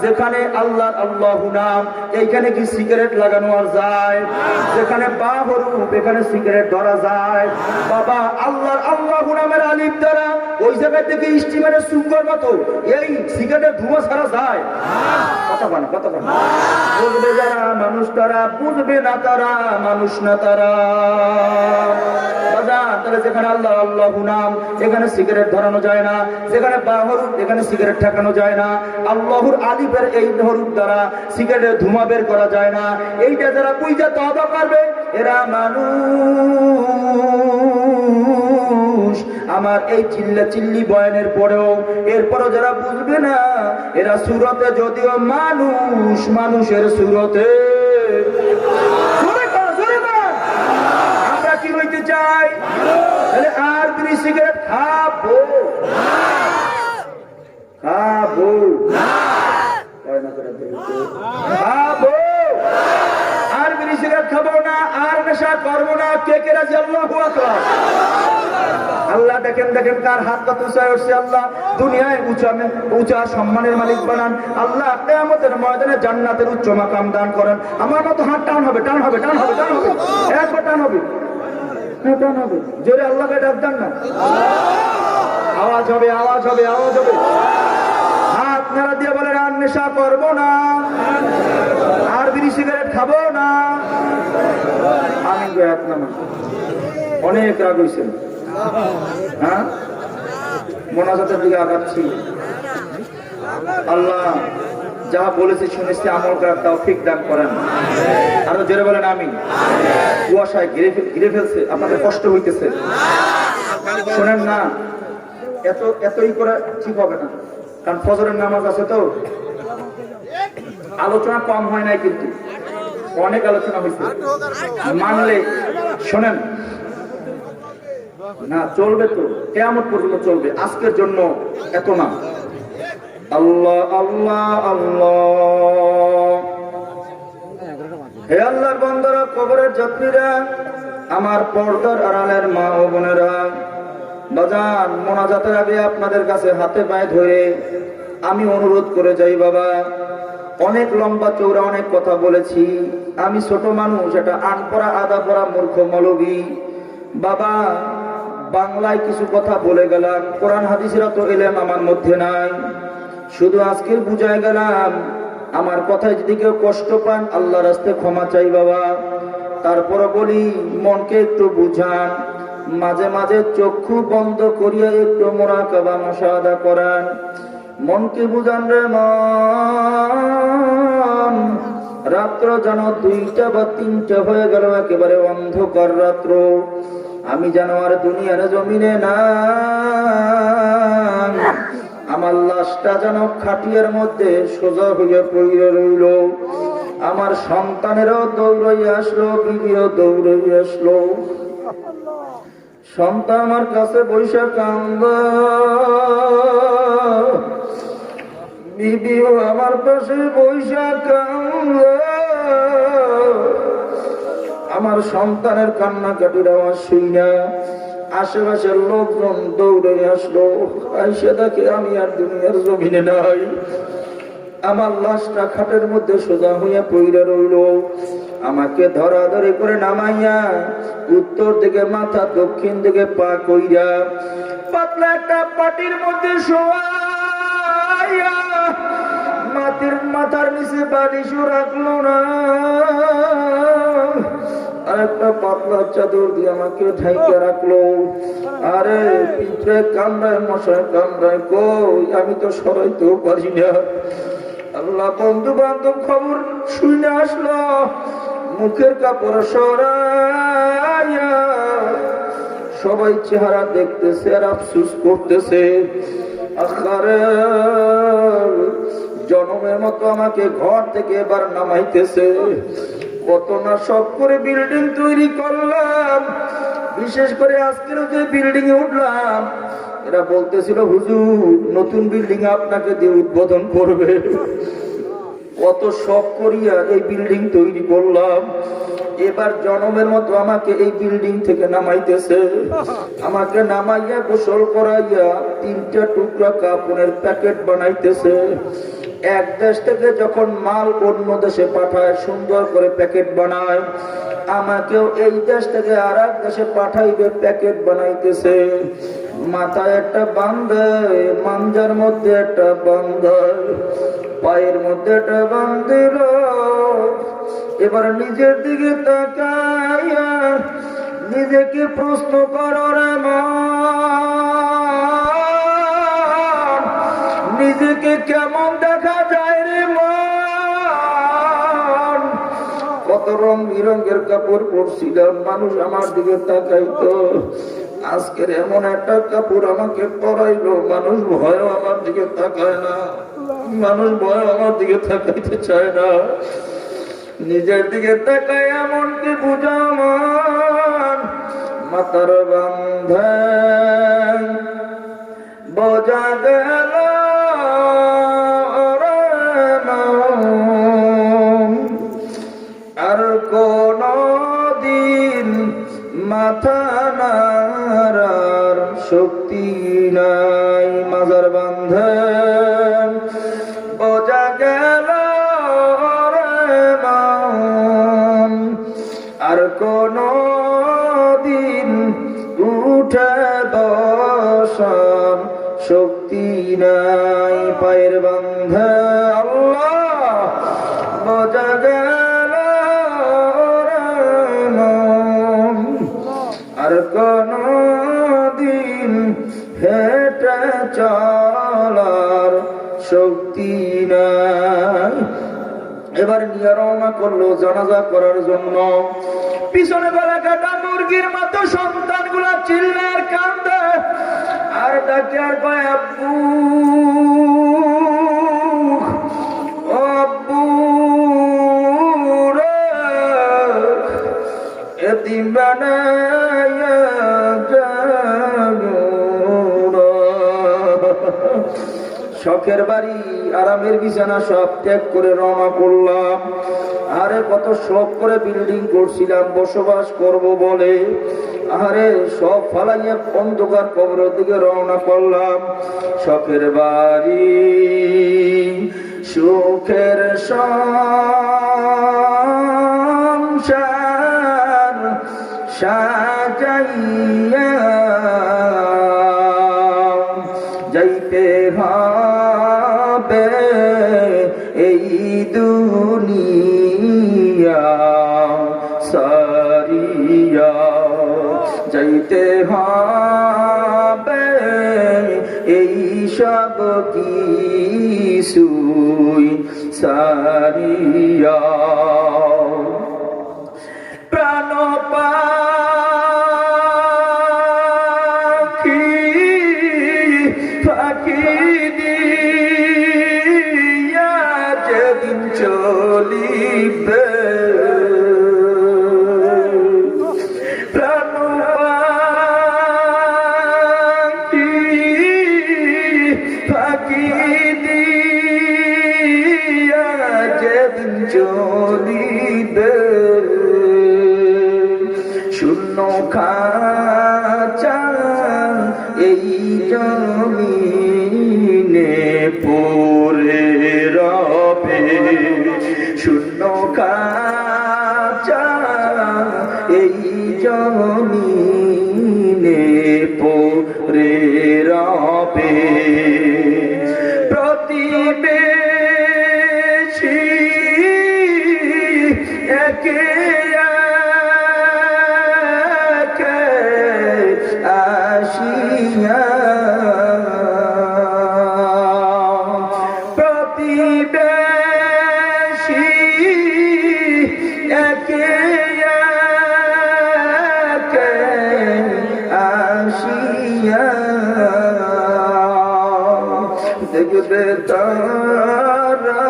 যেখানে আল্লাহ আল্লাহু নাম, এইখানে কি সিগারেট লাগানো আর যায়? যেখানে বাহরূপ, এখানে সিগারেট ধরা যায়? বাবা, আল্লাহর আল্লাহু নামের আলিফ দ্বারা ওই জায়গা থেকে স্টিমারের সুন্দর মতো এই সিগারেটের ধোঁয়া ছাড়া যায়? কথা বল, কথা বল। বুঝবে যারা মানুষ তারা, বুঝবে না তারা মানুষ না তারা। বাজান, তাহলে যেখানে আল্লাহ আল্লাহু নাম, এখানে সিগারেট ধরানো যায় না। যেখানে বাহরূপ, এখানে সিগারেট ঠেকানো যায় না। আল্লাহর আলিফের এই হরুফ দ্বারা সিগারেটের ধোঁয়া বের করা যায় না। এইটা যারা বুঝা তওবা করবে, এরা মানুষ। আমার এই চিল্লা চিল্লি বয়ানের পরেও এরপরও যারা বুঝবে না, এরা সুরতে যদিও মানুষ, মানুষের সুরতে। আমরা কি হইতে চাই? তাহলে আর বিড়ি সিগারেট খাবো? খাবো খাবো, আর বিড়ি সিগারেট খাবো না, আর নেশা করবো না। কে কে রাজি? আল্লাহু আকবার। আল্লাহ দেখেন দেখেন কার হাত কত উঁচায় উঠছে। আল্লাহ দুনিয়ায় উঁচা সম্মানের মালিক বানান। আল্লাহ কিয়ামতের ময়দানে জান্নাতের উচ্চ মাকাম দান করেন। আমার মতো হাত টান হবে, টান হবে, টান হবে, টান হবে, একবার টান হবে, টান হবে। জোরে আল্লাহকে ডাক দেন না, আওয়াজ হবে, আওয়াজ হবে, আওয়াজ হবে। হাত নাড়া দিয়ে বলেন, আর নেশা করবো না, আর বিড়ি সিগারেট খাবো না। আমি এক নামা অনেক রাগ হয়েছেন। হ্যাঁ, মোনাজাতের দিকে আগাচ্ছি। আল্লাহ যা বলেছে শুনেছি, আমল করার তৌফিক দান করেন। আরো জোরে বলেন আমিন। কুয়াশায় ঘিরে ফেলছে, আপনাদের কষ্ট হইতেছে, শোনেন না, এতই করে ঠিক হবে না। কারণ ফজরের নামাজ আছে তো, আলোচনা কম হয় নাই, কিন্তু অনেক আলোচনা হয়েছে। মানলে শোনেন না, চলবে তো কিয়ামত পর্যন্ত চলবে। আজকের জন্য এত না, আল্লাহ আল্লাহ আল্লাহ। হে আল্লাহর বান্দারা, কবরের যাত্রীরা, আমার পর্দার আড়ালের মা ও বোনেরা, বাজান মোনাজাতের আগে আপনাদের কাছে হাতে পায়ে ধরে আমি অনুরোধ করে যাই, বাবা অনেক লম্বা চৌড়া অনেক কথা বলেছি, আমি ছোট মানুষ, এটা আনপড়া আদা পড়া মূর্খ মৌলবী, বাবা বাংলায় কিছু কথা বলে গেলাম, কোরআন হাদিসেরা তো এলেম আমার মধ্যে নাই, শুধু আজকে বুঝায় গেলাম, আমার কথায় যদি কেউ কষ্ট পান আল্লাহর রাস্তায় ক্ষমা চাই বাবা। তারপরে বলি মনকে একটু বুঝান, মাঝে মাঝে চক্ষু বন্ধ করিয়া একটু মুরাকাবা মুশাহাদা করেন, মনকে বুঝান রে মন। রাত্র যেন 2টা বা 3টা হয়ে গেল, একেবারে অন্ধকার রাত্র, আমি যেন আর দুনিয়ার জমিনে না, আমার লাশটা যেন খাটিয়ার মধ্যে সোজা হইয়া পড়ে রইল, আমার সন্তানেরও দৌড়াইয়া আসলো, বিবিও দৌড়াইয়া আসলো, সন্তান আমার কাছে বৈশা কান্দ, বিবিও আমার পাশে বৈশা কান্দ, আমার সন্তানের কান্নাকাটির আওয়াজ শুইনা আশেপাশের লোকজন দৌড়ে আসলো, আইসা দেখে আমি আর দুনিয়ার জমিনে নাই, আমার লাশটা খাটের মধ্যে সোজা হইয়া পইরা রইল, আমাকে ধরাধরি করে নামাইয়া উত্তর দিকে মাথা দক্ষিণ দিকে পা কইরা পাতলা একটা পাটির মধ্যে শোয়াইয়া মাথার নিচে বালিশও রাখলো না, আর একটা পাতলা চাদর দিয়ে আমাকে ঢাইকে রাখলো, আরে পিঠে কামড়ায় মশায় কামড়ায়, কই আমি তো সরাইতেও পারি না। আল্লাহ বন্ধু বান্ধব খবর শুনে আসলো, মুখের কাপড় সরাইয়া সবাই চেহারা দেখতেছে আর আফসুস করতেছে, আখারে জনমের মতো আমাকে ঘর থেকে এবার নামাইতেছে, কত না সব করে বিল্ডিং তৈরি করলাম, বিশেষ করে আজকের যে বিল্ডিং এ উঠলাম, এরা বলতেছিল হুজুর নতুন বিল্ডিং আপনাকে দিয়ে উদ্বোধন করবে, কত শখ করিয়া এই বিল্ডিং তৈরি করলাম, এবার জনমের মতো আমাকে এই বিল্ডিং থেকে নামাইতেছে, আমাকে নামাইয়া গোসল করাইয়া 3টা টুকরা কাপড়ের প্যাকেট বানাইতেছে, এক দেশ থেকে যখন মাল অন্য দেশে পাঠায় সুন্দর করে প্যাকেট বানায়, আমাকেও এই দেশ থেকে আর এক দেশে পাঠাইবে প্যাকেট বানাইতেছে, মাথায় একটা বান্ধে, মাঞ্জার মধ্যে একটা বান্ধে, পায়ের মধ্যে একটা বান্ধিল, এবার নিজের দিকে তাকাইয়া নিজেকে প্রশ্ন করো রে মন, নিজেকে কেমন দেখা যায় রে মন, কত রং বিরঙের কাপড় পরছিলাম, মানুষ আমার দিকে তাকাইতো, আজকের এমন একটা কাপড় আমাকে পরাইলো, মানুষ ভয় আমার দিকে তাকায় না, মানুষ ভয় আমার দিকে তাকাইতে চায় না, নিজের দিকে তাকায় এমনকি বুঝাও মন, মাথার বান্ধে বোঝা গেল আর কোন দিন মাথা নাড়ার শক্তি নাই, মাজার বান্ধে বোঝা গেল আর কোন দিন উঠে বসার শক্তি নাই, পায়ের বান্ধে আল্লাহ বোঝা গেল আর কোন দিন হেঁটে চলার শক্তি নাই। এবার নিয়ে রওনা করলো জানাজা করার জন্য, পিছনে গলা কাটা মুরগির মতো সন্তান গুলা চিল্লার কান্দে আর ডাকে আর কয় আব্বু ও আব্বু রে, এতিম বানাইয়া যাবো, শখের বাড়ি আরামের বিছানা সব ত্যাগ করে রওনা করলাম। আরে কত শখ করে বিল্ডিং করছিলাম বসবাস করব বলে, আরে সব ফালাইয়া অন্ধকার কবরের দিকে রওনা করলাম। শখের বাড়ি সুখের সংসার সাজাইয়া যাইতে হবে এই দুনিয়া সারিয়া, যাইতে হবে এই সব কিছুই সারিয়া। প্রাণ পাখি ফাঁকি দিয়া যেদিন চলিবে, প্রাণ পাখি ফাঁকি দিয়া যেদিন চলিবে, শূন্য খাঁচা এই জমিনে পড়ে রবে, শূন্য খাঁচা এই জমিনে পড়ে রবে। প্রতিবেশী একে আসিয়া, প্রতিবেশী একে আসিয়া দেখবে তারা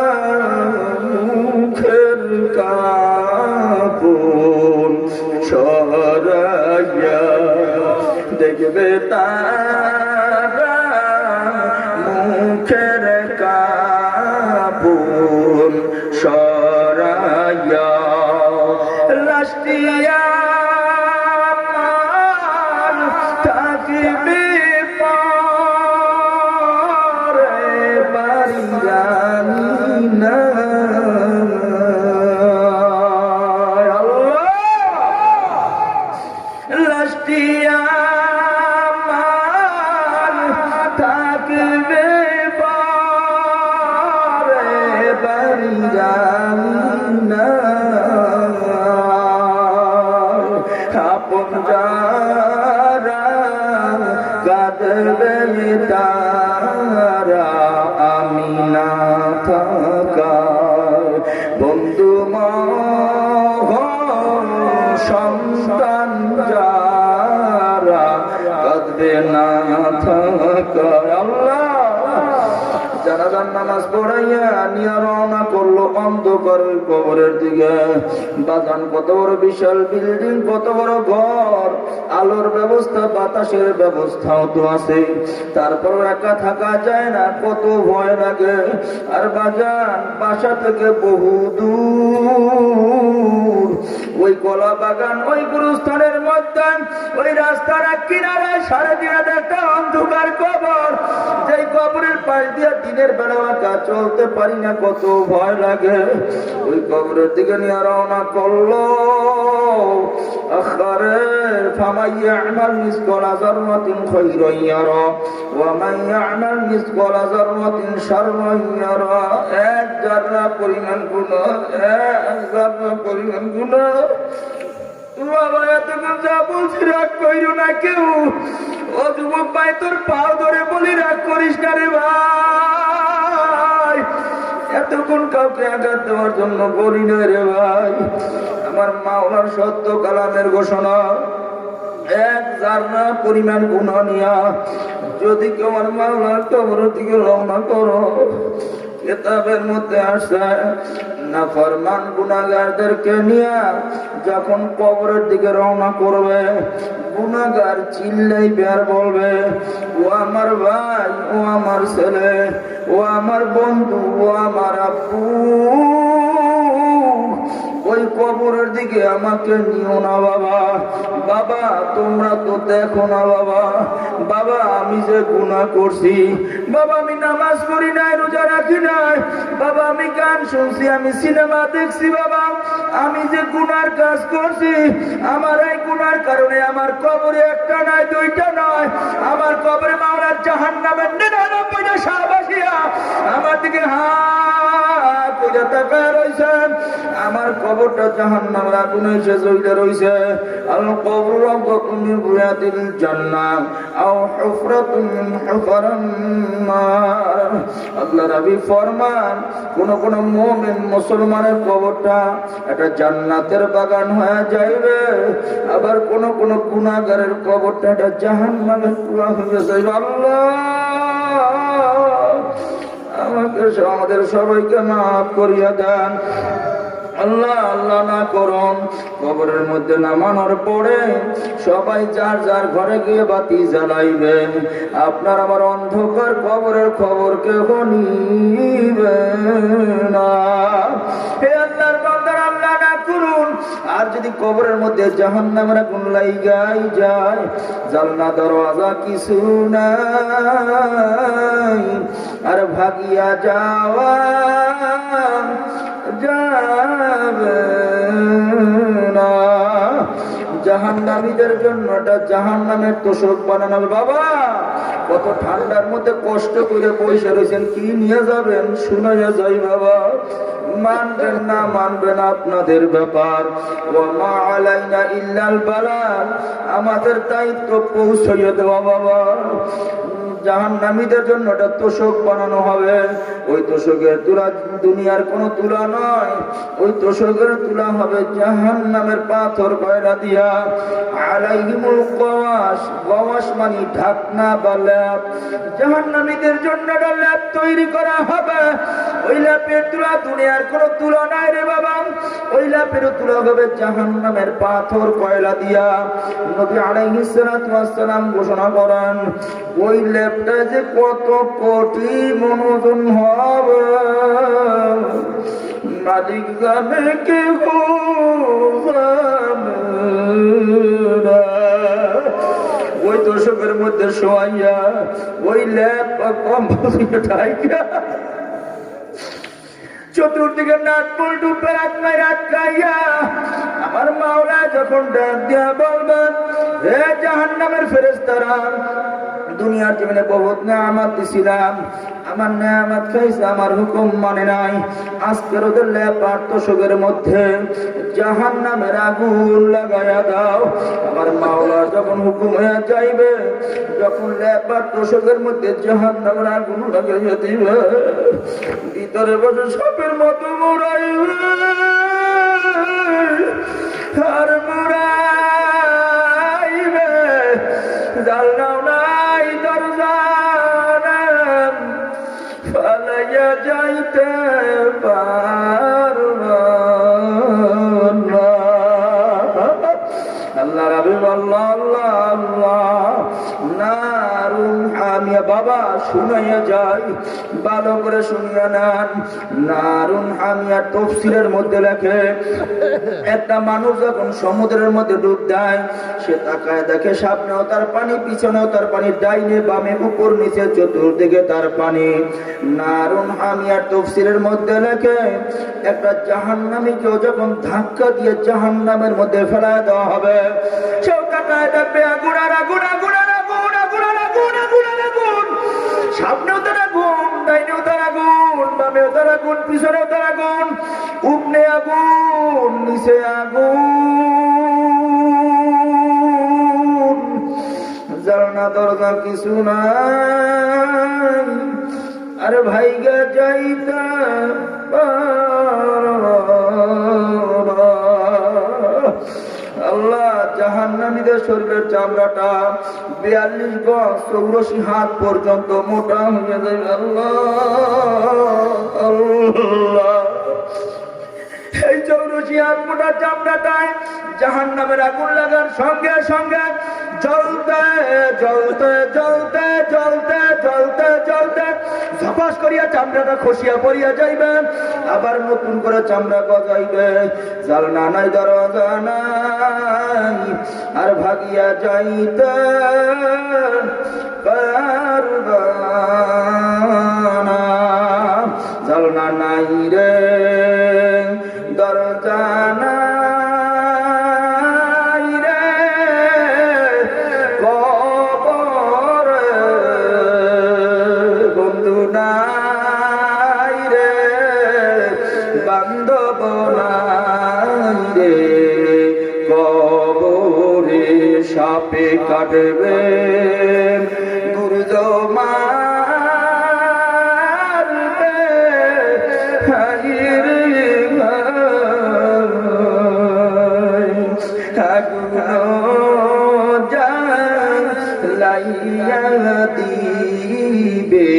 মুখের কাপড় সরাইয়া, দেখবে তারা মুখের কাপড় সরাইয়া, লাস্টিয়া থাকবে পরে বাড়ি জানি না। লাস্টিয়া থাকবে পরে বাড়ি জানি না। আপন যারা কাঁদবে তারা আমি না থাকা, বন্ধু সন্তান যারা কাঁদবে না থাকা। আল্লাহ জানাজার নামাজ পড়াইয়া নিয়ে রওনা করলো অন্ধকারের কবরের দিকে। বাগান কত বড় বিশাল বিল্ডিং, কত বড় ঘর, আলোর ব্যবস্থা বাতাসের ব্যবস্থাও তো আছে, তারপর একা থাকা যায় না, কত ভয় লাগে। আর বাজান বাসা থেকে বহু দূর, ওই কলা বাগান ওই গুরুস্থানের মধ্যে ওই রাস্তার কিনারায় 3.5 একটা অন্ধকার কবর, যেই কবরের পাশ দিয়ে দিনের বেলা কাজ চলতে পারি না, কত ভয় লাগে। ওই কবরের দিকে নিয়ে রওনা করলো। আখরে ফামান ইয়ামাল মিসকালা যাররাতিন খায়রান ইয়ারা ওয়া মান ইয়ামাল মিসকালা যাররাতিন শাররান ইয়ারা। এক যারা পরিমাণ গুনাহ, এক যারা পরিমাণ গুনাহ। বাবা এতক্ষণ যা বলছি রাগ কইরো না কেউ। ও যুবক ভাই, তোর পাও ধরে বলি রাগ করিস না রে ভাই। এতক্ষণ কাউকে আঘাত দেওয়ার জন্য বলি না রে ভাই। আমার মাওলার সত্য কালামের ঘোষণা, এক জাররা পরিমাণ গুনাহ নিয়া যদি কেউ আমার মাওলার কবরের দিকে রওনা করো, কিতাবের মধ্যে আসে নাফরমান গুনাহগারদেরকে নিয়ে যখন কবরের দিকে রওনা করবে, গুনাহগার চিল্লাইবে আর বলবে, ও আমার ভাই, ও আমার ছেলে, ও আমার বন্ধু, ও আমার আব্বু, ওই কবরের দিকে আমাকে নিও না বাবা। বাবা তোমরা তো দেখো না বাবা, বাবা আমি যে গুনাহ করছি, বাবা আমি নামাজ পড়ি নাই, রোজা রাখি নাই, বাবা আমি গান শুনছি, আমি সিনেমা দেখছি, বাবা আমি যে গুনার কাজ করছি, আমার এই গুনার কারণে আমার কবরে একটা নয়, দুইটা নয়, আমার কবরে মাওলার জাহান্নামের 99টা শাহবাসিয়া আমার দিকে হাত তুলে তাকায় রইছেন। আমার কবরটা জাহান্নামের আগুনে এসে জ্বলে রইছে। আল কবর রাউদাতুম মিন রিয়াদিল জান্নাহ আও হুফরাতুম মিন হুফারান নার। আল্লাহর নবী ফরমান, কোন কোন মুমিন মুসলমানের কবরটা একটা জান্নাতের বাগান হয়ে যাইবে, আবার কোন কোন গুনাহগারের কবরটা একটা জাহান্নামের কুয়া হয়ে যাইবে। আল্লাহ আমাদের সবাইকে মাফ করিয়া দেন। আল্লাহ আল্লাহ না করুন, কবরের মধ্যে নামানোর পরে সবাই যার যার ঘরে গিয়ে বাতি জ্বালাইবেন। আপনার আমার অন্ধকার কবরের খবর কেউ নিবে না। হে আল্লাহর বান্দারা, আল্লাহ না করুন। আর যদি কবরের মধ্যে জাহান্নামের আগুন লাইগাই যায়, জানলা দরওয়াজা কিছু নাই, আর ভাগিয়া যাওয়া যাবে না। জাহান্নামীদের জন্য এটা জাহান্নামের তোষক বানানো হবে। বাবা কত ঠান্ডার মধ্যে কষ্ট করে পয়সা রয়েছেন, কি নিয়ে যাবেন শুনাইয়া যাই বাবা। মানবেন না মানবেন আপনাদের ব্যাপার। ওয়া মা আলাইনা ইল্লাল বালাগ, আমাদের দায়িত্ব পৌঁছাইয়া দেওয়া বাবা। জাহান্নামীদের জন্য এটা তোষক বানানো হবে। ওই তোষকের তুলা দুনিয়ার কোন তুলা নয়, ওই তোষকের তুলা হবে জাহান্নামের পাথর কয়লা দিয়া। আলাইহিমুল গওয়াশ, গওয়াশ মানে ঢাকনা বা ল্যাপ। জাহান্নামীদের জন্য একটা ল্যাপ তৈরি করা হবে। ওই ল্যাপের তুলা দুনিয়ার কোন তুলা নাই রে বাবা। ওই ল্যাপের তুলা হবে জাহান্নামের পাথর কয়লা দিয়া। নবী আলাইহিস সালাতু ওয়াস সালাম ঘোষণা করেন, ওই ল্যাপটা যে কত কোটি মনোজন হবে মালিক জানে, কেউ জানে না। ওই দশকের মধ্যে শোয়াইয়া ওই ল্যাপ কম্পিউটার চতুর্দিকে নাট পল্টু পেরাত মাইরাত খাইয়া আমার মাওলা যখন ডাক দিয়া বলবেন, হে জাহান্নামের ফেরেশতারা, দুনিয়ার জীবনে বহুত নেয়ামত দিছিলাম, আমার নেয়ামত খাইছে, আমার হুকুম মানে নাই, আজকের ওদের লেপার তোষকের মধ্যে জাহান্নামের আগুন লাগাইয়া দাও। আমার মাওলা যখন হুকুম হয়ে যাইবে, যখন লেপার তোষকের মধ্যে জাহান্নামের আগুন লাগাইয়া দিবে, ভিতরে বসে সাপের মতো মোড়াইবে আর মোড়াইবে। জানলাও নাই, দরজা ফালাইয়া যাইতে পারবা না। আল্লাহ রাবি আল্লাহ আল্লাহ আল্লাহ নারুন হামিয়া। বাবা শুনাইয়া যাই, ভালো করে শুনিয়া নেন। নারুন হামিয়া তাফসীরের মধ্যে লেখে, একটা মানুষ যখন সমুদ্রের মধ্যে ডুব দেয়, সে তাকায় দেখে সামনেও তার পানি, পিছনেও তার পানি, ডাইনে বামে উপর নিচে চতুর্দিকে তার পানি। নারুন হামিয়ার তাফসীরের মধ্যে লেখে, একটা জাহান্নামীকেও যখন ধাক্কা দিয়ে জাহান্নামের মধ্যে ফেলায় দেওয়া হবে, সেও তাকায় দেখবে আগুন আর আগুন, আগুন আর আগুন, আগুন আর আগুন, আগুন আর আগুন। সামনেও তার আগুন, ডাইনেও তার আগুন, বামেও তার আগুন, পিছনেও তার আগুন, উপরে আগুন, নিচে আগুন, জানলা দরজা কিছু নাই, আরে ভাইগা যাইতা আল্লাহ। জাহান্নামীদের শরীরের চামড়াটা 42 গজ 84 হাত পর্যন্ত মোটা হয়ে যায়। আল্লাহ আল্লাহ, এই 84 হাত মোটা চামড়াটায় জাহান্নামের আগুন লাগার সঙ্গে সঙ্গে জ্বলতে জ্বলতে জ্বলতে জ্বলতে জ্বলতে জ্বলতে ঝপাস করিয়া চামড়াটা খসিয়া পড়িয়া যাইবে, আবার নতুন করে চামড়া গজাইবে। জালনা নাই, দরজা নাই, আর ভাগিয়া যাইতে পারবা না। জালনা নাই রে, দরজা নাই রে, কবরে বন্ধু নাই রে, বান্ধব নাই রে, কবরে সাপে কাটবে গুরুজ মারবে, লাইয়া দিবে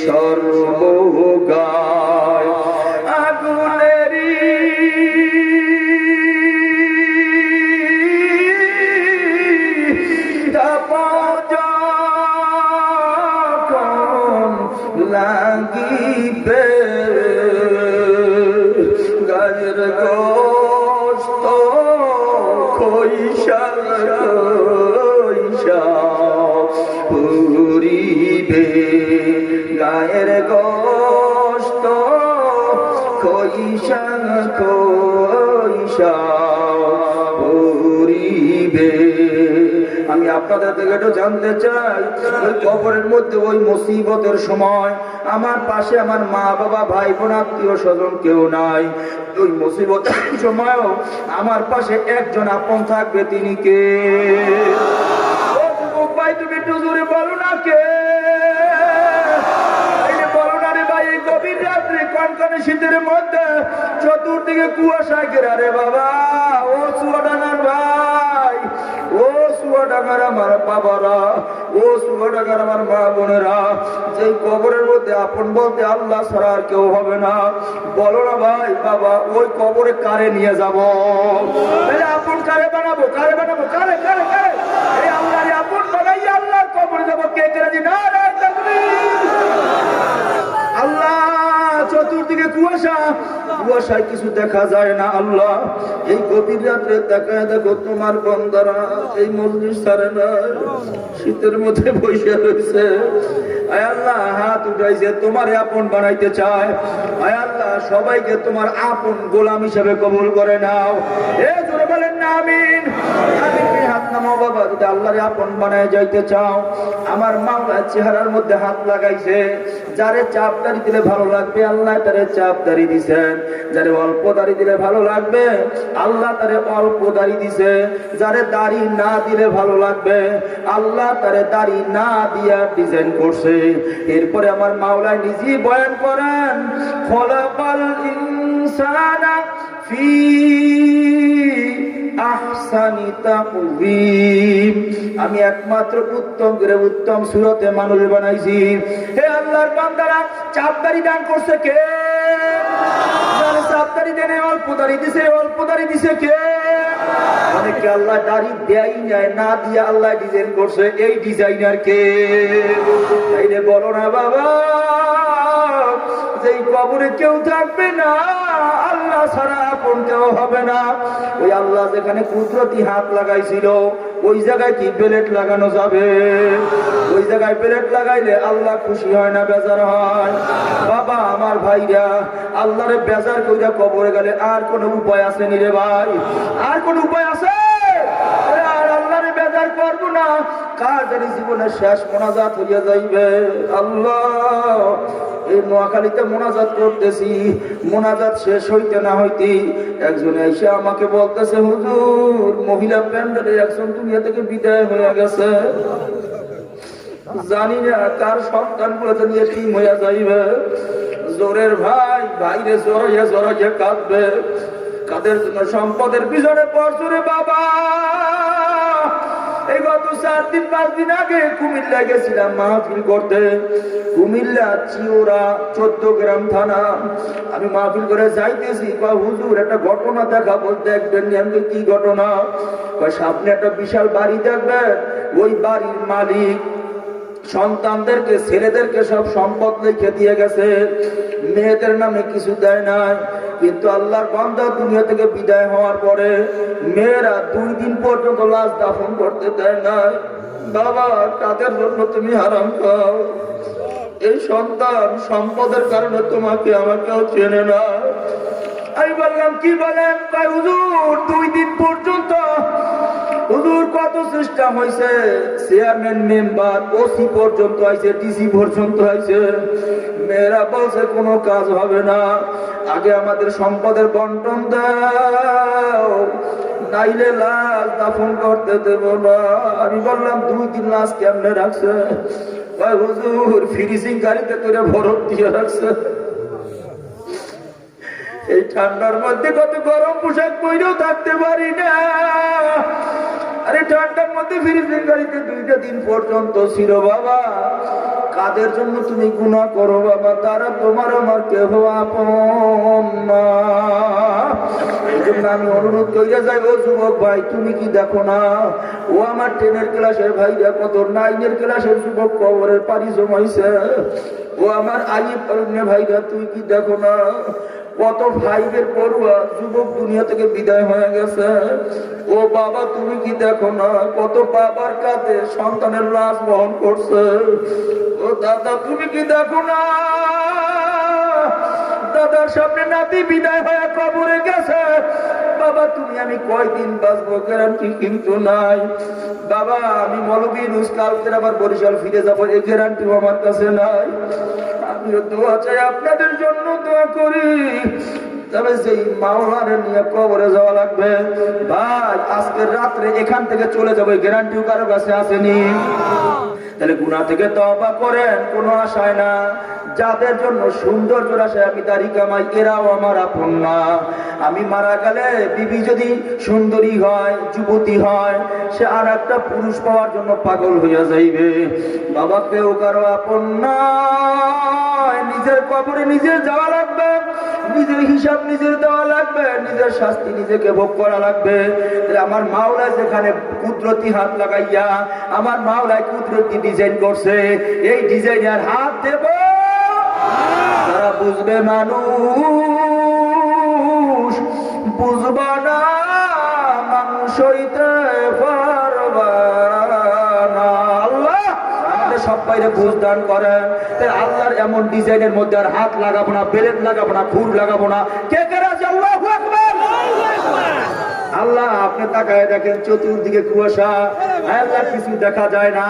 সর্বগায় আগুনেরি যখন লাগিবে গায়ের গোস্ত খইসা পুরিবে, গায়ের গোস্ত খইসা খইসা পুরিবে। আমি আপনাদের থেকে একটু জানতে চাই, ওই কবরের মধ্যে ওই মুসিবতের সময় আমার পাশে আমার মা বাবা ভাই বোন আত্মীয় স্বজন কেউ নাই, ওই মুসিবতের সময়ও আমার পাশে একজন আপন থাকবে, তিনি কে? ভাই তুমি একটু জোরে বলো না কে? বলো না রে ভাই, এই গভীর রাত্রে কনকনে শীতের মধ্যে চতুর্দিকে কুয়াশা ঘেরা রে বাবা। ও চুয়াডাঙ্গার ভাই, ও চুয়াডাঙ্গার আমার বাবারা, ও চুয়াডাঙ্গার আমার মা বোনেরা, যে কবরের মধ্যে আপন বলতে আল্লাহ ছাড়া আর কেউ হবে না। বলো না ভাই বাবা, ওই কবরে কারে নিয়ে যাবো? আপন কারে বানাবো? কারে বানাবো? কারে কারে কারে? এই আল্লাহ আপন বানাই আল্লাহর কবরে যাবো, কে কে রাজি? না আল্লাহ, চতুর্দিকে কুয়াশা, কুয়াশায় কিছু দেখা যায় না। আল্লাহ, এই গভীর রাত্রে তাকায় দেখো তোমার বান্দারা এই মজলিস ছাড়ে না, শীতের মধ্যে বসে রয়েছে। আয় আল্লাহ, হাত উঠাইছে, তোমার আপন বানাইতে চায়। আয় আল্লাহ, সবাইকে তোমার আপন গোলাম হিসেবে কবুল করে নাও। এ জোরে বলেন না আমিন। হাত নামাও বাবা, যদি আল্লাহর আপন বানায় যাইতে চাও। আমার মাওলা চেহারার মধ্যে হাত লাগাইছে, যারে চাপ দাড়ি দিলে ভালো লাগবে আল্লাহ তারে চাপ দাড়ি দিছেন, যারে অল্প দাড়ি দিলে ভালো লাগবে আল্লাহ তারে অল্প দাড়ি দিছে, যারে দাড়ি না দিলে ভালো লাগবে আল্লাহ তারে দাড়ি না দিয়া ডিজাইন করছে। এরপরে আমার মাওলা নিজেই বয়ান করেন, খলাকাল ইনসানা ফি আহসানি তাকওয়িম, আমি একমাত্র উত্তম করে উত্তম সুরতে মানুষ বানাইছি। হে আল্লাহর বান্দারা, চাপদারি দান করছে কে? যারা চাপদারি দেনে অল্প দাড়ি দিছে, অল্প দাড়ি দিছে কে? অনেকে আল্লাহ দাড়ি দেয় নাই, না দিয়ে আল্লাহ ডিজাইন করছে, এই ডিজাইনার কে? তাইলে বলো না বাবা, যেই কবরে কেউ থাকবে না আল্লাহ ছাড়া আপন কেউ হবে না। ওই আল্লাহ যেখানে কুদরতি হাত লাগাইছিল ওই জায়গায় কি বেলেট লাগানো যাবে? ওই জায়গায় বেলেট লাগাইলে আল্লাহ খুশি হয় না বেজার হয়? বাবা আমার ভাইরা, আল্লাহরে বেজার কইরা কবরে গেলে আর কোনো উপায় আছে নি রে ভাই? আর কোন উপায় আছে? আর আল্লাহরে বেজার করবো না, কার জানি জীবনের শেষ মোনাজাত হইয়া যাইবে। আল্লাহ, এই নোয়াখালীতে মোনাজাত করতেছি, মোনাজাত শেষ হইতে না হইতে একজন এসে আমাকে বলতেছে, হুজুর মহিলা প্যান্ডেলের একজন দুনিয়া থেকে বিদায় হয়ে গেছে, জানি না কার সন্তান গুলো নিয়ে টিম হইয়া যাইবে। জোরের ভাই ভাইরে জড়াইয়া জড়াইয়া কাঁদবে, কাদের জন্য? সম্পদের পিছনে পড়ছরে বাবা। এই গত 4-5 দিন আগে কুমিল্লা গেছিলাম মাহফিল করতে। কুমিল্লা চিওরা 14 গ্রাম থানা। আমি মাহফিল করে যাইতেছি, কয় হুজুর একটা ঘটনা দেখাবো, দেখবেন। আমি কি ঘটনা? কয় সামনে একটা বিশাল বাড়ি দেখবেন, ওই বাড়ির মালিক সন্তানদেরকে ছেলেদেরকে সব সম্পদ লিখে দিয়ে গেছে, মেয়েদের নামে কিছু দেয় নাই। কিন্তু আল্লাহর বান্দা দুনিয়া থেকে বিদায় হওয়ার পরে মেয়েরা 2 দিন পর্যন্ত লাশ দাফন করতে দেয় নাই। বাবা, তাদের জন্য তুমি হারাম খাও। এই সন্তান সম্পদের কারণে তোমাকে আমাকেও চেনে না। আমি বললাম কি বলেন? হুজুর 2 দিন পর্যন্ত হুজুর কত চেষ্টা হয়েছে, চেয়ারম্যান মেম্বার ওসি পর্যন্ত আইছে, ডিসি পর্যন্ত আইছে। মেয়েরা বলছে কোনো কাজ হবে না, আগে আমাদের সম্পদের বন্টন দাও, নাইলে লাশ দাফন করতে দেব না। আমি বললাম 2 দিন লাশ কেমনে রাখছে? হুজুর ফিনিশিং গাড়িতে করে ভরত দিয়ে রাখছে। এই ঠান্ডার মধ্যে কত গরম পোশাক পরেও থাকতে পারি না। আরে ঠান্ডার মধ্যে ফিনিশিং গাড়িতে 2টা দিন পর্যন্ত ছিল। বাবা, কাদের জন্য তুমি গুনাহ করো বাবা? তারা তোমার আমার কেহ আপন না। এই জন্য আমি অনুরোধ করে যাই, ও যুবক ভাই, তুমি কি দেখো না? ও আমার 10-এর ক্লাসের ভাইরা কত 9-এর ক্লাসের যুবক কবরের পানি জমাইছে। ও আমার আইএফ ভাইরা, তুই কি দেখো না? কত 5-এর পড়ুয়া যুবক দুনিয়া থেকে বিদায় হয়ে গেছে। ও বাবা, তুমি কি দেখো না? কত বাবার কাঁধে সন্তানের লাশ বহন করছে। ও দাদা, তুমি কি দেখো না? দাদার সামনে নাতি বিদায় হয়ে কবরে গেছে। বাবা, তুমি আমি কয়দিন বাঁচবো গ্যারান্টি কিন্তু নাই। বাবা, আমি মৌলভী কালকে আবার বরিশাল ফিরে যাবো, এই গ্যারান্টিও আমার কাছে নাই। আমিও দোয়া চাই, আপনাদের জন্য দোয়া করি। তবে সেই মাওলারে নিয়ে কবরে যাওয়া লাগবে ভাই, আজকের রাত্রে এখান থেকে চলে যাবো, গ্যারান্টিও কারো কাছে আসেনি। তাহলে গুনাহ থেকে তওবা করেন, কোনো আশায় না। যাদের জন্য সৌন্দর্যের আশায় আমি দাড়ি কামাই, এরাও আমার আপন না। আমি মারা গেলে বিবি যদি সুন্দরী হয়, যুবতী হয়, সে আর একটা পুরুষ পাওয়ার জন্য পাগল হইয়া যাইবে। বাবা, কেউ কারো আপন না। নিজের কবরে নিজের যাওয়া লাগবে, নিজের হিসাব নিজের দেওয়া লাগবে, নিজের শাস্তি নিজেকে ভোগ করা লাগবে। আমার মাওলা যেখানে কুদরতি হাত লাগাইয়া আমার মাওলায় কুদরতি ডিজাইন করছে, এই ডিজাইনের হাত দেব, তারা বুঝবে মানুষ, বুঝবা না মানুষ হইতে পারবা না। আল্লাহ আমাদের সবাইরে বুঝ দান করেন। আল্লাহর এমন ডিজাইনের মধ্যে আর হাত লাগাবো না, বেলেট লাগাবো না, খুর লাগাবো না। কে কে রাজি? আল্লাহু আকবার। আল্লাহ, আপনি তাকায় দেখেন, চতুর্দিকে কুয়াশা। আল্লাহ, কিছু দেখা যায় না।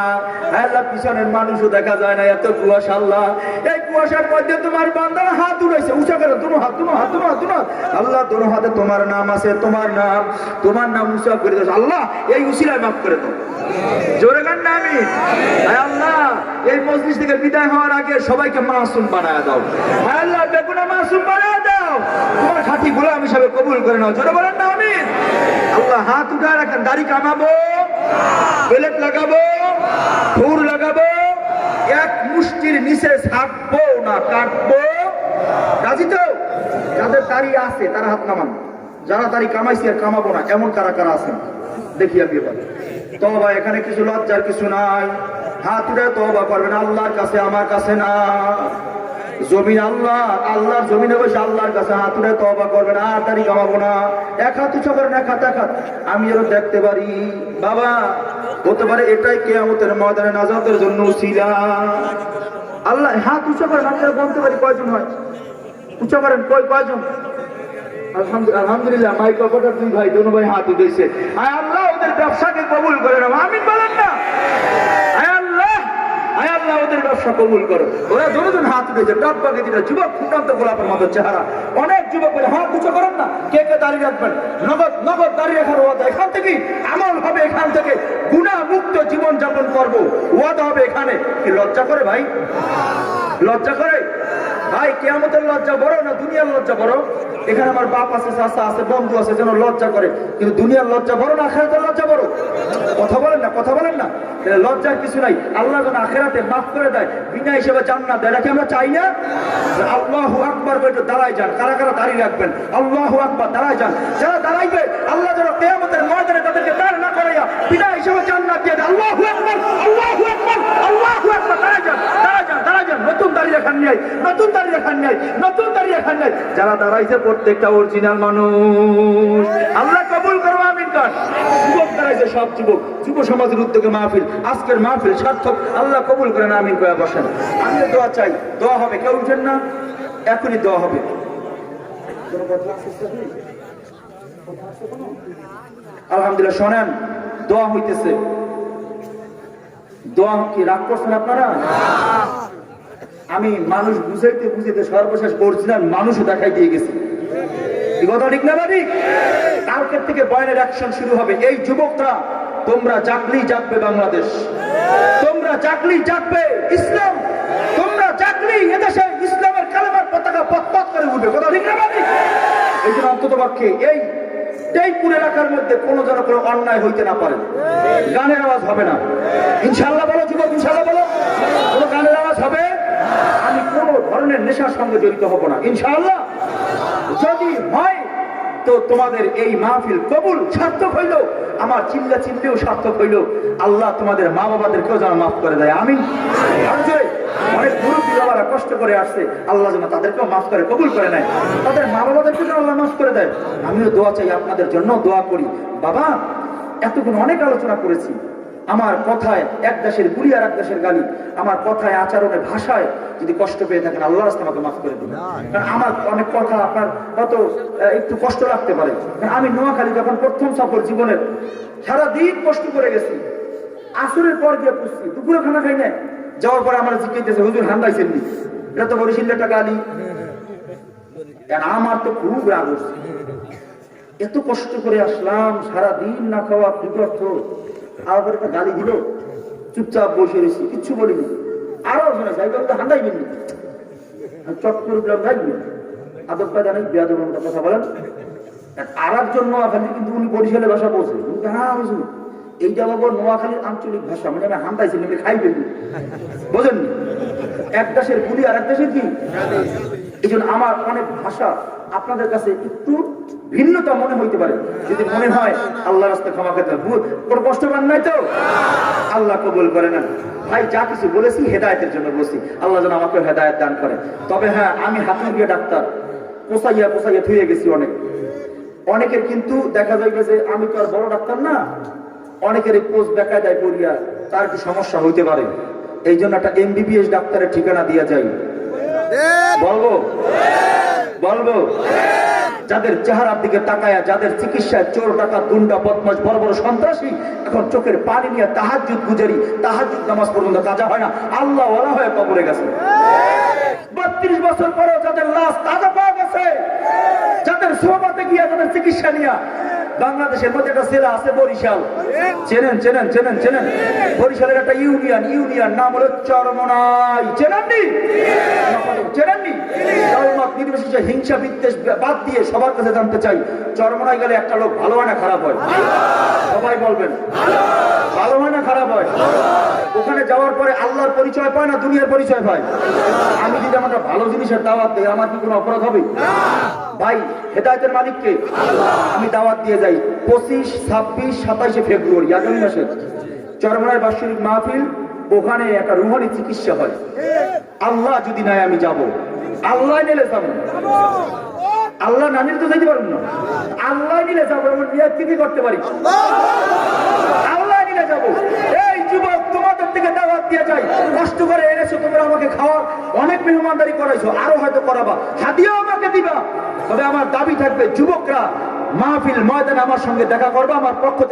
আল্লাহ, পিছনের মানুষও দেখা যায় না, এত কুয়াশা। আল্লাহ, এই কুয়াশার মধ্যে তোমার বান্দার হাত উড়াইছে, উঁচা করে দুনো হাত, দুনো হাত, দুনো হাত, দুনো হাত। আল্লাহ, দুনো হাতে তোমার নাম আছে, তোমার নাম উঁচা করে দাও। আল্লাহ, এই উসিলায় মাফ করে দাও। জোরে গান না আমি। আল্লাহ, এই মজলিস থেকে বিদায় হওয়ার আগে সবাইকে মাসুম বানায় দাও। আল্লাহ, বেগুনা মাসুম বানায় দাও। তোমার খাঁটি গোলাম হিসাবে কবুল করে নাও। জোরে বলেন না আমি। আল্লাহ, হাত উঠায় রাখেন, দাড়ি কামাবো, বেলেট লাগাবো, ফুর লাগাবো, এক মুষ্টির নিচে ছাড়বো না, কাটবো। রাজি তো? যাদের দাড়ি আছে তারা হাত নামান। যারা দাড়ি কামাইছে আর কামাবো না, এমন কারা কারা আছেন দেখি আমি এবার। তওবা, এখানে কিছু লজ্জার কিছু নাই। হাত উঠে তওবা করবেন আল্লাহর কাছে, আমার কাছে না। জমিন আল্লাহ, আল্লাহর জমিনে বসে আল্লাহর কাছে হাত উঠে তওবা করবেন। আর দাড়ি কামাবো না। এক হাত উঁচু করেন, এক হাত, এক হাত। আমি যেন দেখতে পারি। বাবা, হতে পারে এটাই কিয়ামতের ময়দানে নাজাতের জন্য উসিলা। আল্লাহ, হাত উঁচু করেন, আমি যেন বলতে পারি কয়জন হয়। উঁচু করেন, কয়জন? আলহামদুলিল্লাহ, মাইক্রোফোনটা 2 ভাই, দোনো ভাই হাত উঠেছে। আয় আল্লাহ, ওদের ব্যবসাকে কবুল করে নাও। আমিন বলেন না। আয় আল্লাহ, আয় আল্লাহ, ওদের ব্যবসা কবুল করো। ওরা দুজন হাত উঠেছে, ডাব্বাকে দিটা যুবক, ফুটান্ত গোলাপের মতো চেহারা। অনেক যুবক বলে হাত উঁচু করেন না। কে কে দাঁড়িয়ে রাখবেন? নগদ দাঁড়িয়ে রাখার ওয়াদা এখান থেকে আমল হবে। এখান থেকে গুনাহ মুক্ত জীবন যাপন করবো, ওয়াদা হবে এখানে। কি লজ্জা করে ভাই? লজ্জা করে ভাই? কিয়ামতের লজ্জা বড় না দুনিয়ার লজ্জা বড়? এখানে আমার বাপ আছে, চাচা আছে, বন্ধু আছে, যেন লজ্জা করে। কিন্তু দুনিয়ার লজ্জা বড় না আখিরাতের লজ্জা বড়? কথা বলেন না, কথা বলেন না। লজ্জার কিছু নাই। আল্লাহ যেন আখিরাতে মাফ করে দেয়, বিনা হিসেবে জান্নাত দেয়, এটা কি আমরা চাই না? আল্লাহু আকবার বলে একটু দাঁড়ায় যান। কারা কারা দাঁড়িয়ে রাখবেন? আল্লাহু আকবার, দাঁড়ায় যান। যারা দাঁড়াইবে আল্লাহ যেন কিয়ামতের ময়দানে তাদেরকে দাঁড় না করাইয়া বিনা হিসেবে জান্নাত দিয়ে দেয়। আল্লাহু আকবার, আল্লাহু আকবার, আল্লাহু আকবার। দাঁড়ায় যান, দাঁড়ায় যান, দাঁড়ায় যান। নতুন দাঁড়িয়ে রাখান নাই, নতুন দাঁড়িয়ে রাখান নাই, নতুন দাঁড়িয়ে রাখান নাই। যারা দাঁড়াইছে প্রত্যেকটা অরিজিনাল মানুষ। আল্লাহ কবুল করো, আমিন কান। যুবক দাঁড়াইছে, সব যুবক, যুব সমাজের উদ্যোগে মাহফিল, আজকের মাহফিল সার্থক। আল্লাহ কবুল করেন, আমিন করে বসেন। আমি দোয়া চাই, দোয়া হবে। কেউ উঠেন না, এখনই দোয়া হবে। আলহামদুলিল্লাহ, শোনেন, দোয়া হইতেছে। দোয়া কি রাগ করছেন আপনারা? আমি মানুষ বুঝাইতে বুঝাইতে সর্বশেষ অরিজিনাল মানুষও দেখাই দিয়ে গেছি। কথা ঠিক না ঠিক? কালকের থেকে বয়ানের অ্যাকশন শুরু হবে। এই যুবকরা, তোমরা জাগলেই জাগবে বাংলাদেশ, তোমরা জাগলেই জাগবে ইসলাম, তোমরা জাগলেই এদেশে ইসলামের কালেমার পতাকা পথ করে উঠবে। কথা ঠিক না ঠিক? এই জন্য অন্তত পক্ষে এই পুরো এলাকার মধ্যে কোনো যেন কোনো অন্যায় হইতে না পারে। গানের আওয়াজ হবে না, ইনশাআল্লাহ বলো যুবক, ইনশাআল্লাহ বলো। কোনো গানের আওয়াজ হবে? আমি কোনো ধরনের নেশার সঙ্গে জড়িত হব না, ইনশাআল্লাহ। যদি হয় তো তোমাদের এই মাহফিল কবুল, সার্থক হইল। আমার চিল্লা চিল্লেও সার্থক হইল। আল্লাহ তোমাদের মা বাবাদেরকেও যেন মাফ করে দেয়, আমিন। অনেক মুরব্বী বাবারা কষ্ট করে আসছে, আল্লাহ যেন তাদেরকেও মাফ করে কবুল করে নেয়, তাদের মা বাবাদেরকে যেন আল্লাহ মাফ করে দেয়। আমিও দোয়া চাই, আপনাদের জন্য দোয়া করি। বাবা, এতক্ষণ অনেক আলোচনা করেছি। আমার কথায় এক দেশের গুলি আর এক দেশের গালি, আমার কথায় আচরণে ভাষায় যদি কষ্ট পেয়ে থাকেন, আল্লাহ রাস্তা আমাকে মাফ করে দিন। কারণ আমার অনেক কথা আপনার হয়তো একটু কষ্ট লাগতে পারে। আমি নোয়াখালী যখন প্রথম সফর জীবনের, সারাদিন কষ্ট করে গেছি, আসরের পর গিয়ে পুষছি, দুপুরে খানা খাই না। যাওয়ার পরে আমার জিজ্ঞেস, হুজুর হান্দাইছেন নি? এটা তো বরিশালের একটা গালি। আমার তো খুব রাগ হচ্ছে, এত কষ্ট করে আসলাম, সারাদিন না খাওয়া ক্ষুধার্ত, আবার একটা গালি দিল। চুপচাপ বসে রয়েছি, কিচ্ছু বলিনি। আরো শোনা যাই বলতে হান্দাইবেন নি, চট করে উঠলাম, যাইবেন আদব কায়দা নেই, বেয়াদব মতো কথা বলেন। আর একজন নোয়াখালী, কিন্তু উনি বরিশালে ভাষা বলছে। হ্যাঁ হুজুর, এইটা আমার নোয়াখালীর আঞ্চলিক ভাষা, মানে আমি হান্দাইছি, নেমে খাইবেন বোঝেননি? এক দেশের গুলি আর এক দেশের কি। এই জন্য আমার অনেক ভাষা আপনাদের কাছে একটু ভিন্নতা মনে হইতে পারে। যদি মনে হয়, আল্লাহ রাস্তায় ক্ষমা করতে কোনো কষ্ট পান নাই তো? আল্লাহ কবুল করে না। ভাই, যা কিছু বলেছি হেদায়েতের জন্য বলছি, আল্লাহ যেন আমাকে হেদায়েত দান করে। তবে হ্যাঁ, আমি হাতুড় দিয়ে ডাক্তার, পোষাইয়া পোষাইয়া থুয়ে গেছি অনেকের। কিন্তু দেখা যায় যে আমি তো আর বড় ডাক্তার না, অনেকের এই পোস্ট বেকায়দায় পড়িয়া তার কি সমস্যা হইতে পারে। এই জন্য একটা MBBS ডাক্তারের ঠিকানা দিয়ে যাই। বলবো বলবো যাদের চেহারার দিকে তাকায়া, যাদের চিকিৎসায় চোর, ডাকাত, গুন্ডা, বদমাশ, বড় বড় সন্ত্রাসী এখন চোখের পানি নিয়ে তাহাজ্জুদ গুজারি, তাহাজ্জুদ নামাজ পর্যন্ত কাজা হয় না, আল্লাহ ওয়ালা হয়ে কবরে গেছে। 32 বছর পরেও যাদের লাশ তাজা পাওয়া গেছে, যাদের সোহবতে গিয়া, যাদের চিকিৎসা নিয়ে। বাংলাদেশের মধ্যে একটা জেলা আছে বরিশাল, চেনেন চেনেন চেনেন চেনেন? বরিশালের একটা ইউনিয়ন নাম হলো চরমনাই। চেনেননি? চেনেননি? নির্বিশেষে হিংসা বিদ্বেষ বাদ দিয়ে সবার কাছে জানতে চাই, চরমনাই গেলে একটা লোক ভালো হয় না খারাপ হয়? সবাই বলবেন, ভালো হয় না খারাপ হয়? ওখানে যাওয়ার পরে আল্লাহর পরিচয় পায় না দুনিয়ার পরিচয় পায়? আমি যদি আমার ভালো জিনিসের দাওয়াত দিই, আমার কি কোনো অপরাধ হবে? ভাই, হেদায়েতের মালিককে আমি দাওয়াত দিয়ে যাই। 25, 26, 27 ফেব্রুয়ারি আগামী মাসে চরমনায় বাৎসরিক মাহফিল, ওখানে একটা রুহানি চিকিৎসা হয়। আল্লাহ যদি নাই আমি যাব, আল্লাহ নিলে যাব। আল্লাহ না নিলে তো যাইতে পারবেন না, আল্লাহ নিলে যাবো। এমন নিয়ত কি করতে পারি? আল্লাহ নিলে যাবো। এই যুবক, তোমাদের থেকে দাওয়াত দিয়ে যাই, কষ্ট করে এনেছো তোমরা, আমাকে খাওয়ার অনেক মেহমানদারি করাইছো, আরো হয়তো করাবা, হাদিয়াও আমাকে দিবা। তবে আমার দাবি থাকবে, যুবকরা মাহফিল ময়দানে আমার সঙ্গে দেখা করবা, আমার পক্ষ